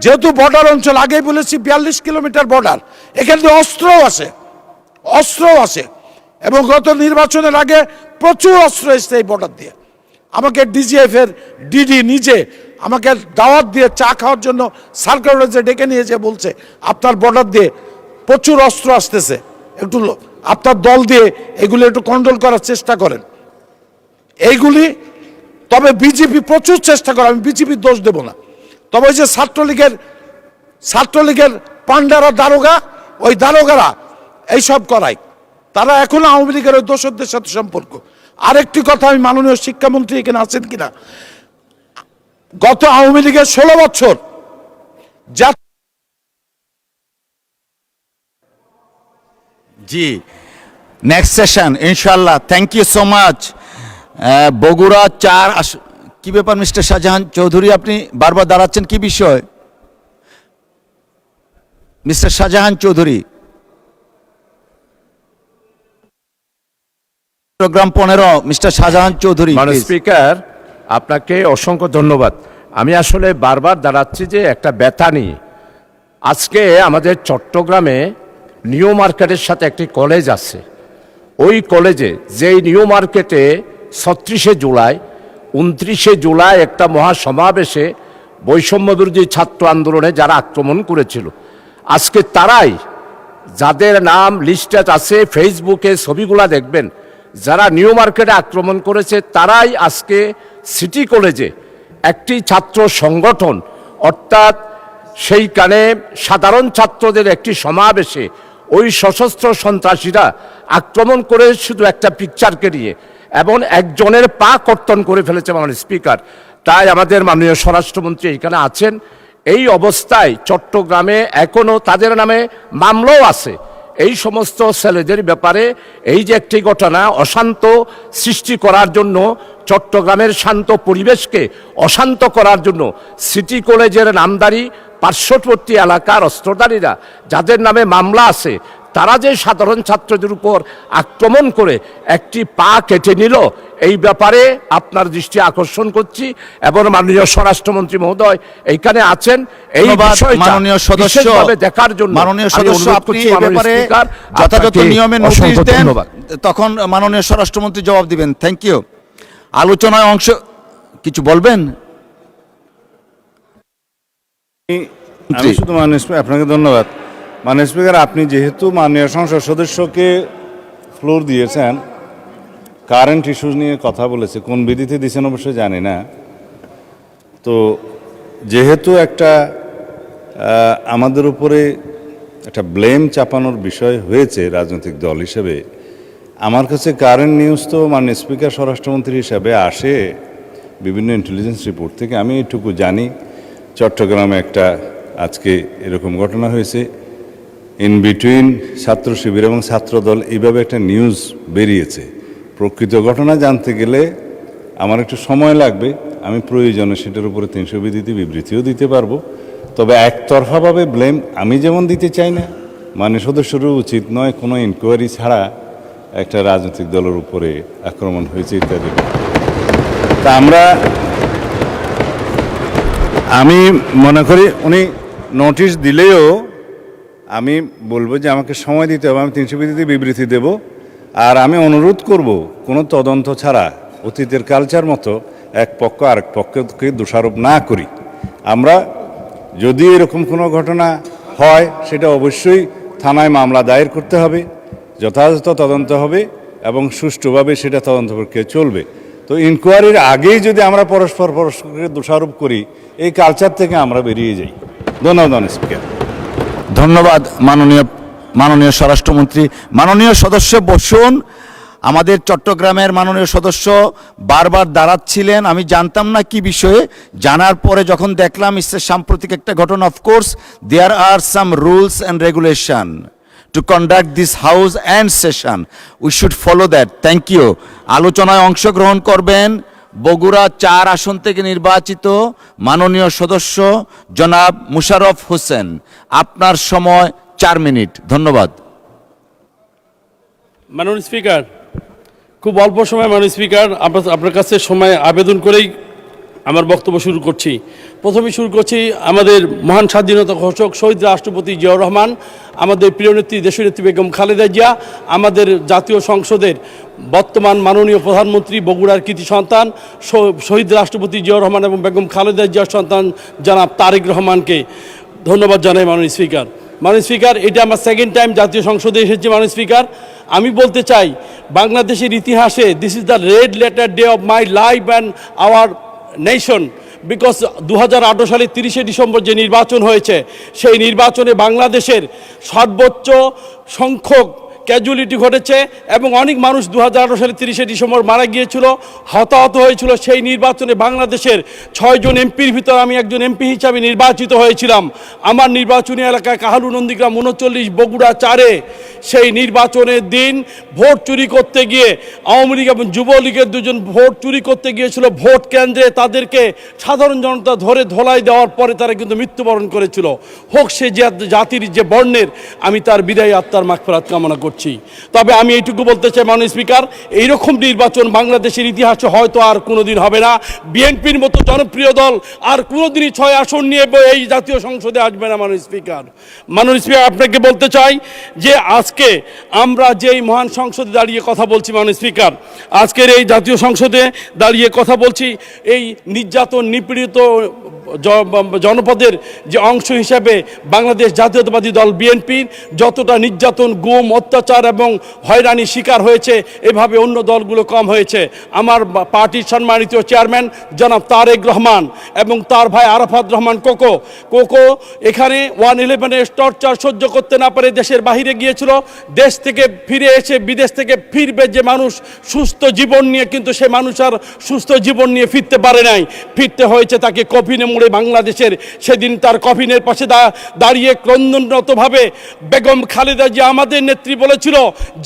Speaker 18: যেহেতু বর্ডার অঞ্চল, আগেই বলেছি 42 কিলোমিটার বর্ডার, এখান থেকে অস্ত্রও আসে এবং গত নির্বাচনের আগে প্রচুর অস্ত্র এসছে এই বর্ডার দিয়ে। আমাকে ডিজিএফ এর ডিডি নিজে আমাকে দাওয়াত দিয়ে চা খাওয়ার জন্য সার্কুলারে ডেকে নিয়ে যে বলছে, আপনার বর্ডার দিয়ে প্রচুর অস্ত্র আসতেছে, একটু আপনার দল দিয়ে এগুলো একটু কন্ট্রোল করার চেষ্টা করেন। এইগুলি তবে বিজেপি প্রচুর চেষ্টা করে, আমি বিজেপির দোষ দেব না, তবে ওই যে ছাত্রলীগের পান্ডারা দারোগা, ওই দারোগারা এইসব করায়, তারা এখনো আওয়ামী লীগের ওই দোসরদের সাথে সম্পর্ক। আরেকটি কথা, আমি মাননীয় শিক্ষামন্ত্রী এখানে আছেন কিনা, গত আওয়ামী লীগের 16 বছর
Speaker 1: জি, নেক্সট সেশন ইনশাল্লাহ। Thank you so much. Bogura 4 কি ব্যাপার মিস্টার শাহজাহান চৌধুরী, আপনি বারবার দাঁড়াচ্ছেন, কি বিষয়? Mister Shahjahan Chowdhury, program 15, mister Shahjahan Chowdhury.
Speaker 19: Speaker, আপনাকে অসংখ্য ধন্যবাদ। আমি আসলে বারবার দাঁড়াচ্ছি যে একটা ব্যথা নিয়ে। আজকে আমাদের চট্টগ্রামে নিউ মার্কেটের সাথে একটি কলেজ আছে, ওই কলেজে যেই নিউ মার্কেটে 36শে জুলাই 29শে জুলাই একটা মহাসমাবেশে বৈষম্য বিরোধী ছাত্র আন্দোলনে যারা আক্রমণ করেছিল, আজকে তারাই, যাদের নাম লিস্টে আছে, ফেসবুকে ছবিগুলা দেখবেন, যারা নিউ মার্কেটে আক্রমণ করেছে তারাই আজকে সিটি কলেজে একটি ছাত্র সংগঠন, অর্থাৎ সেইখানে সাধারণ ছাত্রদের একটি সমাবেশে ওই সশস্ত্র সন্ত্রাসীরা আক্রমণ করে শুধু একটা পিকচারকে নিয়ে, এবং একজনের পা কর্তন করে ফেলেছে মাননীয় স্পিকার। তাই আমাদের মাননীয় স্বরাষ্ট্রমন্ত্রী এখানে আছেন, এই অবস্থায় চট্টগ্রামে এখনও তাদের নামে মামলাও আছে। এই সমস্ত ছেলেদের ব্যাপারে এই যে একটি ঘটনা অশান্ত সৃষ্টি করার জন্য, চট্টগ্রামের শান্ত পরিবেশকে অশান্ত করার জন্য সিটি কলেজের নামদারি পার্শ্ববর্তী এলাকার অস্ত্রধারীরা যাদের নামে মামলা আছে তারা যে সাধারণ ছাত্রদের উপর আক্রমণ করে একটি পা কেটে নিল, এই ব্যাপারে আপনার দৃষ্টি আকর্ষণ করছি এবং মাননীয় স্বরাষ্ট্রমন্ত্রী মহোদয় এইখানে আছেন, এই বিষয়টা
Speaker 1: মাননীয় সদস্য
Speaker 19: বিশেষভাবে দেখার জন্য
Speaker 1: মাননীয়
Speaker 19: আমি
Speaker 1: সদস্য
Speaker 19: অনুরোধ
Speaker 1: আপনি
Speaker 19: করছি,
Speaker 1: এই
Speaker 19: মাননীয়
Speaker 1: ব্যাপারে
Speaker 19: স্পিকার,
Speaker 1: যথাযথ
Speaker 19: আপনাকে
Speaker 1: নিয়মে নোটিশ
Speaker 19: অসংখ্য
Speaker 1: দেন,
Speaker 19: ধন্যবাদ।
Speaker 1: তখন মাননীয় স্বরাষ্ট্রমন্ত্রী জবাব দিবেন। Thank you. আলোচনায় অংশ কিছু বলবেন?
Speaker 16: আমি শুধু মাননীয় স্পিকার, আপনাকে ধন্যবাদ। মাননীয় স্পিকার, আপনি যেহেতু মাননীয় সংসদ সদস্যকে ফ্লোর দিয়েছেন, কারেন্ট ইস্যুস নিয়ে কথা বলেছে, কোন বিধিতে দিয়েছেন অবশ্যই জানি না। তো যেহেতু একটা আমাদের উপরে একটা ব্লেম চাপানোর বিষয় হয়েছে রাজনৈতিক দল হিসেবে, আমার কাছে কারেন্ট নিউজ তো মাননীয় স্পিকার স্বরাষ্ট্রমন্ত্রী হিসাবে আসে বিভিন্ন ইন্টেলিজেন্স রিপোর্ট থেকে। আমি এটুকু জানি চট্টগ্রামে একটা আজকে এরকম ঘটনা হয়েছে, ইন বিটুইন ছাত্র শিবির এবং ছাত্রদল, এইভাবে একটা নিউজ বেরিয়েছে। প্রকৃত ঘটনা জানতে গেলে আমার একটু সময় লাগবে, আমি প্রয়োজনে সেটার উপরে 300 বিধিতে বিবৃতিও দিতে পারবো। তবে একতরফাভাবে ব্লেম আমি যেমন দিতে চাই না, মানে সদস্যরও উচিত নয় কোনো ইনকোয়ারি ছাড়া একটা রাজনৈতিক দলের উপরে আক্রমণ হয়েছে ইত্যাদি। তা আমি মনে করি উনি নোটিশ দিলেও আমি বলবো যে আমাকে সময় দিতে হবে, আমি 300 বিধিতে বিবৃতি দেব। আর আমি অনুরোধ করব কোনো তদন্ত ছাড়া অতীতের কালচার মতো এক পক্ষ আরেক পক্ষকে দোষারোপ না করি। আমরা যদি এরকম কোনো ঘটনা হয় সেটা অবশ্যই থানায় মামলা দায়ের করতে হবে, যথাযথ তদন্ত হবে এবং সুষ্ঠুভাবে সেটা তদন্ত প্রক্রিয়া চলবে। তো ইনকোয়ারির আগেই যদি আমরা পরস্পরকে দোষারোপ করি, এই কালচার থেকে আমরা বেরিয়ে যাই। ধন্যবাদ স্পিকার।
Speaker 1: ধন্যবাদ মাননীয় স্বরাষ্ট্রমন্ত্রী। মাননীয় সদস্য বসুন। আমাদের চট্টগ্রামের মাননীয় সদস্য বারবার দাঁড়াচ্ছিলেন, আমি জানতাম না কি বিষয়ে, জানার পরে যখন দেখলাম ইসে সাম্প্রতিক একটা ঘটনা, of course there are some rules and regulation to conduct this house and session, we should follow that. Thank you. আলোচনায় অংশগ্রহণ করবেন বগুড়া 4 আসন থেকে নির্বাচিত মাননীয় সদস্য জনাব মুশাররফ হোসেন। আপনার সময় 4 মিনিট। ধন্যবাদ।
Speaker 20: মাননীয় স্পিকার, খুব অল্প সময় মাননীয় স্পিকার আপনার কাছে সময় আবেদন করেই আমার বক্তব্য শুরু করছি। প্রথমে শুরু করছি আমাদের মহান স্বাধীনতা ঘোষক শহীদ রাষ্ট্রপতি জিয়াউর রহমান, আমাদের প্রিয় নেত্রী দেশনেত্রী বেগম খালেদা জিয়া, আমাদের জাতীয় সংসদের বর্তমান মাননীয় প্রধানমন্ত্রী, বগুড়ার কৃতি সন্তান শহীদ রাষ্ট্রপতি জিয়াউর রহমান এবং বেগম খালেদা জিয়ার সন্তান জনাব তারেক রহমানকে ধন্যবাদ জানাই মাননীয় স্পিকার। মাননীয় স্পিকার, এটা আমার সেকেন্ড টাইম জাতীয় সংসদে এসেছি মাননীয় স্পিকার। আমি বলতে চাই বাংলাদেশের ইতিহাসে this is the red letter day of my life and our nation, because 2018 সালে 30শে ডিসেম্বর যে নির্বাচন হয়েছে, সেই নির্বাচনে বাংলাদেশের সর্বোচ্চ সংখ্যক ক্যাজুয়ালিটি ঘটেছে এবং অনেক মানুষ 2018 সালে 30শে ডিসেম্বর মারা গিয়েছিল, হতাহত হয়েছিল। সেই নির্বাচনে বাংলাদেশের 6 জন এমপির ভিতর আমি একজন এমপি হিসাবে নির্বাচিত হয়েছিলাম। আমার নির্বাচনী এলাকায় কাহালু নন্দীগ্রাম 39, বগুড়া 4-এ সেই নির্বাচনের দিন ভোট চুরি করতে গিয়ে আওয়ামী লীগ এবং যুবলীগের 2 জন ভোট চুরি করতে গিয়েছিল ভোট কেন্দ্রে। তাদেরকে সাধারণ জনতা ধরে ধোলাই দেওয়ার পরে তারা কিন্তু মৃত্যুবরণ করেছিল। হোক সে জাতির যে বর্ণের, আমি তার বিদায়ী আত্মার মাগফিরাত কামনা করছি। তবে আমি এইটুকু বলতে চাই মাননীয় স্পিকার, এইরকম নির্বাচন বাংলাদেশের ইতিহাসে হয়তো আর কোনোদিন হবে না। বিএনপির মতো জনপ্রিয় দল আর কোনোদিনই 6 আসন নিয়ে এই জাতীয় সংসদে আসবে না মাননীয় স্পিকার। মাননীয় স্পিকার, আপনাকে বলতে চাই যে আজকে আমরা যেই মহান সংসদে দাঁড়িয়ে কথা বলছি মাননীয় স্পিকার, আজকের এই জাতীয় সংসদে দাঁড়িয়ে কথা বলছি এই নির্যাতন নিপীড়িত জনপদের যে অংশ হিসাবে বাংলাদেশ জাতীয়তাবাদী দল বিএনপির যতটা নির্যাতন, গুম, অত্যাচার এবং হয়রানির শিকার হয়েছে, এভাবে অন্য দলগুলো কম হয়েছে। আমার পার্টির সম্মানিত চেয়ারম্যান জনাব তারেক রহমান এবং তার ভাই আরাফাত রহমান কোকো এখানে 111-এর টর্চার সহ্য করতে না পারে দেশের বাহিরে গিয়েছিল। দেশ থেকে ফিরে এসে বিদেশ থেকে ফিরবে যে মানুষ সুস্থ জীবন নিয়ে, কিন্তু সে মানুষ আর সুস্থ জীবন নিয়ে ফিরতে পারে নাই, ফিরতে হয়েছে তাকে কফিনে মুড়ে বাংলাদেশের। সেদিন তার কফিনের পাশে দাঁড়িয়ে ক্রন্দনরতভাবে বেগম খালেদা জিয়া আমাদের নেত্রী বলে বলেছিল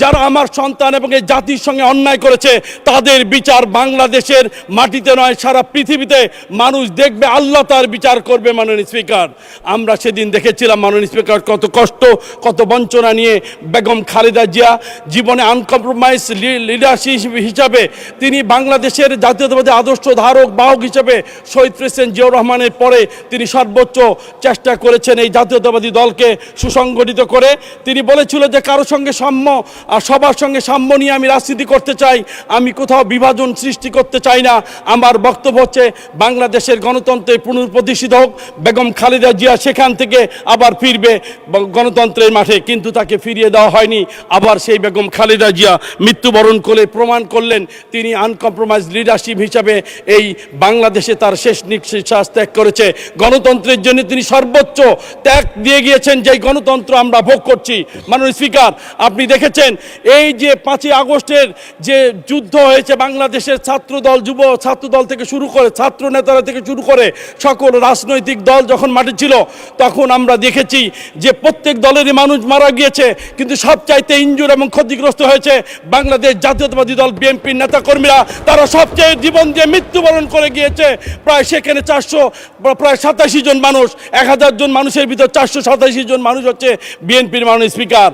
Speaker 20: যারা আমার সন্তান এবং এই জাতির সঙ্গে অন্যায় করেছে তাদের বিচার বাংলাদেশের মাটিতে নয়, সারা পৃথিবীতে মানুষ দেখবে, আল্লাহ তার বিচার করবে। মাননীয় স্পিকার, আমরা সেদিন দেখেছিলাম মাননীয় স্পিকার কত কষ্ট, কত বঞ্চনা নিয়ে বেগম খালেদা জিয়া জীবনে আনকম্প্রোমাইজ লিডারশিপ হিসাবে তিনি বাংলাদেশের জাতীয়তাবাদী আদর্শ ধারক বাহক হিসেবে শহীদ প্রেসিডেন্ট জিয়াউর রহমানের পরে তিনি সর্বোচ্চ চেষ্টা করেছেন এই জাতীয়তাবাদী দলকে সুসংগঠিত করে। তিনি বলেছিল যে কারো সঙ্গে সাম্য আর সবার সঙ্গে সাম্য নিয়ে আমি রাজনীতি করতে চাই, আমি কোথাও বিভাজন সৃষ্টি করতে চাই না। আমার বক্তব্য হচ্ছে বাংলাদেশের গণতন্ত্রের পুনঃপ্রতিষ্ঠিত হোক, বেগম খালেদা জিয়া সেখান থেকে আবার ফিরবে গণতন্ত্রের মাঠে, কিন্তু তাকে ফিরিয়ে দেওয়া হয়নি। আবার সেই বেগম খালেদা জিয়া মৃত্যুবরণ করে প্রমাণ করলেন তিনি আনকম্প্রোমাইজ লিডারশিপ হিসাবে এই বাংলাদেশে তার শেষ নিঃশ্বাস ত্যাগ করেছে। গণতন্ত্রের জন্য তিনি সর্বোচ্চ ত্যাগ দিয়ে গিয়েছেন, যেই গণতন্ত্র আমরা ভোগ করছি। মাননীয় স্পিকার, আপনি দেখেছেন এই যে 5ই আগস্টের যে যুদ্ধ হয়েছে বাংলাদেশের ছাত্রদল, যুব ছাত্রদল থেকে শুরু করে ছাত্র নেতারা থেকে শুরু করে সকল রাজনৈতিক দল যখন মাঠে ছিল, তখন আমরা দেখেছি যে প্রত্যেক দলেরই মানুষ মারা গিয়েছে, কিন্তু সবচাইতে ইনজুর এবং ক্ষতিগ্রস্ত হয়েছে বাংলাদেশ জাতীয়তাবাদী দল বিএনপির নেতাকর্মীরা। তারা সবচেয়ে জীবন দিয়ে মৃত্যুবরণ করে গিয়েছে। প্রায় সেখানে 487 জন মানুষ, 1000 জন মানুষের ভিতর 487 জন মানুষ হচ্ছে বিএনপির। মাননীয় স্পিকার,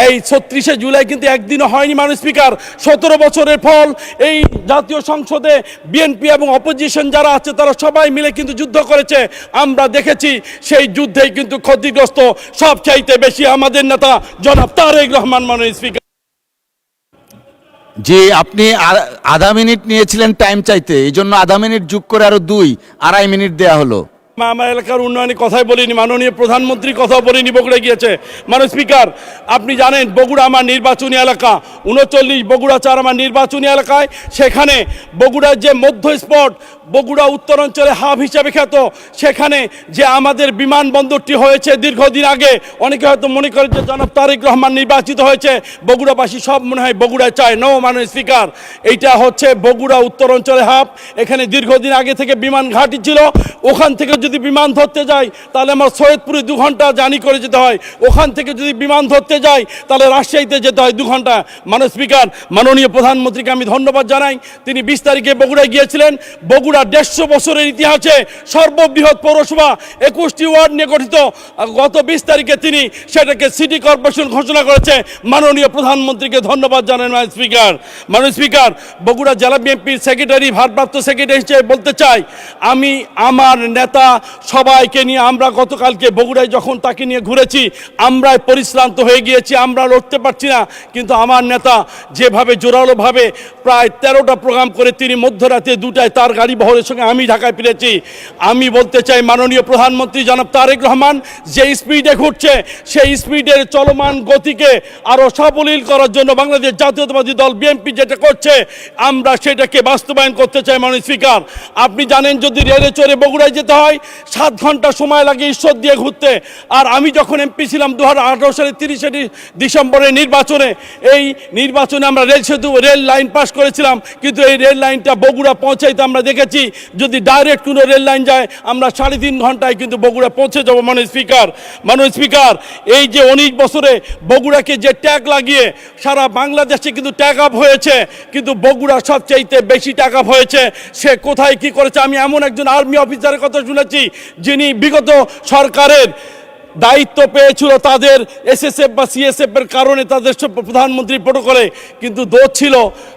Speaker 20: এই 36শে জুলাই কিন্তু একদিনও হয়নি। মাননীয় স্পিকার, 17 বছরের ফল এই জাতীয় সংসদে বিএনপি এবং অপোজিশন যারা আছে তারা সবাই মিলে কিন্তু যুদ্ধ করেছে। আমরা দেখেছি সেই যুদ্ধেই কিন্তু ক্ষতিগ্রস্ত সবচাইতে বেশি আমাদের নেতা জনাব তারেক রহমান। মাননীয় স্পিকার,
Speaker 1: যে আপনি আধা মিনিট নিয়েছিলেন টাইম চাইতে, এই জন্য আধা মিনিট যোগ করে আরো 2.5 মিনিট দেয়া হলো।
Speaker 20: আমার এলাকার উন্নয়নের কথাই বলিনি, মাননীয় প্রধানমন্ত্রী কথাও বলিনি, বগুড়া গিয়েছে। মাননীয় স্পিকার, আপনি জানেন বগুড়া আমার নির্বাচনী এলাকা, 39 বগুড়া 4 আমার নির্বাচনী এলাকায়। সেখানে বগুড়ার যে মধ্য স্পট, বগুড়া উত্তরাঞ্চলে হাব হিসাবে খ্যাত, সেখানে যে আমাদের বিমানবন্দরটি হয়েছে দীর্ঘদিন আগে, অনেকে হয়তো মনে করে যে জনাব তারেক রহমান নির্বাচিত হয়েছে, বগুড়াবাসী সব মনে হয় বগুড়ায় চায়। নো মাননীয় স্পিকার, এইটা হচ্ছে বগুড়া উত্তরাঞ্চলে হাব। এখানে দীর্ঘদিন আগে থেকে বিমান ঘাঁটি ছিল। ওখান থেকে যদি বিমান ধরতে যাই তাহলে আমার সৈয়দপুরে 2 ঘন্টা জার্নি করে যেতে হয়। ওখান থেকে যদি বিমান ধরতে যাই তাহলে রাজশাহীতে যেতে হয় 2 ঘন্টা। মাননীয় স্পিকার, মাননীয় প্রধানমন্ত্রীকে আমি ধন্যবাদ জানাই, তিনি 20 তারিখে বগুড়ায় গিয়েছিলেন। বগুড়া 150 বছরের ইতিহাসে সর্ববৃহৎ পৌরসভা 21টি ওয়ার্ড নিয়ে গঠিত। গত 20 তারিখে তিনি সেটাকে সিটি কর্পোরেশন ঘোষণা করেছে। মাননীয় প্রধানমন্ত্রীকে ধন্যবাদ জানান। মাননীয় স্পিকার, মাননীয় স্পিকার, বগুড়া জেলা বিএনপির সেক্রেটারি, ভারপ্রাপ্ত সেক্রেটারি হিসেবে বলতে চাই, আমি আমার নেতা সবাইকে নিয়ে আমরা গতকালকে বগুড়ায় যখন তাকে নিয়ে ঘুরেছি, আমরাই পরিশ্রান্ত হয়ে গিয়েছি, আমরা লড়তে পারছি না। কিন্তু আমার নেতা যেভাবে জোরালোভাবে প্রায় 13টা প্রোগ্রাম করে তিনি মধ্যরাতে 2টায় তার গাড়ি বহরের সঙ্গে আমি ঢাকায় ফিরেছি। আমি বলতে চাই মাননীয় প্রধানমন্ত্রী জনাব তারেক রহমান যে স্পিডে ঘুরছে, সেই স্পিডের চলমান গতিকে আরও সাবলীল করার জন্য বাংলাদেশ জাতীয়তাবাদী দল বিএনপি যেটা করছে, আমরা সেটাকে বাস্তবায়ন করতে চাই। মাননীয় স্পিকার, আপনি জানেন যদি রেলে চড়ে বগুড়ায় যেতে হয় 7 ঘন্টা সময় লাগে ঈশ্বর দিয়ে ঘুরতে। আর আমি যখন এমপি ছিলাম 2018 সালের 30 ডিসেম্বরের নির্বাচনে, এই নির্বাচনে আমরা রেল লাইন পাস করেছিলাম, কিন্তু এই রেল লাইনটা বগুড়া পৌঁছাইতে আমরা দেখেছি যদি ডাইরেক্ট কোনো রেল লাইন যায় আমরা 3.5 ঘন্টায় কিন্তু বগুড়া পৌঁছে যাবো। মাননীয় স্পিকার, মাননীয় স্পিকার, এই যে 19 বছরে বগুড়াকে যে ট্যাগ লাগিয়ে সারা বাংলাদেশে কিন্তু ট্যাগ আপ হয়েছে, কিন্তু বগুড়া সবচাইতে বেশি ট্যাগ আপ হয়েছে। সে কোথায় কি করেছে, আমি এমন একজন আর্মি অফিসারের কথা শুনেছি যিনি বিগত সরকারের দায়িত্ব পেয়েছিল তাদের এসএসএফ বা সিএসএফ এর কারণে তাদের প্রধানমন্ত্রী প্রোটোকলে, কিন্তু দোষ ছিল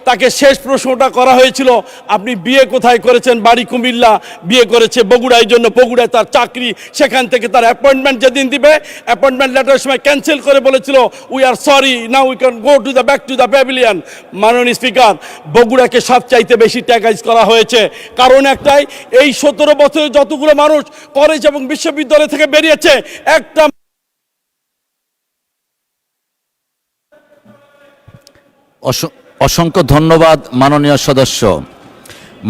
Speaker 20: তাকে শেষ প্রশ্নটা করা হয়েছিল আপনি বিয়ে কোথায় করেছেন, বাড়ি কুমিল্লা, বিয়ে করেছে বগুড়ায়, জন্য বগুড়ায় তার চাকরি। সেখান থেকে তার অ্যাপয়েন্টমেন্ট যেদিন দিবে অ্যাপয়েন্টমেন্ট লেটারের সময় ক্যান্সেল করে বলেছিল we are sorry, now we can go to the back to the pavilion. মাননীয় স্পিকার, বগুড়াকে সবচাইতে বেশি ট্যাগাইজ করা হয়েছে, কারণ একটাই, এই 17 বছরে যতগুলো মানুষ কলেজ এবং বিশ্ববিদ্যালয় থেকে বেরিয়েছে, একটা
Speaker 1: অসংখ্য ধন্যবাদ মাননীয় সদস্য।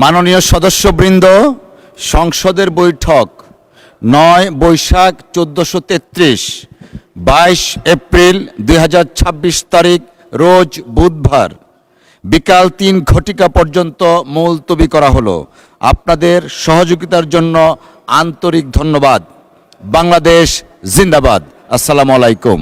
Speaker 1: মাননীয় সদস্যবৃন্দ, সংসদের বৈঠক 9 বৈশাখ 1433, 22 এপ্রিল 2026 তারিখ রোজ বুধবার বিকাল 3 ঘটিকা পর্যন্ত মুলতবি করা হলো। আপনাদের সহযোগিতার জন্য আন্তরিক ধন্যবাদ। বাংলাদেশ জিন্দাবাদ। আসসালামু আলাইকুম।